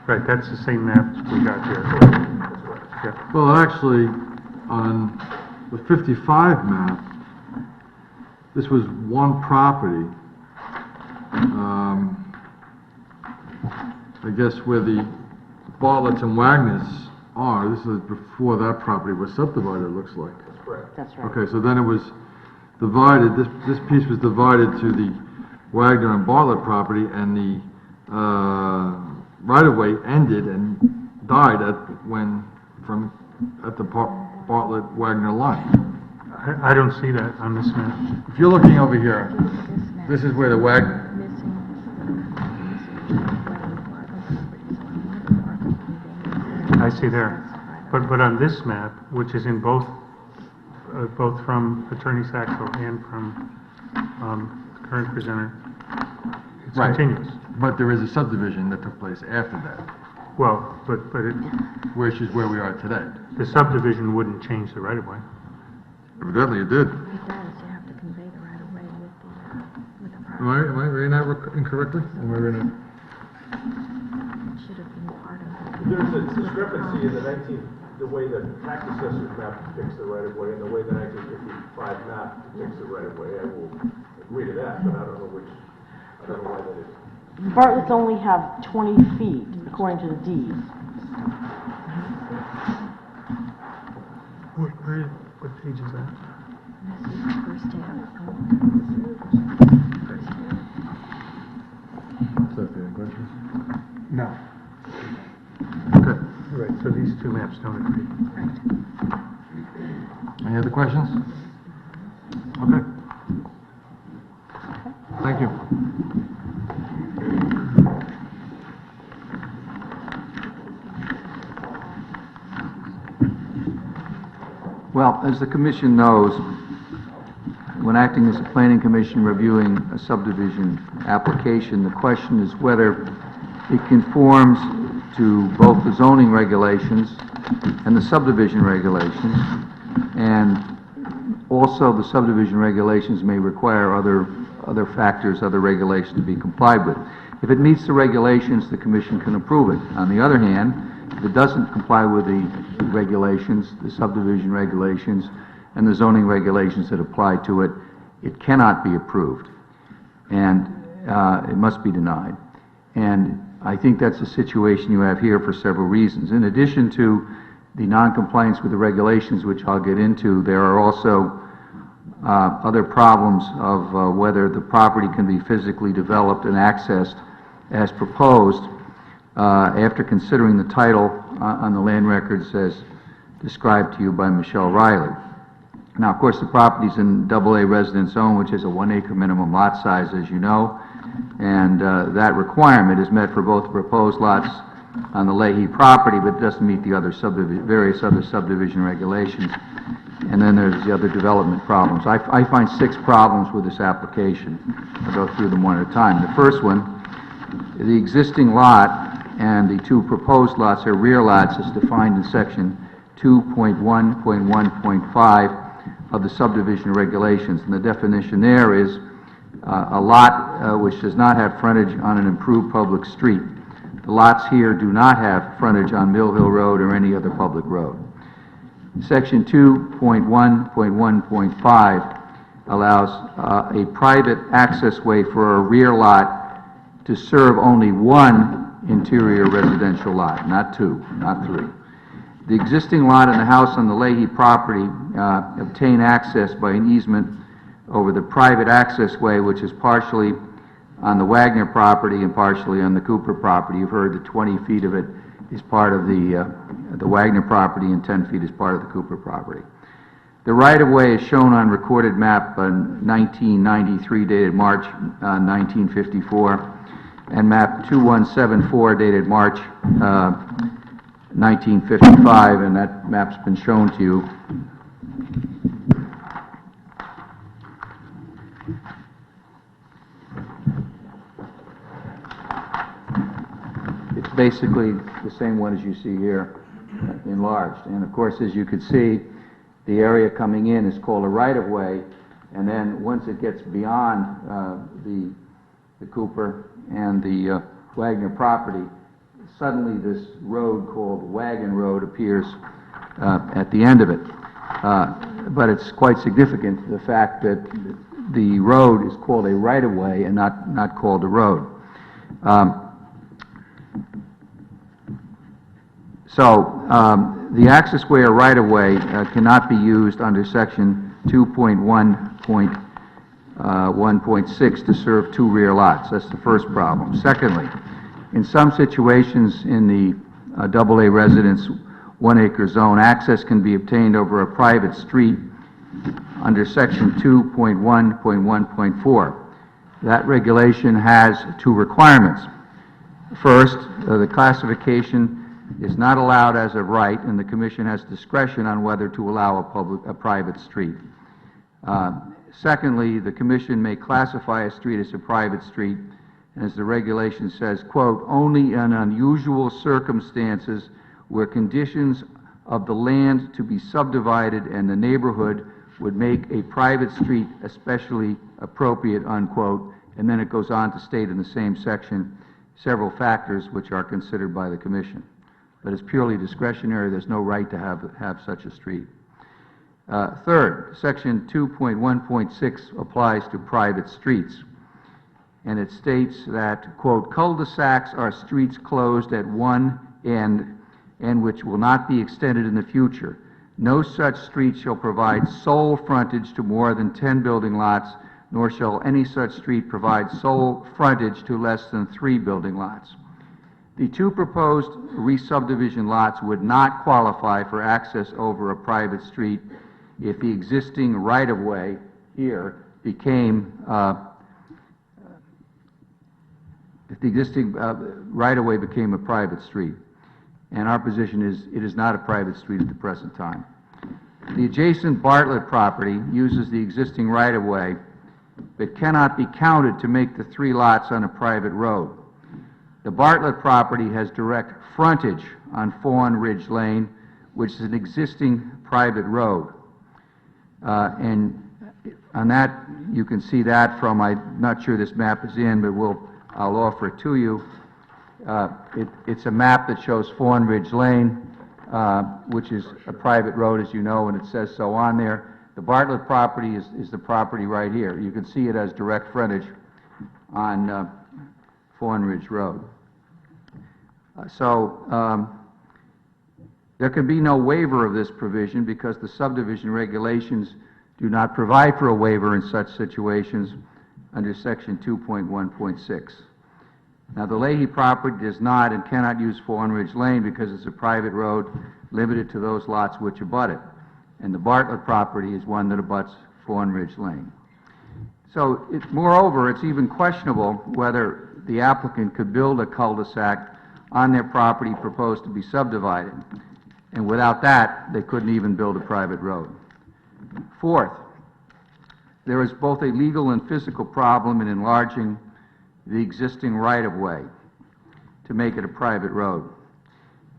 Right, that's the same map we got here. Yeah. Well, actually, on the 55 map, this was one property. I guess where the Bartletts and Wagners are, this is before that property was subdivided, it looks like. That's correct. That's right. Okay, so then it was divided, this piece was divided to the Wagner and Bartlett property, and the right-of-way ended and died at the Bartlett-Wagner line. I don't see that on this map. If you're looking over here, this is where the I see there. But on this map, which is in both from Attorney Saxel and from the current presenter, it's Right. continuous. But there is a subdivision that took place after that, Well, but which is where we are today. the subdivision wouldn't change the right-of-way. Evidently it did. It does, you have to convey the right-of-way with the Am I reading that incorrectly? Am I reading it? It should have been part of it. There's a discrepancy in the way the tax assessor's map depicts the right of way and the way the 1955 map depicts the right of way. I will agree to that, but I don't know why that is. Bartlett's only have 20 feet according to the deed. What page is that? This is the first tab. Is that the questions? No. Okay. Right, so these two maps don't agree. Any other questions? Okay. Thank you. Well, as the commission knows, when acting as a planning commission reviewing a subdivision application, the question is whether it conforms to both the zoning regulations and the subdivision regulations, and also the subdivision regulations may require other factors, other regulations to be complied with. If it meets the regulations, the commission can approve it. On the other hand, if it doesn't comply with the regulations, the subdivision regulations, and the zoning regulations that apply to it, it cannot be approved, and it must be denied. And I think that's the situation you have here for several reasons. In addition to the non-compliance with the regulations, which I'll get into, there are also other problems of whether the property can be physically developed and accessed as proposed after considering the title on the land records as described to you by Michelle Riley. Now, of course, the property's in AA residence zone, which is a 1 acre minimum lot size, as you know, and that requirement is met for both the proposed lots on the Leahy property, but it doesn't meet the other various other subdivision regulations. And then there's the other development problems. I find 6 problems with this application. I'll go through them one at a time. The first one, the existing lot and the 2 proposed lots are rear lots as defined in section 2.1.1.5 of the subdivision regulations. And the definition there is a lot which does not have frontage on an improved public street. The lots here do not have frontage on Mill Hill Road or any other public road. Section 2.1.1.5 allows a private access way for a rear lot to serve only 1 interior residential lot, not 2, not 3. The existing lot and the house on the Leahy property obtain access by an easement over the private access way, which is partially on the Wagner property and partially on the Cooper property. You've heard that 20 feet of it is part of the Wagner property and 10 feet is part of the Cooper property. The right-of-way is shown on recorded map 1993 dated March 1954 and map 2174 dated March 1955, and that map's been shown to you. It's basically the same one as you see here, enlarged. And of course, as you can see, the area coming in is called a right-of-way, and then once it gets beyond the Cooper and the Wagner property, suddenly this road called Wagon Road appears at the end of it. But it's quite significant, the fact that the road is called a right-of-way and not called a road. The access way or right-of-way cannot be used under section 2.1.1.6 to serve 2 rear lots. That's the first problem. Secondly, in some situations in the AA residence 1 acre zone, access can be obtained over a private street under Section 2.1.1.4. That regulation has two requirements. First, the classification is not allowed as of right, and the Commission has discretion on whether to allow a private street. Secondly, the Commission may classify a street as a private street, and as the regulation says, quote, only in unusual circumstances where conditions of the land to be subdivided and the neighborhood would make a private street especially appropriate, unquote, and then it goes on to state in the same section several factors which are considered by the Commission. But it's purely discretionary. There's no right to have such a street. Third, Section 2.1.6 applies to private streets, and it states that, quote, cul-de-sacs are streets closed at one end and which will not be extended in the future. No such street shall provide sole frontage to more than 10 building lots, nor shall any such street provide sole frontage to less than 3 building lots. The two proposed re-subdivision lots would not qualify for access over a private street if the existing right-of-way here became a private street. And our position is it is not a private street at the present time. The adjacent Bartlett property uses the existing right-of-way, but cannot be counted to make the 3 lots on a private road. The Bartlett property has direct frontage on Fawn Ridge Lane, which is an existing private road. And on that, you can see that from, I'm not sure this map is in, but I'll offer it to you. It's a map that shows Fawn Ridge Lane, which is a private road, as you know, and it says so on there. The Bartlett property is the property right here. You can see it as direct frontage on Fawn Ridge Road. There can be no waiver of this provision because the subdivision regulations do not provide for a waiver in such situations under Section 2.1.6. Now, the Leahy property does not and cannot use Fawn Ridge Lane because it's a private road limited to those lots which abut it. And the Bartlett property is one that abuts Fawn Ridge Lane. So, moreover, it's even questionable whether the applicant could build a cul-de-sac on their property proposed to be subdivided. And without that, they couldn't even build a private road. Fourth, there is both a legal and physical problem in enlarging the existing right-of-way to make it a private road.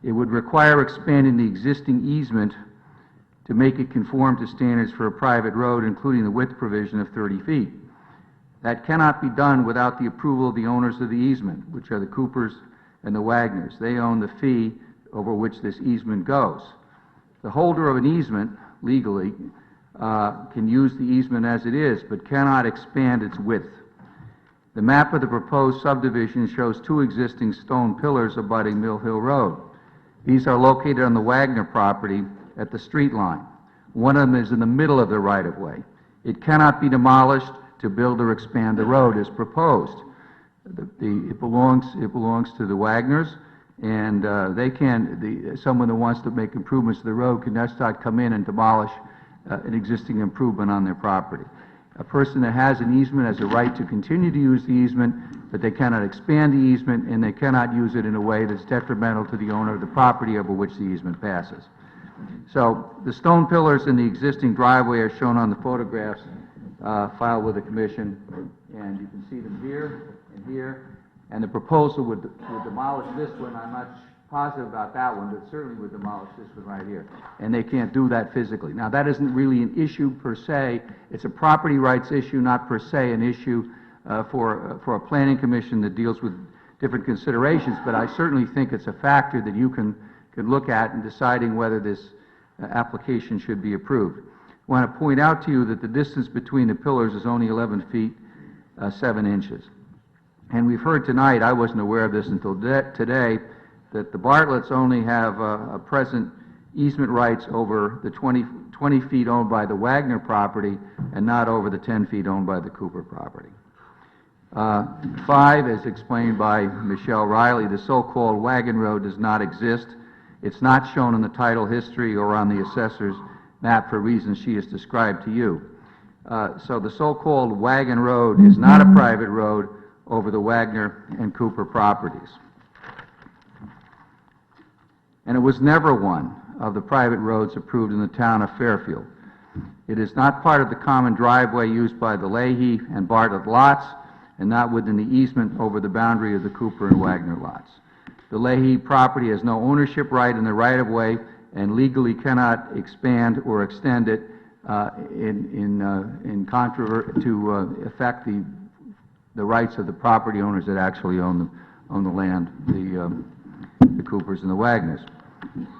It would require expanding the existing easement to make it conform to standards for a private road, including the width provision of 30 feet. That cannot be done without the approval of the owners of the easement, which are the Coopers and the Wagners. They own the fee over which this easement goes. The holder of an easement, legally, can use the easement as it is, but cannot expand its width. The map of the proposed subdivision shows 2 existing stone pillars abutting Mill Hill Road. These are located on the Wagner property at the street line. One of them is in the middle of the right-of-way. It cannot be demolished to build or expand the road as proposed. It belongs to the Wagners, and someone that wants to make improvements to the road can just not come in and demolish an existing improvement on their property. A person that has an easement has a right to continue to use the easement, but they cannot expand the easement, and they cannot use it in a way that's detrimental to the owner of the property over which the easement passes. So the stone pillars in the existing driveway are shown on the photographs filed with the Commission, and you can see them here and here. And the proposal would demolish this one. I'm not positive about that one, but certainly would demolish this one right here. And they can't do that physically. Now, that isn't really an issue per se. It's a property rights issue, not per se an issue for a planning commission that deals with different considerations, but I certainly think it's a factor that you can look at in deciding whether this application should be approved. I want to point out to you that the distance between the pillars is only 11 feet 7 inches. And we've heard tonight, I wasn't aware of this until today, that the Bartletts only have present easement rights over the 20 feet owned by the Wagner property and not over the 10 feet owned by the Cooper property. 5, as explained by Michelle Riley, the so-called Wagon Road does not exist. It's not shown in the title history or on the assessor's map for reasons she has described to you. So the so-called Wagon Road is not a private road over the Wagner and Cooper properties. And it was never one of the private roads approved in the town of Fairfield. It is not part of the common driveway used by the Leahy and Bartlett lots, and not within the easement over the boundary of the Cooper and Wagner lots. The Leahy property has no ownership right in the right-of-way and legally cannot expand or extend it to affect the rights of the property owners that actually own the land, the Coopers and the Wagners.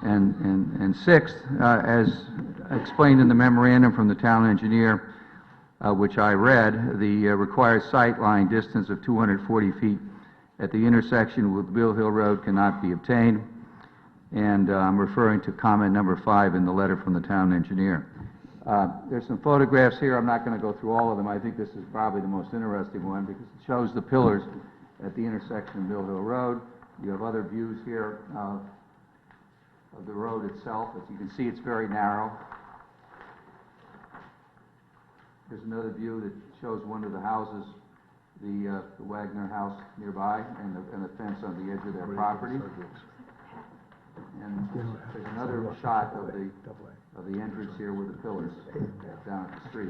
And sixth, as explained in the memorandum from the town engineer, which I read, the required sight line distance of 240 feet at the intersection with Mill Hill Road cannot be obtained. And I'm referring to comment number 5 in the letter from the town engineer. There's some photographs here. I'm not going to go through all of them. I think this is probably the most interesting one because it shows the pillars at the intersection of Mill Hill Road. You have other views here of the road itself. As you can see, it's very narrow. There's another view that shows one of the houses, the Wagner house nearby, and the fence on the edge of their property. And there's another shot of the entrance here with the pillars down at the street.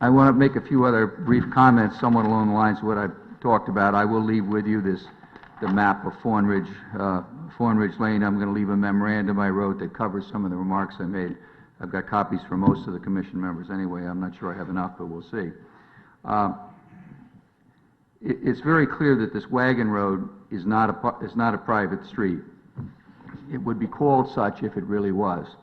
I want to make a few other brief comments, somewhat along the lines of what I've talked about. I will leave with you the map of Fawn Ridge Lane. I'm going to leave a memorandum I wrote that covers some of the remarks I made. I've got copies for most of the commission members anyway. I'm not sure I have enough, but we'll see. It's very clear that this Wagon Road is not a private street. It would be called such if it really was.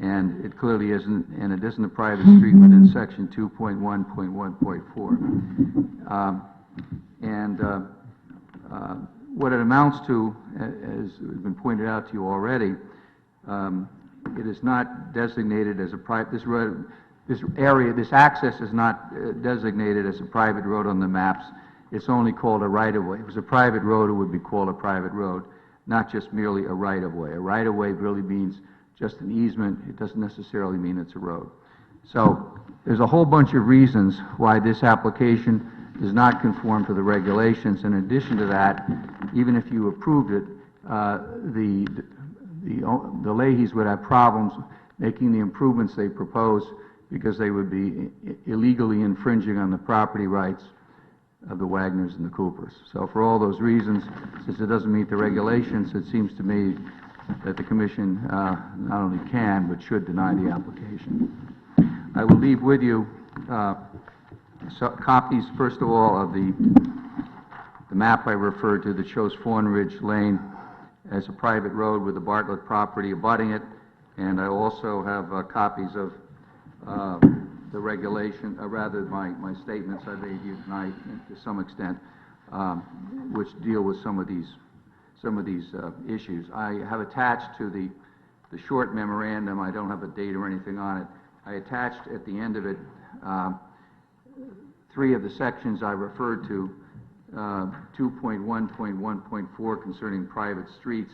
And it clearly isn't, and it isn't a private street within section 2.1.1.4. What it amounts to, as has been pointed out to you already, it is not designated as a private, this access is not designated as a private road on the maps. It's only called a right-of-way. If it was a private road, it would be called a private road, not just merely a right-of-way. A right-of-way really means just an easement. It doesn't necessarily mean it's a road. So there's a whole bunch of reasons why this application does not conform to the regulations. In addition to that, even if you approved it, the Leahys would have problems making the improvements they propose because they would be illegally infringing on the property rights of the Wagners and the Coopers. So for all those reasons, since it doesn't meet the regulations, it seems to me that the commission not only can but should deny the application. I will leave with you copies, first of all, of the map I referred to that shows Fawn Ridge Lane as a private road with the Bartlett property abutting it, and I also have copies of the regulation, my statements I made you tonight to some extent, which deal with some of these issues. I have attached to the short memorandum, I don't have a date or anything on it, I attached at the end of it 3 of the sections I referred to, 2.1.1.4 concerning private streets,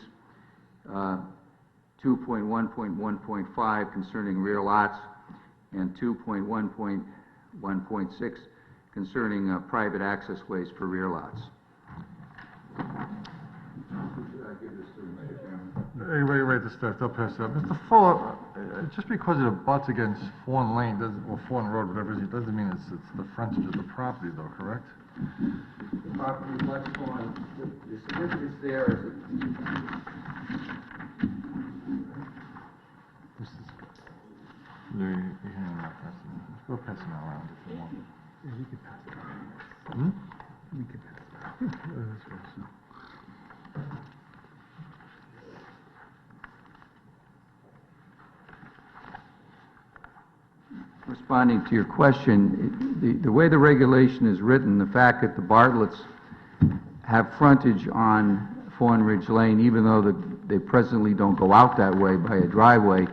2.1.1.5 concerning rear lots, and 2.1.1.6 concerning private access ways for rear lots. Anybody ready to start? I'll pass it up. Mr. Fuller, just because it abuts against Fawn Lane, or Fawn Road, whatever it is, it doesn't mean it's the frontage of the property, though, correct? The property abuts Fawn, the significance there is that Go pass it around if you want. Yeah, you can pass it around. You can pass it around. Responding to your question, the way the regulation is written, the fact that the Bartletts have frontage on Fawn Ridge Lane, even though they presently don't go out that way by a driveway,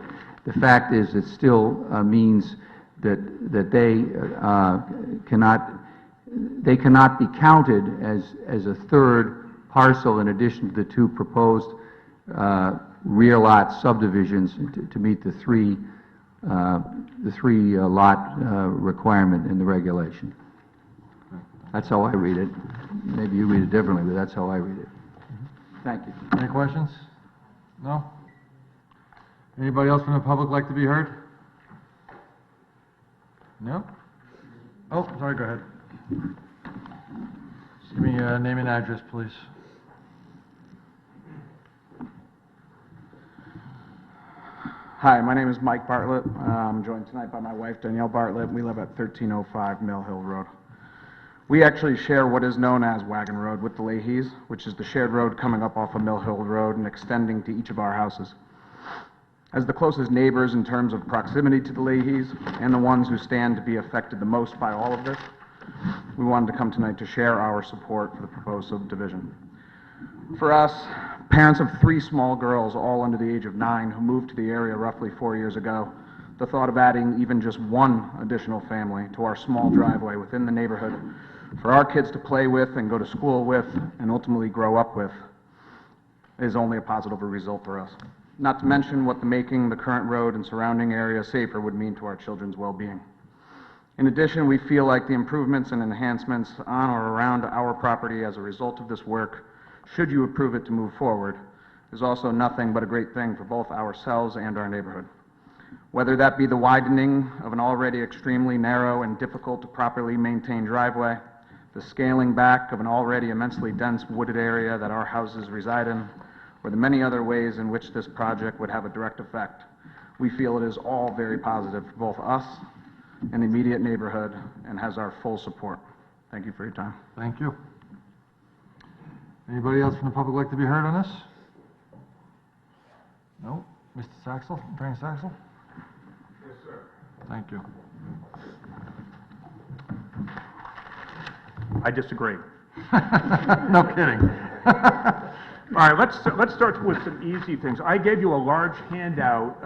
the fact is it still means that they cannot be counted as a third parcel in addition to the 2 proposed rear lot subdivisions to meet the three lot requirement in the regulation. That's how I read it. Maybe you read it differently, but that's how I read it. Thank you. Any questions? No? Anybody else from the public like to be heard? No? Oh, sorry, go ahead. Just give me your name and address, please. Hi, my name is Mike Bartlett. I'm joined tonight by my wife, Danielle Bartlett. We live at 1305 Mill Hill Road. We actually share what is known as Wagon Road with the Leahys, which is the shared road coming up off of Mill Hill Road and extending to each of our houses. As the closest neighbors in terms of proximity to the Leahys and the ones who stand to be affected the most by all of this, we wanted to come tonight to share our support for the proposed subdivision. For us, parents of 3 small girls, all under the age of 9, who moved to the area roughly 4 years ago, the thought of adding even just one additional family to our small driveway within the neighborhood for our kids to play with and go to school with and ultimately grow up with is only a positive result for us. Not to mention what making the current road and surrounding area safer would mean to our children's well-being. In addition, we feel like the improvements and enhancements on or around our property as a result of this work, should you approve it to move forward, is also nothing but a great thing for both ourselves and our neighborhood. Whether that be the widening of an already extremely narrow and difficult to properly maintain driveway, the scaling back of an already immensely dense wooded area that our houses reside in, or the many other ways in which this project would have a direct effect, we feel it is all very positive for both us and the immediate neighborhood and has our full support. Thank you for your time. Thank you. Anybody else from the public like to be heard on this? No? Mr. Saxel, Attorney Saxel? Yes, sir. Thank you. I disagree. No kidding. All right, let's start with some easy things. I gave you a large handout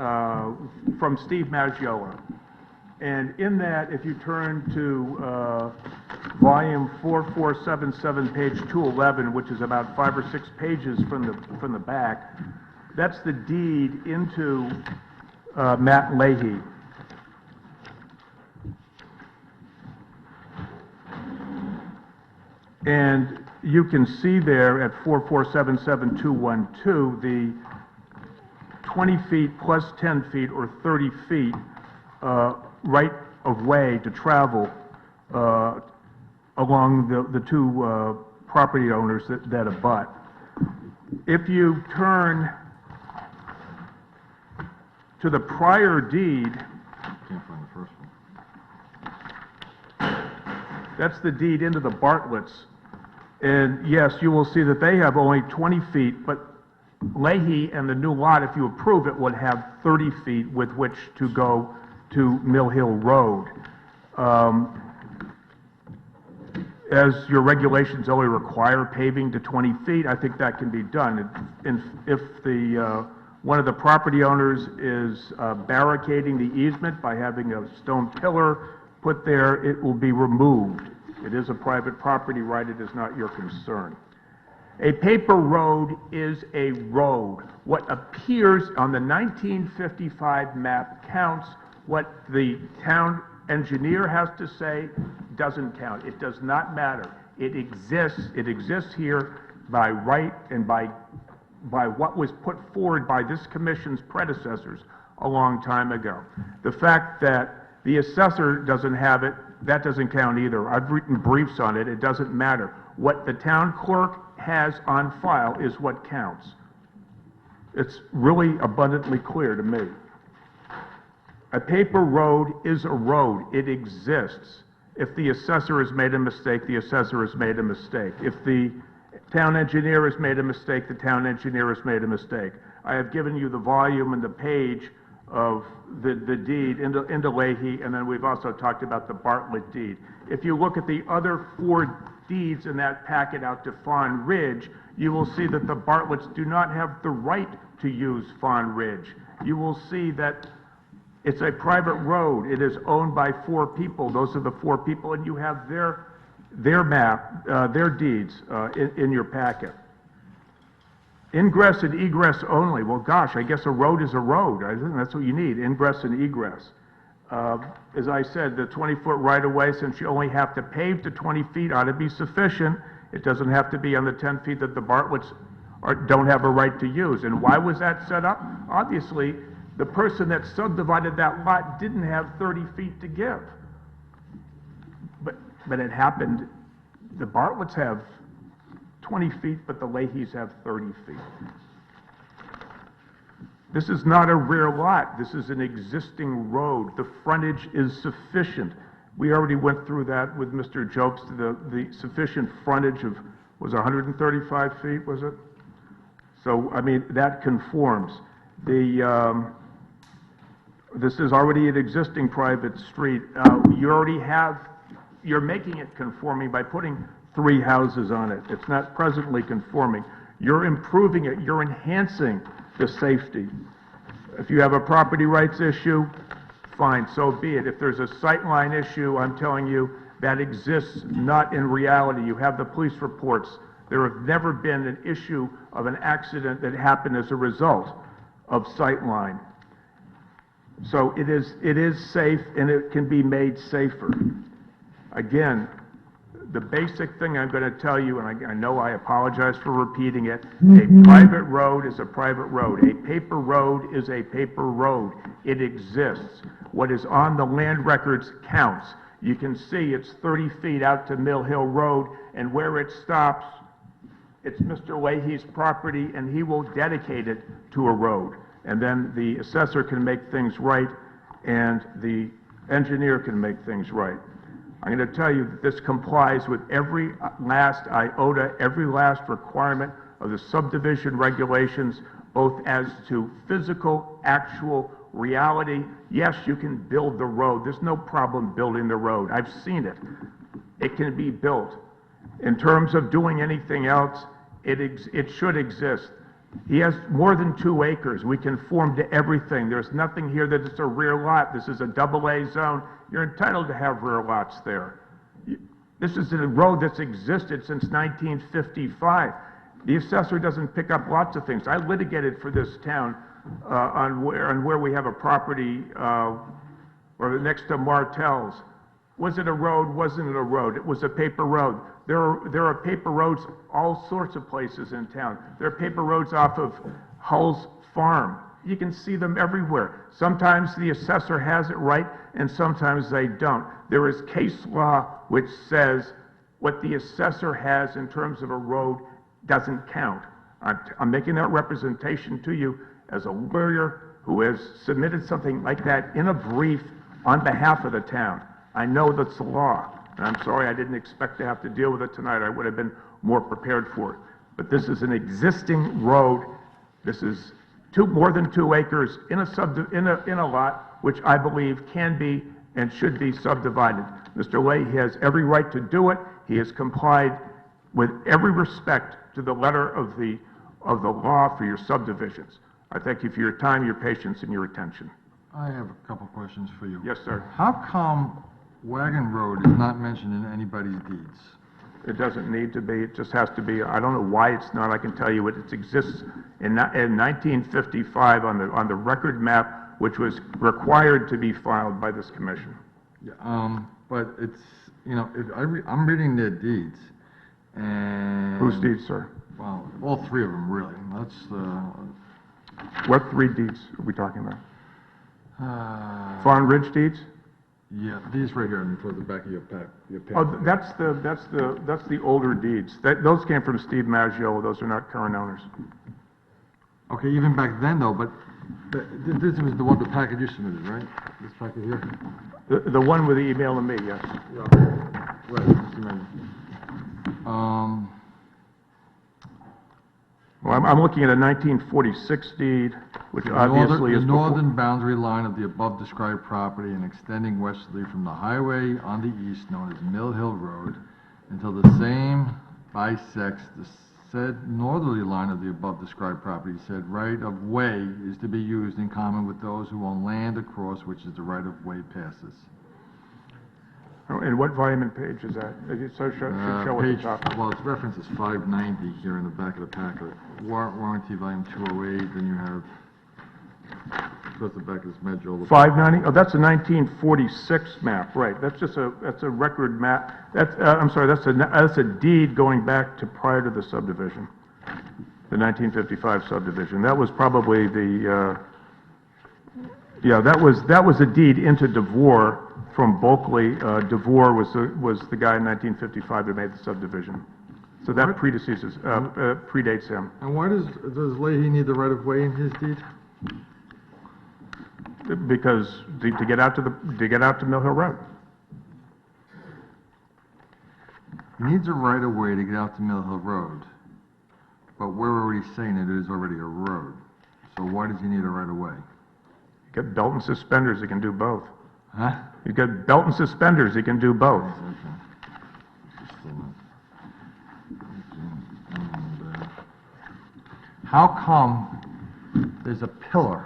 from Steve Maggiola. And in that, if you turn to volume 4477, page 211, which is about 5 or 6 pages from the back, that's the deed into Matt Leahy. And you can see there at 4477212 the 20 feet plus 10 feet or 30 feet right of way to travel along the 2 property owners that abut. If you turn to the prior deed, Can't find the first one. that's the deed into the Bartletts. And yes, you will see that they have only 20 feet, but Leahy and the new lot, if you approve it, would have 30 feet with which to go to Mill Hill Road. As your regulations only require paving to 20 feet, I think that can be done. And if the one of the property owners is barricading the easement by having a stone pillar put there, it will be removed. It is a private property right, it is not your concern. A paper road is a road. What appears on the 1955 map counts. What the town engineer has to say doesn't count. It does not matter. It exists. It exists here by right and by what was put forward by this commission's predecessors a long time ago. The fact that the assessor doesn't have it, that doesn't count either. I've written briefs on it. It doesn't matter. What the town clerk has on file is what counts. It's really abundantly clear to me. A paper road is a road. It exists. If the assessor has made a mistake, the assessor has made a mistake. If the town engineer has made a mistake, the town engineer has made a mistake. I have given you the volume and the page of the deed into Leahy, and then we've also talked about the Bartlett deed. If you look at the other 4 deeds in that packet out to Fawn Ridge, you will see that the Bartletts do not have the right to use Fawn Ridge. You will see that it's a private road. It is owned by 4 people. Those are the 4 people, and you have their map, their deeds in your packet. Ingress and egress only. Well, gosh, I guess a road is a road. I think that's what you need, ingress and egress. As I said, the 20-foot right-of-way, since you only have to pave to 20 feet, ought to be sufficient. It doesn't have to be on the 10 feet that the Bartletts don't have a right to use. And why was that set up? Obviously, the person that subdivided that lot didn't have 30 feet to give. But it happened, the Bartletts have 20 feet, but the Leahys have 30 feet. This is not a rear lot. This is an existing road. The frontage is sufficient. We already went through that with Mr. Jobst. The sufficient frontage of, was 135 feet, was it? So, I mean, that conforms. This is already an existing private street. You're making it conforming by putting 3 houses on it. It's not presently conforming. You're improving it. You're enhancing the safety. If you have a property rights issue, fine, so be it. If there's a sightline issue, I'm telling you, that exists not in reality. You have the police reports. There have never been an issue of an accident that happened as a result of sightline. So it is safe, and it can be made safer. Again, the basic thing I'm going to tell you, and I know I apologize for repeating it, a private road is a private road. A paper road is a paper road. It exists. What is on the land records counts. You can see it's 30 feet out to Mill Hill Road, and where it stops, it's Mr. Leahy's property, and he will dedicate it to a road. And then the assessor can make things right, and the engineer can make things right. I'm going to tell you that this complies with every last iota, every last requirement of the subdivision regulations, both as to physical, actual reality. Yes, you can build the road. There's no problem building the road. I've seen it. It can be built. In terms of doing anything else, it should exist. He has more than 2 acres. We conform to everything. There's nothing here that it's a rear lot. This is a AA zone. You're entitled to have rear lots there. This is a road that's existed since 1955. The assessor doesn't pick up lots of things. I litigated for this town on where we have a property or next to Martell's. Was it a road? Wasn't it a road? It was a paper road. There are paper roads all sorts of places in town. There are paper roads off of Hull's Farm. You can see them everywhere. Sometimes the assessor has it right, and sometimes they don't. There is case law which says what the assessor has in terms of a road doesn't count. I'm making that representation to you as a lawyer who has submitted something like that in a brief on behalf of the town. I know that's the law, and I'm sorry I didn't expect to have to deal with it tonight. I would have been more prepared for it. But this is an existing road. This is more than 2 acres in a lot which I believe can be and should be subdivided. Mr. Leahy has every right to do it. He has complied with every respect to the letter of the law for your subdivisions. I thank you for your time, your patience, and your attention. I have a couple questions for you. Yes, sir. How come Wagon Road is not mentioned in anybody's deeds? It doesn't need to be, it just has to be. I don't know why it's not. I can tell you it exists in 1955 on the record map, which was required to be filed by this commission. Yeah, but it's, you know, I'm reading their deeds, and... Whose deeds, sir? Well, all 3 of them, really. That's, What 3 deeds are we talking about? Fawn Ridge deeds? Yeah, these right here, toward the back of your pack. Oh, that's the older deeds. Those came from Steve Maggiolo. Those are not current owners. Okay, even back then though, but this was the package you submitted, right? This package here? The one with the email to me, yes. Yeah. Right, just a minute. Well, I'm looking at a 1946 deed, which obviously is... The northern boundary line of the above-described property and extending westerly from the highway on the east, known as Mill Hill Road, until the same bisects the said northerly line of the above-described property, said right-of-way is to be used in common with those who own land across which is the right-of-way passes. And what volume and page is that? Should show at the Page, top. well, its reference is 590 here in the back of the packet. Warranty volume 208, then you have, goes to the back of this Med-Joel. 590, oh, that's a 1946 map, right, that's a record map, I'm sorry, that's a deed going back to prior to the subdivision, the 1955 subdivision. That was probably that was a deed into DeVore from Bulkley. DeVore was the guy in 1955 that made the subdivision. So that predates him. And why does Leahy need the right-of-way in his deed? Because to get out to Mill Hill Road. He needs a right-of-way to get out to Mill Hill Road, but we're already saying it is already a road. So why does he need a right-of-way? You got belt and suspenders, he can do both. Huh? You got belt and suspenders, he can do both. How come there's a pillar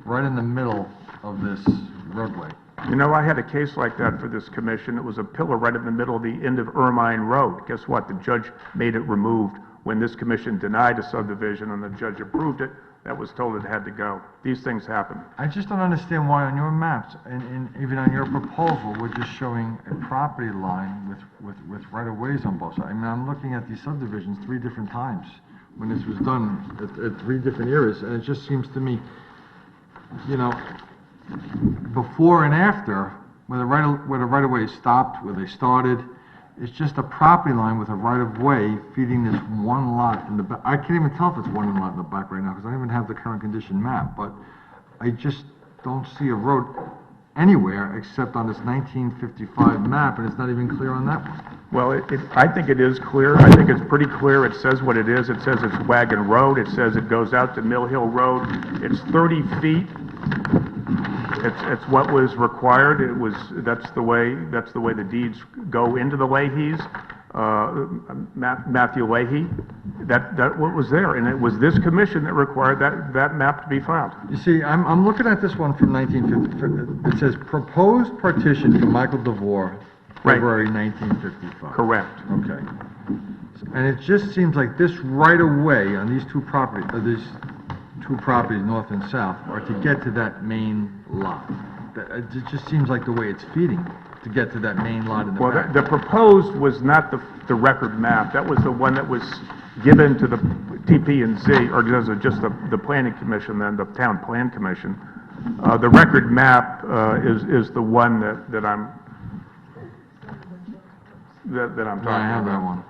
right in the middle of this roadway? You know, I had a case like that for this commission. It was a pillar right in the middle of the end of Ermine Road. Guess what? The judge made it removed. When this commission denied a subdivision and the judge approved it, that was told it had to go. These things happen. I just don't understand why on your maps, and even on your proposal, we're just showing a property line with right-of-ways on both sides. I mean, I'm looking at these subdivisions 3 different times when this was done at 3 different eras, and it just seems to me, you know, before and after, where the right-of-way stopped, where they started, it's just a property line with a right-of-way feeding this one lot in the back. I can't even tell if it's one lot in the back right now, because I don't even have the current condition map, but I just don't see a road anywhere except on this 1955 map, and it's not even clear on that one. Well, I think it is clear. I think it's pretty clear. It says what it is. It says it's Wagon Road. It says it goes out to Mill Hill Road. It's 30 feet. It's what was required. That's the way the deeds go into the Leahys. Matthew Leahy, that what was there, and it was this commission that required that map to be filed. You see, I'm looking at this one from 1950. It says proposed partition for Michael DeVore, February 1955. Correct. Okay. And it just seems like this right away on these two properties, north and south, are to get to that main lot. It just seems like the way it's feeding to get to that main lot in the back. Well, the proposed was not the record map. That was the one that was given to the TP&Z, or just the planning commission, then the town plan commission. The record map is the one that I'm talking about. I have that one.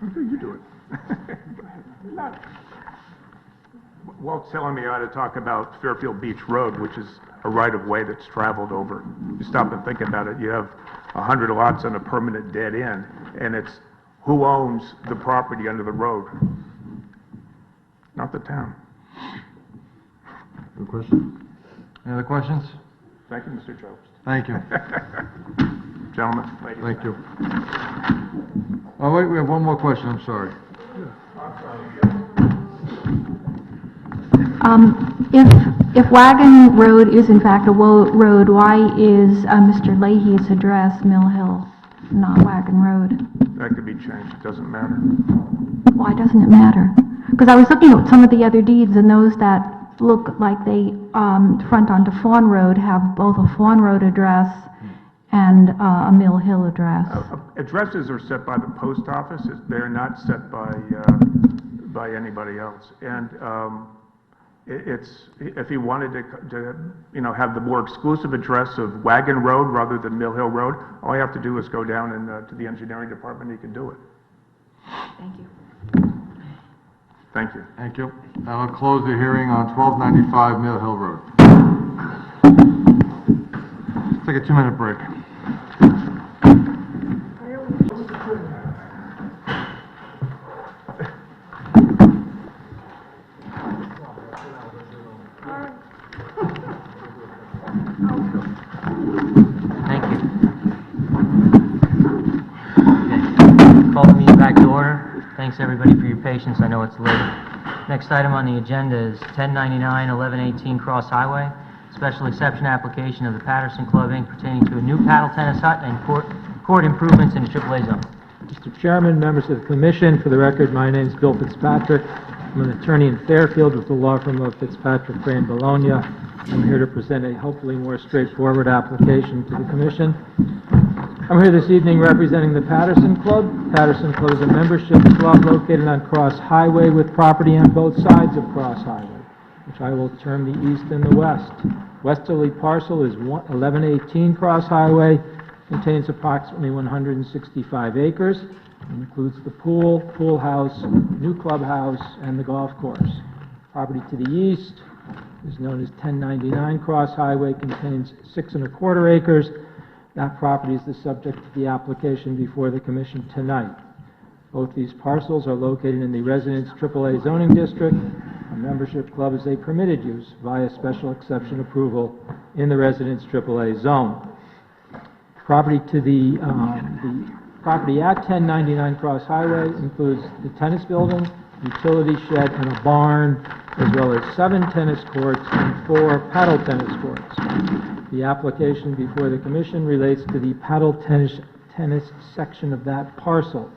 Okay, you do it. Walt's telling me I ought to talk about Fairfield Beach Road, which is a right-of-way that's traveled over. You stop and think about it, you have 100 lots on a permanent dead end, and it's who owns the property under the road? Not the town. Good question. Any other questions? Thank you, Mr. Jobst. Thank you. Gentlemen, ladies. Thank you. Oh, wait, we have one more question, I'm sorry. If Wagon Road is in fact a road, why is Mr. Leahy's address Mill Hill, not Wagon Road? That could be changed, it doesn't matter. Why doesn't it matter? Because I was looking at some of the other deeds, and those that look like they front onto Fawn Road have both a Fawn Road address and a Mill Hill address. Addresses are set by the post office, they're not set by anybody else. And if he wanted to have the more exclusive address of Wagon Road rather than Mill Hill Road, all you have to do is go down and to the engineering department, he can do it. Thank you. Thank you. Thank you. I'll close the hearing on 1295 Mill Hill Road. Let's take a 2-minute break. Thank you. Okay. Call the meeting back to order. Thanks, everybody, for your patience. I know it's late. Next item on the agenda is 1099 1118 Cross Highway, special exception application of the Patterson Club, Inc. pertaining to a new paddle tennis hut and court improvements in the AAA zone. Mr. Chairman, members of the commission, for the record, my name is Bill Fitzpatrick. I'm an attorney in Fairfield with the law firm of Fitzpatrick, Crane, Bologna. I'm here to present a hopefully more straightforward application to the commission. I'm here this evening representing the Patterson Club. Patterson Club is a membership club located on Cross Highway with property on both sides of Cross Highway, which I will term the east and the west. Westerly parcel is 1118 Cross Highway, contains approximately 165 acres, includes the pool house, new clubhouse, and the golf course. Property to the east is known as 1099 Cross Highway, contains 6 1/4 acres. That property is the subject of the application before the commission tonight. Both these parcels are located in the Residence AAA zoning district. A membership club is a permitted use via special exception approval in the Residence AAA zone. Property to the property at 1099 Cross Highway includes the tennis building, utility shed, and a barn, as well as 7 tennis courts and 4 paddle tennis courts. The application before the commission relates to the paddle tennis section of that parcel.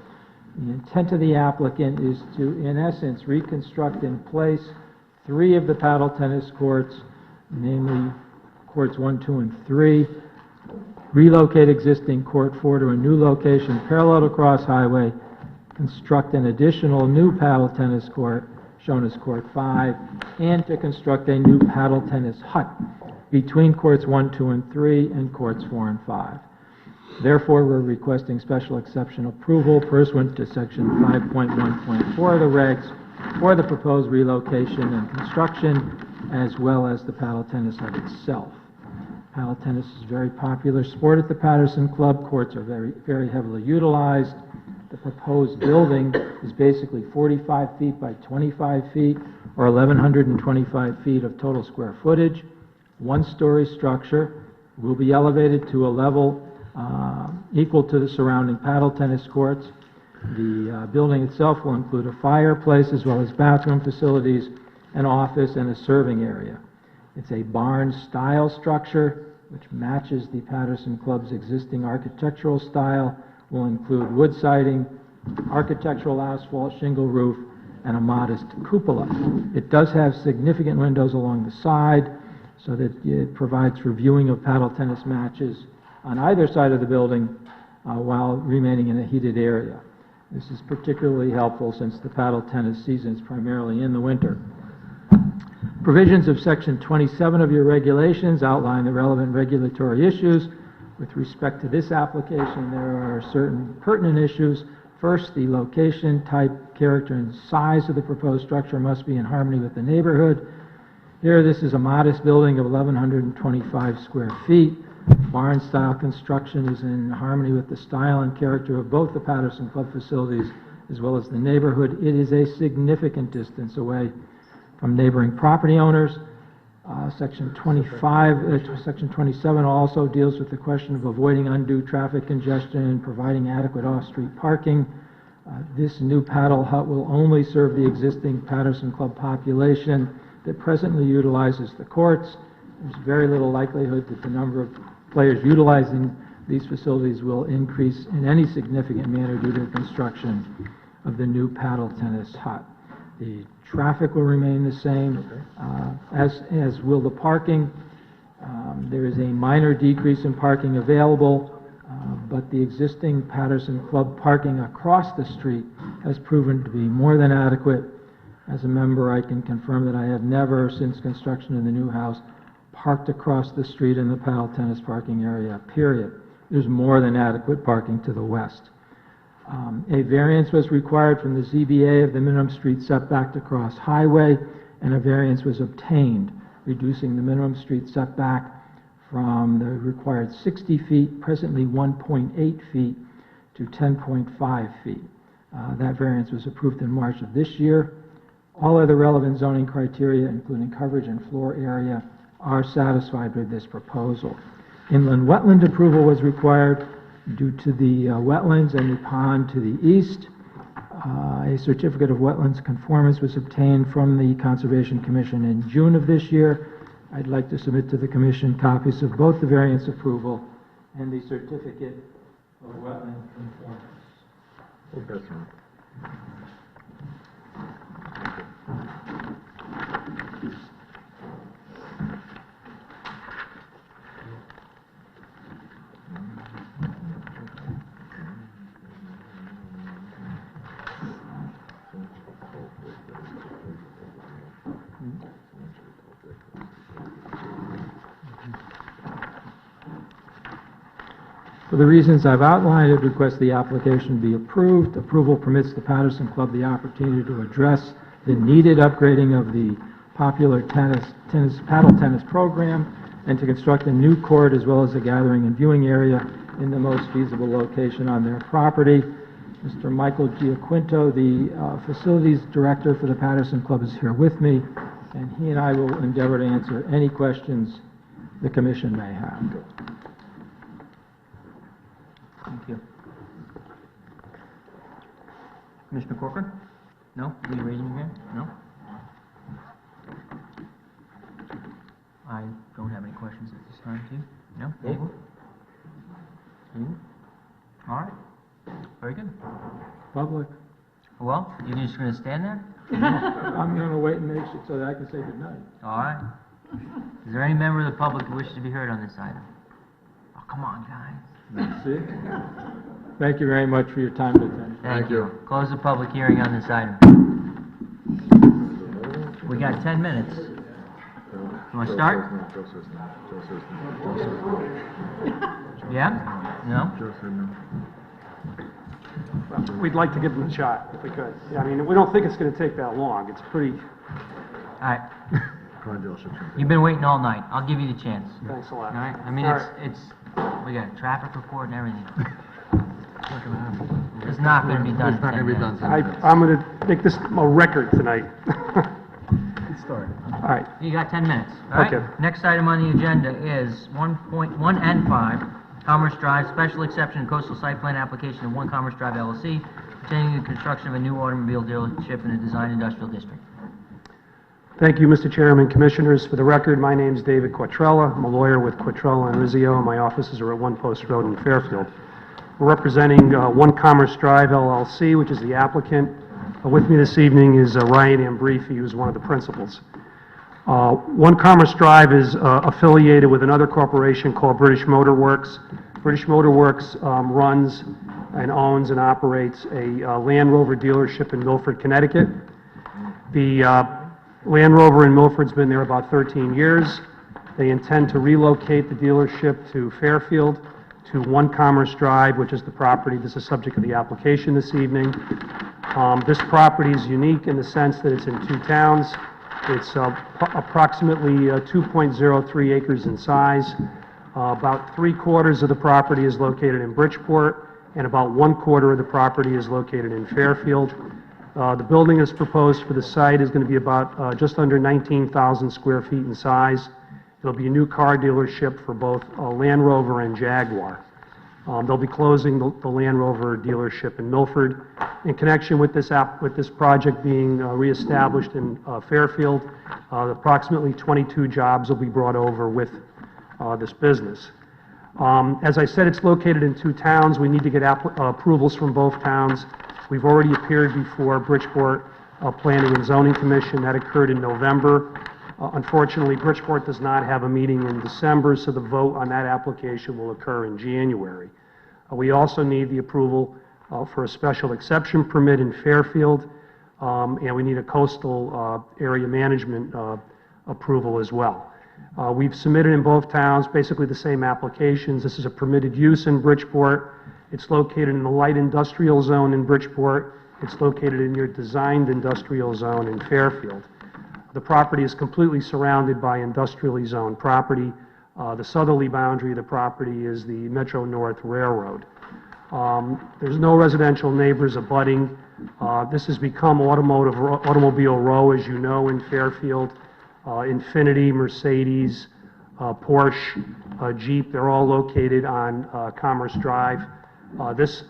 The intent of the applicant is to, in essence, reconstruct in place 3 of the paddle tennis courts, namely courts 1, 2, and 3, relocate existing court 4 to a new location parallel to Cross Highway, construct an additional new paddle tennis court, shown as court 5, and to construct a new paddle tennis hut between courts 1, 2, and 3 and courts 4 and 5. Therefore, we're requesting special exception approval pursuant to section 5.1.4 of the regs for the proposed relocation and construction, as well as the paddle tennis hut itself. Paddle tennis is a very popular sport at the Patterson Club. Courts are very heavily utilized. The proposed building is basically 45 feet by 25 feet, or 1,125 feet of total square footage. 1-story structure, will be elevated to a level equal to the surrounding paddle tennis courts. The building itself will include a fireplace as well as bathroom facilities, an office, and a serving area. It's a barn-style structure which matches the Patterson Club's existing architectural style, will include wood siding, architectural asphalt shingle roof, and a modest cupola. It does have significant windows along the side so that it provides for viewing of paddle tennis matches on either side of the building while remaining in a heated area. This is particularly helpful since the paddle tennis season is primarily in the winter. Provisions of Section 27 of your regulations outline the relevant regulatory issues. With respect to this application, there are certain pertinent issues. First, the location, type, character, and size of the proposed structure must be in harmony with the neighborhood. Here, this is a modest building of 1,125 square feet. Barn-style construction is in harmony with the style and character of both the Patterson Club facilities as well as the neighborhood. It is a significant distance away from neighboring property owners. Section 27 also deals with the question of avoiding undue traffic congestion and providing adequate off-street parking. This new paddle hut will only serve the existing Patterson Club population that presently utilizes the courts. There's very little likelihood that the number of players utilizing these facilities will increase in any significant manner due to the construction of the new paddle tennis hut. The traffic will remain the same, as will the parking. There is a minor decrease in parking available, but the existing Patterson Club parking across the street has proven to be more than adequate. As a member, I can confirm that I have never, since construction of the new house, parked across the street in the paddle tennis parking area, period. There's more than adequate parking to the west. A variance was required from the ZBA of the minimum street setback to Cross Highway, and a variance was obtained, reducing the minimum street setback from the required 60 feet, presently 1.8 feet, to 10.5 feet. That variance was approved in March of this year. All other relevant zoning criteria, including coverage and floor area, are satisfied with this proposal. Inland wetland approval was required due to the wetlands and the pond to the east. A certificate of wetlands conformance was obtained from the Conservation Commission in June of this year. I'd like to submit to the commission copies of both the variance approval and the certificate of wetland conformance. For the reasons I've outlined, I'd request the application be approved. Approval permits the Patterson Club the opportunity to address the needed upgrading of the popular paddle tennis program and to construct a new court as well as a gathering and viewing area in the most feasible location on their property. Mr. Michael Giaquinto, the facilities director for the Patterson Club, is here with me, and he and I will endeavor to answer any questions the commission may have. Thank you. Commissioner Corcoran? No? Are you raising your hand? No? I don't have any questions at this time, do you? No? David? You? All right. Very good. Public? Well, you're just going to stand there? I'm going to wait and make sure so that I can say goodnight. All right. Is there any member of the public who wishes to be heard on this item? Oh, come on, guys. That's it. Thank you very much for your time and attention. Thank you. Close the public hearing on this item. We got 10 minutes. You want to start? Yeah? No? We'd like to give them a shot, if we could. Yeah, I mean, we don't think it's going to take that long. It's pretty... All right. You've been waiting all night. I'll give you the chance. Thanks a lot. All right? I mean, All we got a traffic report and everything. It's not going to be done in 10 minutes. I'm going to make this a record tonight. All right. You got 10 minutes, all right? Okay. Next item on the agenda is 1.1 and 5, Commerce Drive, special exception and coastal site plan application of 1 Commerce Drive LLC, pertaining to the construction of a new automobile dealership in a design industrial district. Thank you, Mr. Chairman, Commissioners. For the record, my name is David Quattrella. I'm a lawyer with Quattrella and Rizzio, and my offices are at 1 Post Road in Fairfield. We're representing 1 Commerce Drive LLC, which is the applicant. With me this evening is Ryan Ambrifi, who's one of the principals. 1 Commerce Drive is affiliated with another corporation called British Motor Works. British Motor Works runs and owns and operates a Land Rover dealership in Milford, Connecticut. The Land Rover in Milford's been there about 13 years. They intend to relocate the dealership to Fairfield, to 1 Commerce Drive, which is the property. This is subject of the application this evening. This property is unique in the sense that it's in 2 towns. It's approximately 2.03 acres in size. About 3/4 of the property is located in Bridgeport, and about 1/4 of the property is located in Fairfield. The building is proposed for the site is going to be about just under 19,000 square feet in size. It'll be a new car dealership for both Land Rover and Jaguar. They'll be closing the Land Rover dealership in Milford. In connection with this project being reestablished in Fairfield, approximately 22 jobs will be brought over with this business. As I said, it's located in 2 towns. We need to get approvals from both towns. We've already appeared before Bridgeport Planning and Zoning Commission. That occurred in November. Unfortunately, Bridgeport does not have a meeting in December, so the vote on that application will occur in January. We also need the approval for a special exception permit in Fairfield, and we need a coastal area management approval as well. We've submitted in both towns basically the same applications. This is a permitted use in Bridgeport. It's located in the light industrial zone in Bridgeport. It's located in your designed industrial zone in Fairfield. The property is completely surrounded by industrially zoned property. The southerly boundary of the property is the Metro-North Railroad. There's no residential neighbors abutting. This has become Automobile Row, as you know, in Fairfield. Infiniti, Mercedes, Porsche, Jeep, they're all located on Commerce Drive. This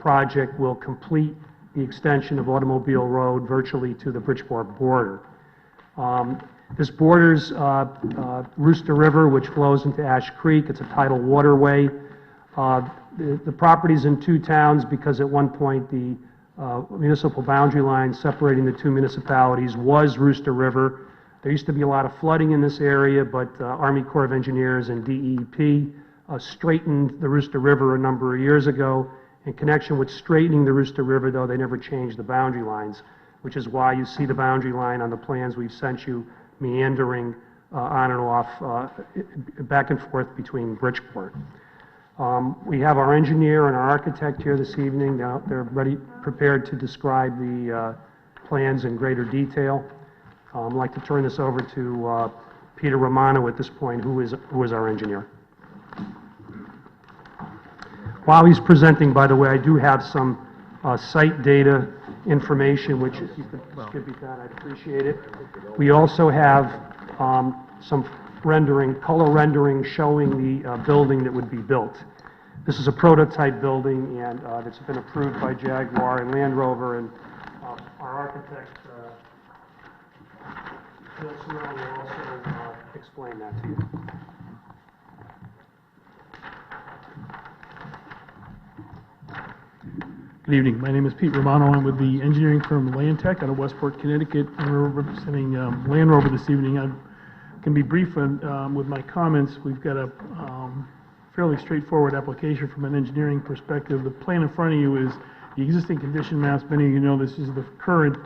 project will complete the extension of Automobile Road virtually to the Bridgeport border. This borders Rooster River, which flows into Ash Creek. It's a tidal waterway. The property's in two towns because at one point the municipal boundary line separating the two municipalities was Rooster River. There used to be a lot of flooding in this area, but Army Corps of Engineers and DEP straightened the Rooster River a number of years ago. In connection with straightening the Rooster River, though, they never changed the boundary lines, which is why you see the boundary line on the plans we've sent you meandering on and off, back and forth between Bridgeport. We have our engineer and our architect here this evening. Now they're prepared to describe the plans in greater detail. I'd like to turn this over to Peter Romano at this point, who is our engineer. While he's presenting, by the way, I do have some site data information, which if you could distribute that, I'd appreciate it. We also have some rendering, color rendering showing the building that would be built. This is a prototype building, and it's been approved by Jaguar and Land Rover, and our architect, Phil Sorrell, will also explain that to you. Good evening. My name is Pete Romano. I'm with the engineering firm Landtech out of Westport, Connecticut, and we're representing Land Rover this evening. I can be brief with my comments. We've got a fairly straightforward application from an engineering perspective. The plan in front of you is the existing condition maps. Many of you know this is the current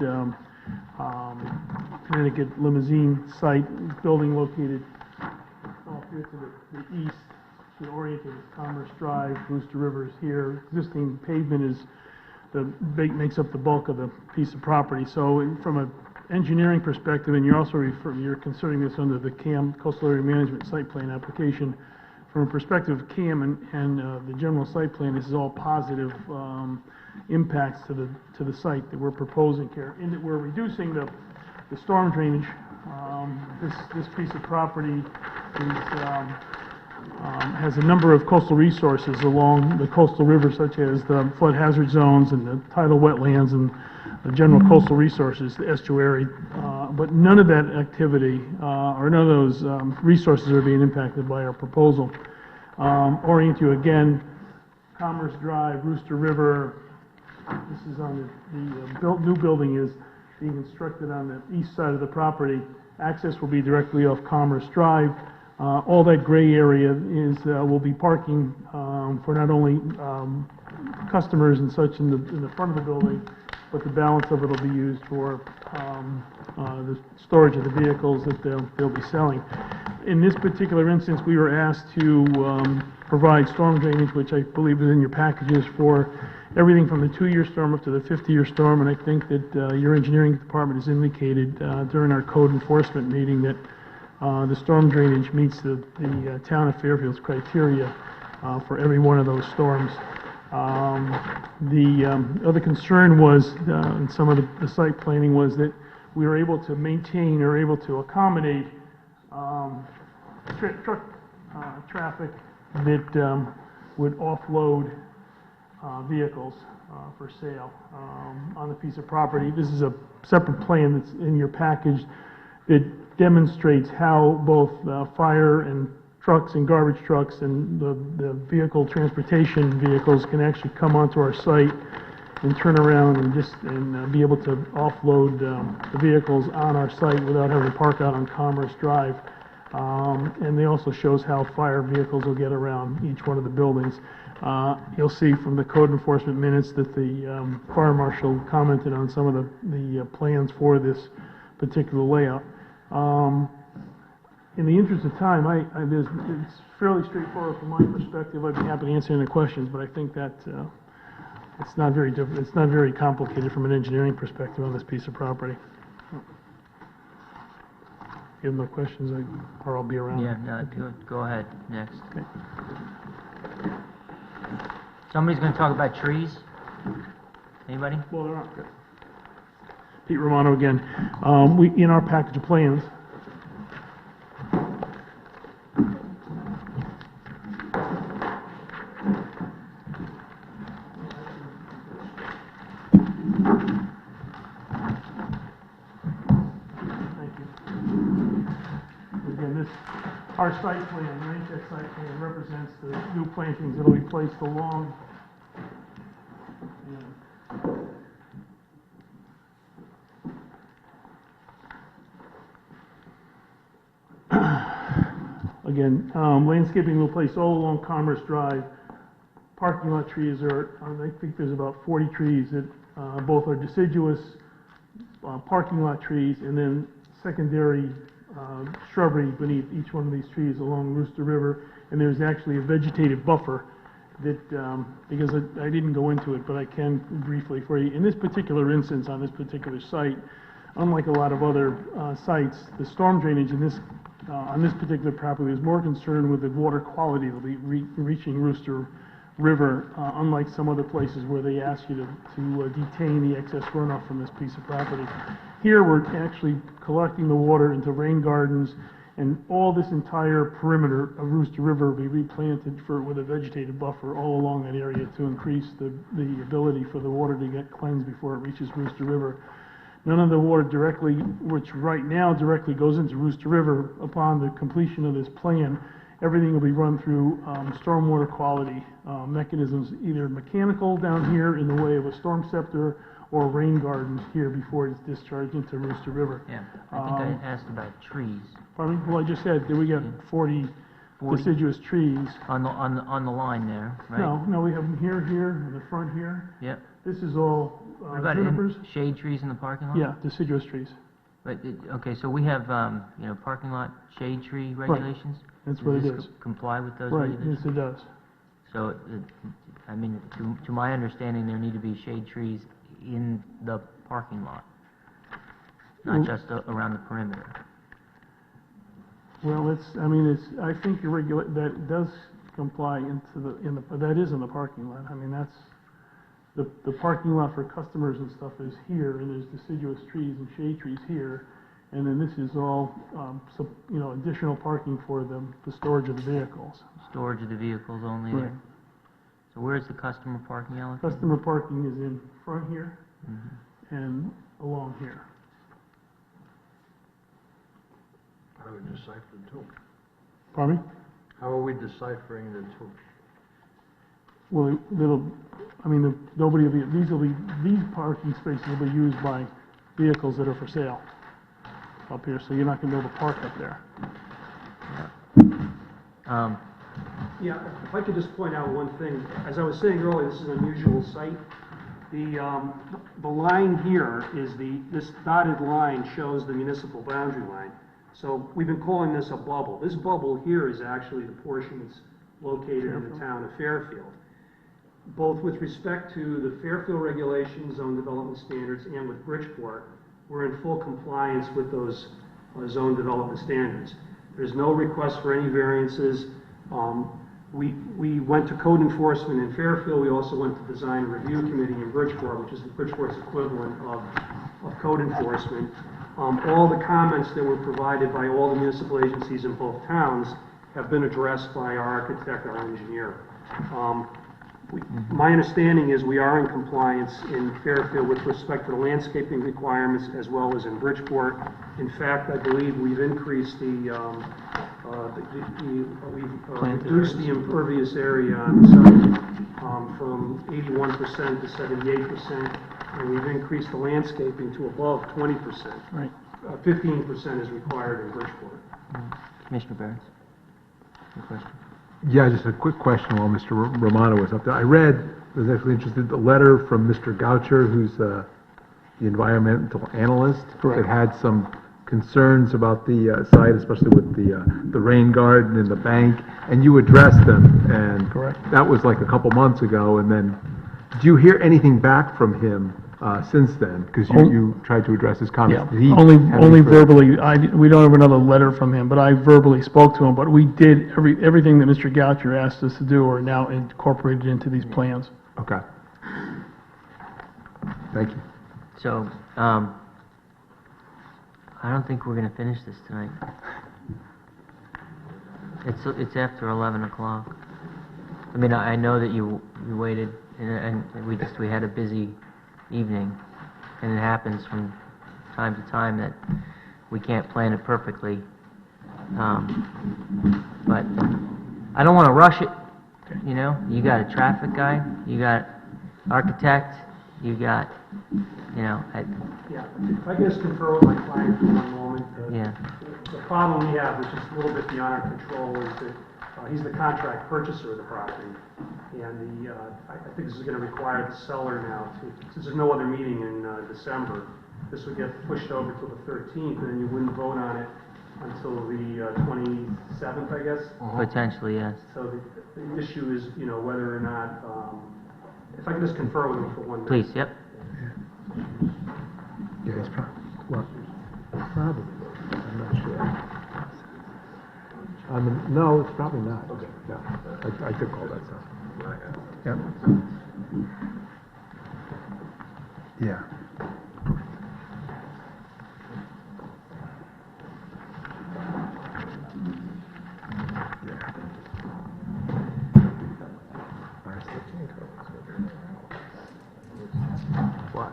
Connecticut limousine site, building located off here to the east. The oriented Commerce Drive, Rooster River is here. Existing pavement makes up the bulk of the piece of property. So from an engineering perspective, and you're considering this under the CAM, Coastal Area Management Site Plan application, from a perspective of CAM and the general site plan, this is all positive impacts to the site that we're proposing here. In that we're reducing the storm drainage. This piece of property has a number of coastal resources along the coastal river, such as the flood hazard zones and the tidal wetlands and the general coastal resources, the estuary. But none of that activity or none of those resources are being impacted by our proposal. Orient you again, Commerce Drive, Rooster River. This is on the new building is being constructed on the east side of the property. Access will be directly off Commerce Drive. All that gray area will be parking for not only customers and such in the front of the building, but the balance of it will be used for the storage of the vehicles that they'll be selling. In this particular instance, we were asked to provide storm drainage, which I believe is in your packages, for everything from the 2-year storm up to the 50-year storm, and I think that your engineering department has indicated during our code enforcement meeting that the storm drainage meets the town of Fairfield's criteria for every one of those storms. The other concern was, in some of the site planning, was that we were able to maintain or able to accommodate truck traffic that would offload vehicles for sale on the piece of property. This is a separate plan that's in your package that demonstrates how both fire and trucks and garbage trucks and the vehicle transportation vehicles can actually come onto our site and turn around and be able to offload the vehicles on our site without having to park out on Commerce Drive. And it also shows how fire vehicles will get around each one of the buildings. You'll see from the code enforcement minutes that the fire marshal commented on some of the plans for this particular layout. In the interest of time, it's fairly straightforward from my perspective. I'd be happy to answer any questions, but I think that it's not very complicated from an engineering perspective on this piece of property. If you have no questions, or I'll be around. Yeah, no, go ahead, next. Okay. Somebody's going to talk about trees? Anybody? Well, there aren't. Pete Romano again. In our package of plans, again, our site plan, Ranchette site plan represents the new plantings that'll be placed along. Again, landscaping will place all along Commerce Drive. Parking lot trees are, I think there's about 40 trees that both are deciduous parking lot trees, and then secondary shrubbery beneath each one of these trees along Rooster River. And there's actually a vegetative buffer that, because I didn't go into it, but I can briefly for you. In this particular instance, on this particular site, unlike a lot of other sites, the storm drainage in this on this particular property is more concerned with the water quality that'll be reaching Rooster River, unlike some other places where they ask you to detain the excess runoff from this piece of property. Here, we're actually collecting the water into rain gardens, and all this entire perimeter of Rooster River will be replanted with a vegetative buffer all along that area to increase the ability for the water to get cleansed before it reaches Rooster River. None of the water directly, which right now directly goes into Rooster River, upon the completion of this plan, everything will be run through stormwater quality mechanisms, either mechanical down here in the way of a storm scepter or rain gardens here before it's discharged into Rooster River. Yeah, I think I asked about trees. Pardon me? Well, I just said that we got 40 deciduous trees. On the line there, right? No, we have them here, in the front here. Yep. This is all What about junipers. shade trees in the parking lot? Yeah, deciduous trees. But, okay, so we have, parking lot shade tree regulations? That's what it Does this is. Comply with those Right, regulations? yes, it does. So, to my understanding, there need to be shade trees in the parking lot, not just around the perimeter. Well, I think that does comply that is in the parking lot. I mean, that's, the parking lot for customers and stuff is here, and there's deciduous trees and shade trees here, and then this is all, additional parking for the storage of the vehicles. Storage of the vehicles only Right. there? So where's the customer parking allocated? Customer parking is in front here Mhm. and along here. How do we decipher the two? Pardon me? How are we deciphering the two? Well, these parking spaces will be used by vehicles that are for sale up here, so you're not gonna be able to park up there. Yeah, if I could just point out one thing. As I was saying earlier, this is an unusual site. The line here is this dotted line shows the municipal boundary line. So we've been calling this a bubble. This bubble here is actually the portion that's located in the town of Fairfield. Both with respect to the Fairfield regulations, zone development standards, and with Bridgeport, we're in full compliance with those zone development standards. There's no request for any variances. We went to code enforcement in Fairfield. We also went to design review committee in Bridgeport, which is Bridgeport's equivalent of code enforcement. All the comments that were provided by all the municipal agencies in both towns have been addressed by our architect, our engineer. My understanding is we are in compliance in Fairfield with respect to the landscaping requirements as well as in Bridgeport. In fact, I believe we've increased we've reduced the impervious area on the site from 81% to 78%, and we've increased the landscaping to above 20%. Right. 15% is required in Bridgeport. Commissioner Barron? Your question? Yeah, just a quick question while Mr. Romano was up there. I was actually interested, the letter from Mr. Goucher, who's the environmental analyst. Correct. That had some concerns about the site, especially with the rain garden and the bank, and you addressed them, and Correct. that was like a couple months ago, and then, did you hear anything back from him since then? Because you tried to address his comments. Did he have Only any further- verbally. We don't have another letter from him, but I verbally spoke to him. But we did everything that Mr. Goucher asked us to do are now incorporated into these plans. Okay. Thank you. So, I don't think we're gonna finish this tonight. It's after 11 o'clock. I mean, I know that you waited, and we had a busy evening, and it happens from time to time that we can't plan it perfectly. But I don't want to rush it, you know? You got a traffic guy, you got architect, you got, you know, Yeah, if I can just confer with my client for one moment. Yeah. The problem we have, which is a little bit beyond our control, is that he's the contract purchaser of the property. And I think this is going to require the seller now to, since there's no other meeting in December, this would get pushed over till the 13th, and then you wouldn't vote on it until the 27th, I guess. Potentially, yes. So the issue is, you know, whether or not, if I can just confer with him for 1 minute. Please, yep. Yeah, it's probably, I'm not sure. No, it's probably not. Okay. No, I took all that stuff. Yep. Yeah. Why?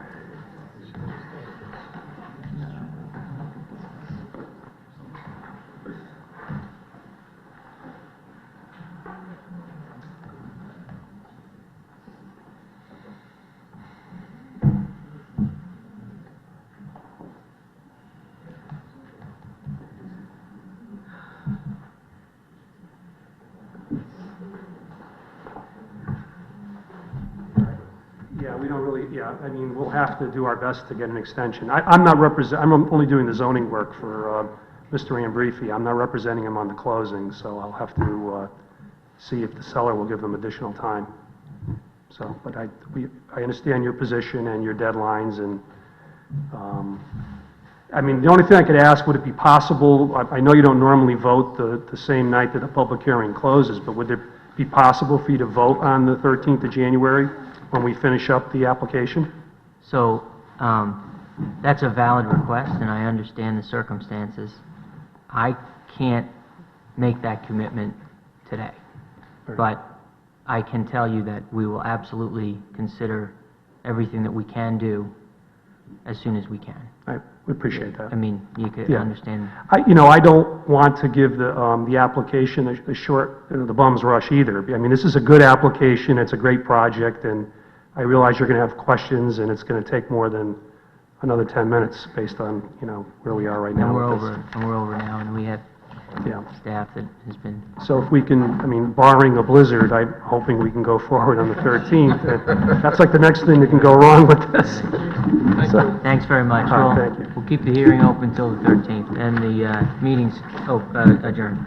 Yeah, we don't really, yeah, I mean, we'll have to do our best to get an extension. I'm not I'm only doing the zoning work for Mr. Ambrifi. I'm not representing him on the closing, so I'll have to see if the seller will give them additional time. So, but I understand your position and your deadlines, and, I mean, the only thing I could ask, would it be possible, I know you don't normally vote the same night that the public hearing closes, but would it be possible for you to vote on the 13th of January when we finish up the application? So, that's a valid request, and I understand the circumstances. I can't make that commitment today, but I can tell you that we will absolutely consider everything that we can do as soon as we can. We appreciate that. I mean, you could Yeah. understand. You know, I don't want to give the application a short, the bum's rush either. I mean, this is a good application, it's a great project, and I realize you're going to have questions, and it's going to take more than another 10 minutes based on, you know, where we are right now. And we're with this. over, and we're over now, and we have Yeah. staff that has been. So if we can, I mean, barring a blizzard, I'm hoping we can go forward on the 13th. That's like the next thing that can go wrong with this. So- Thanks very much. All right, We'll- thank you. We'll keep the hearing open until the 13th, and the meeting's adjourned.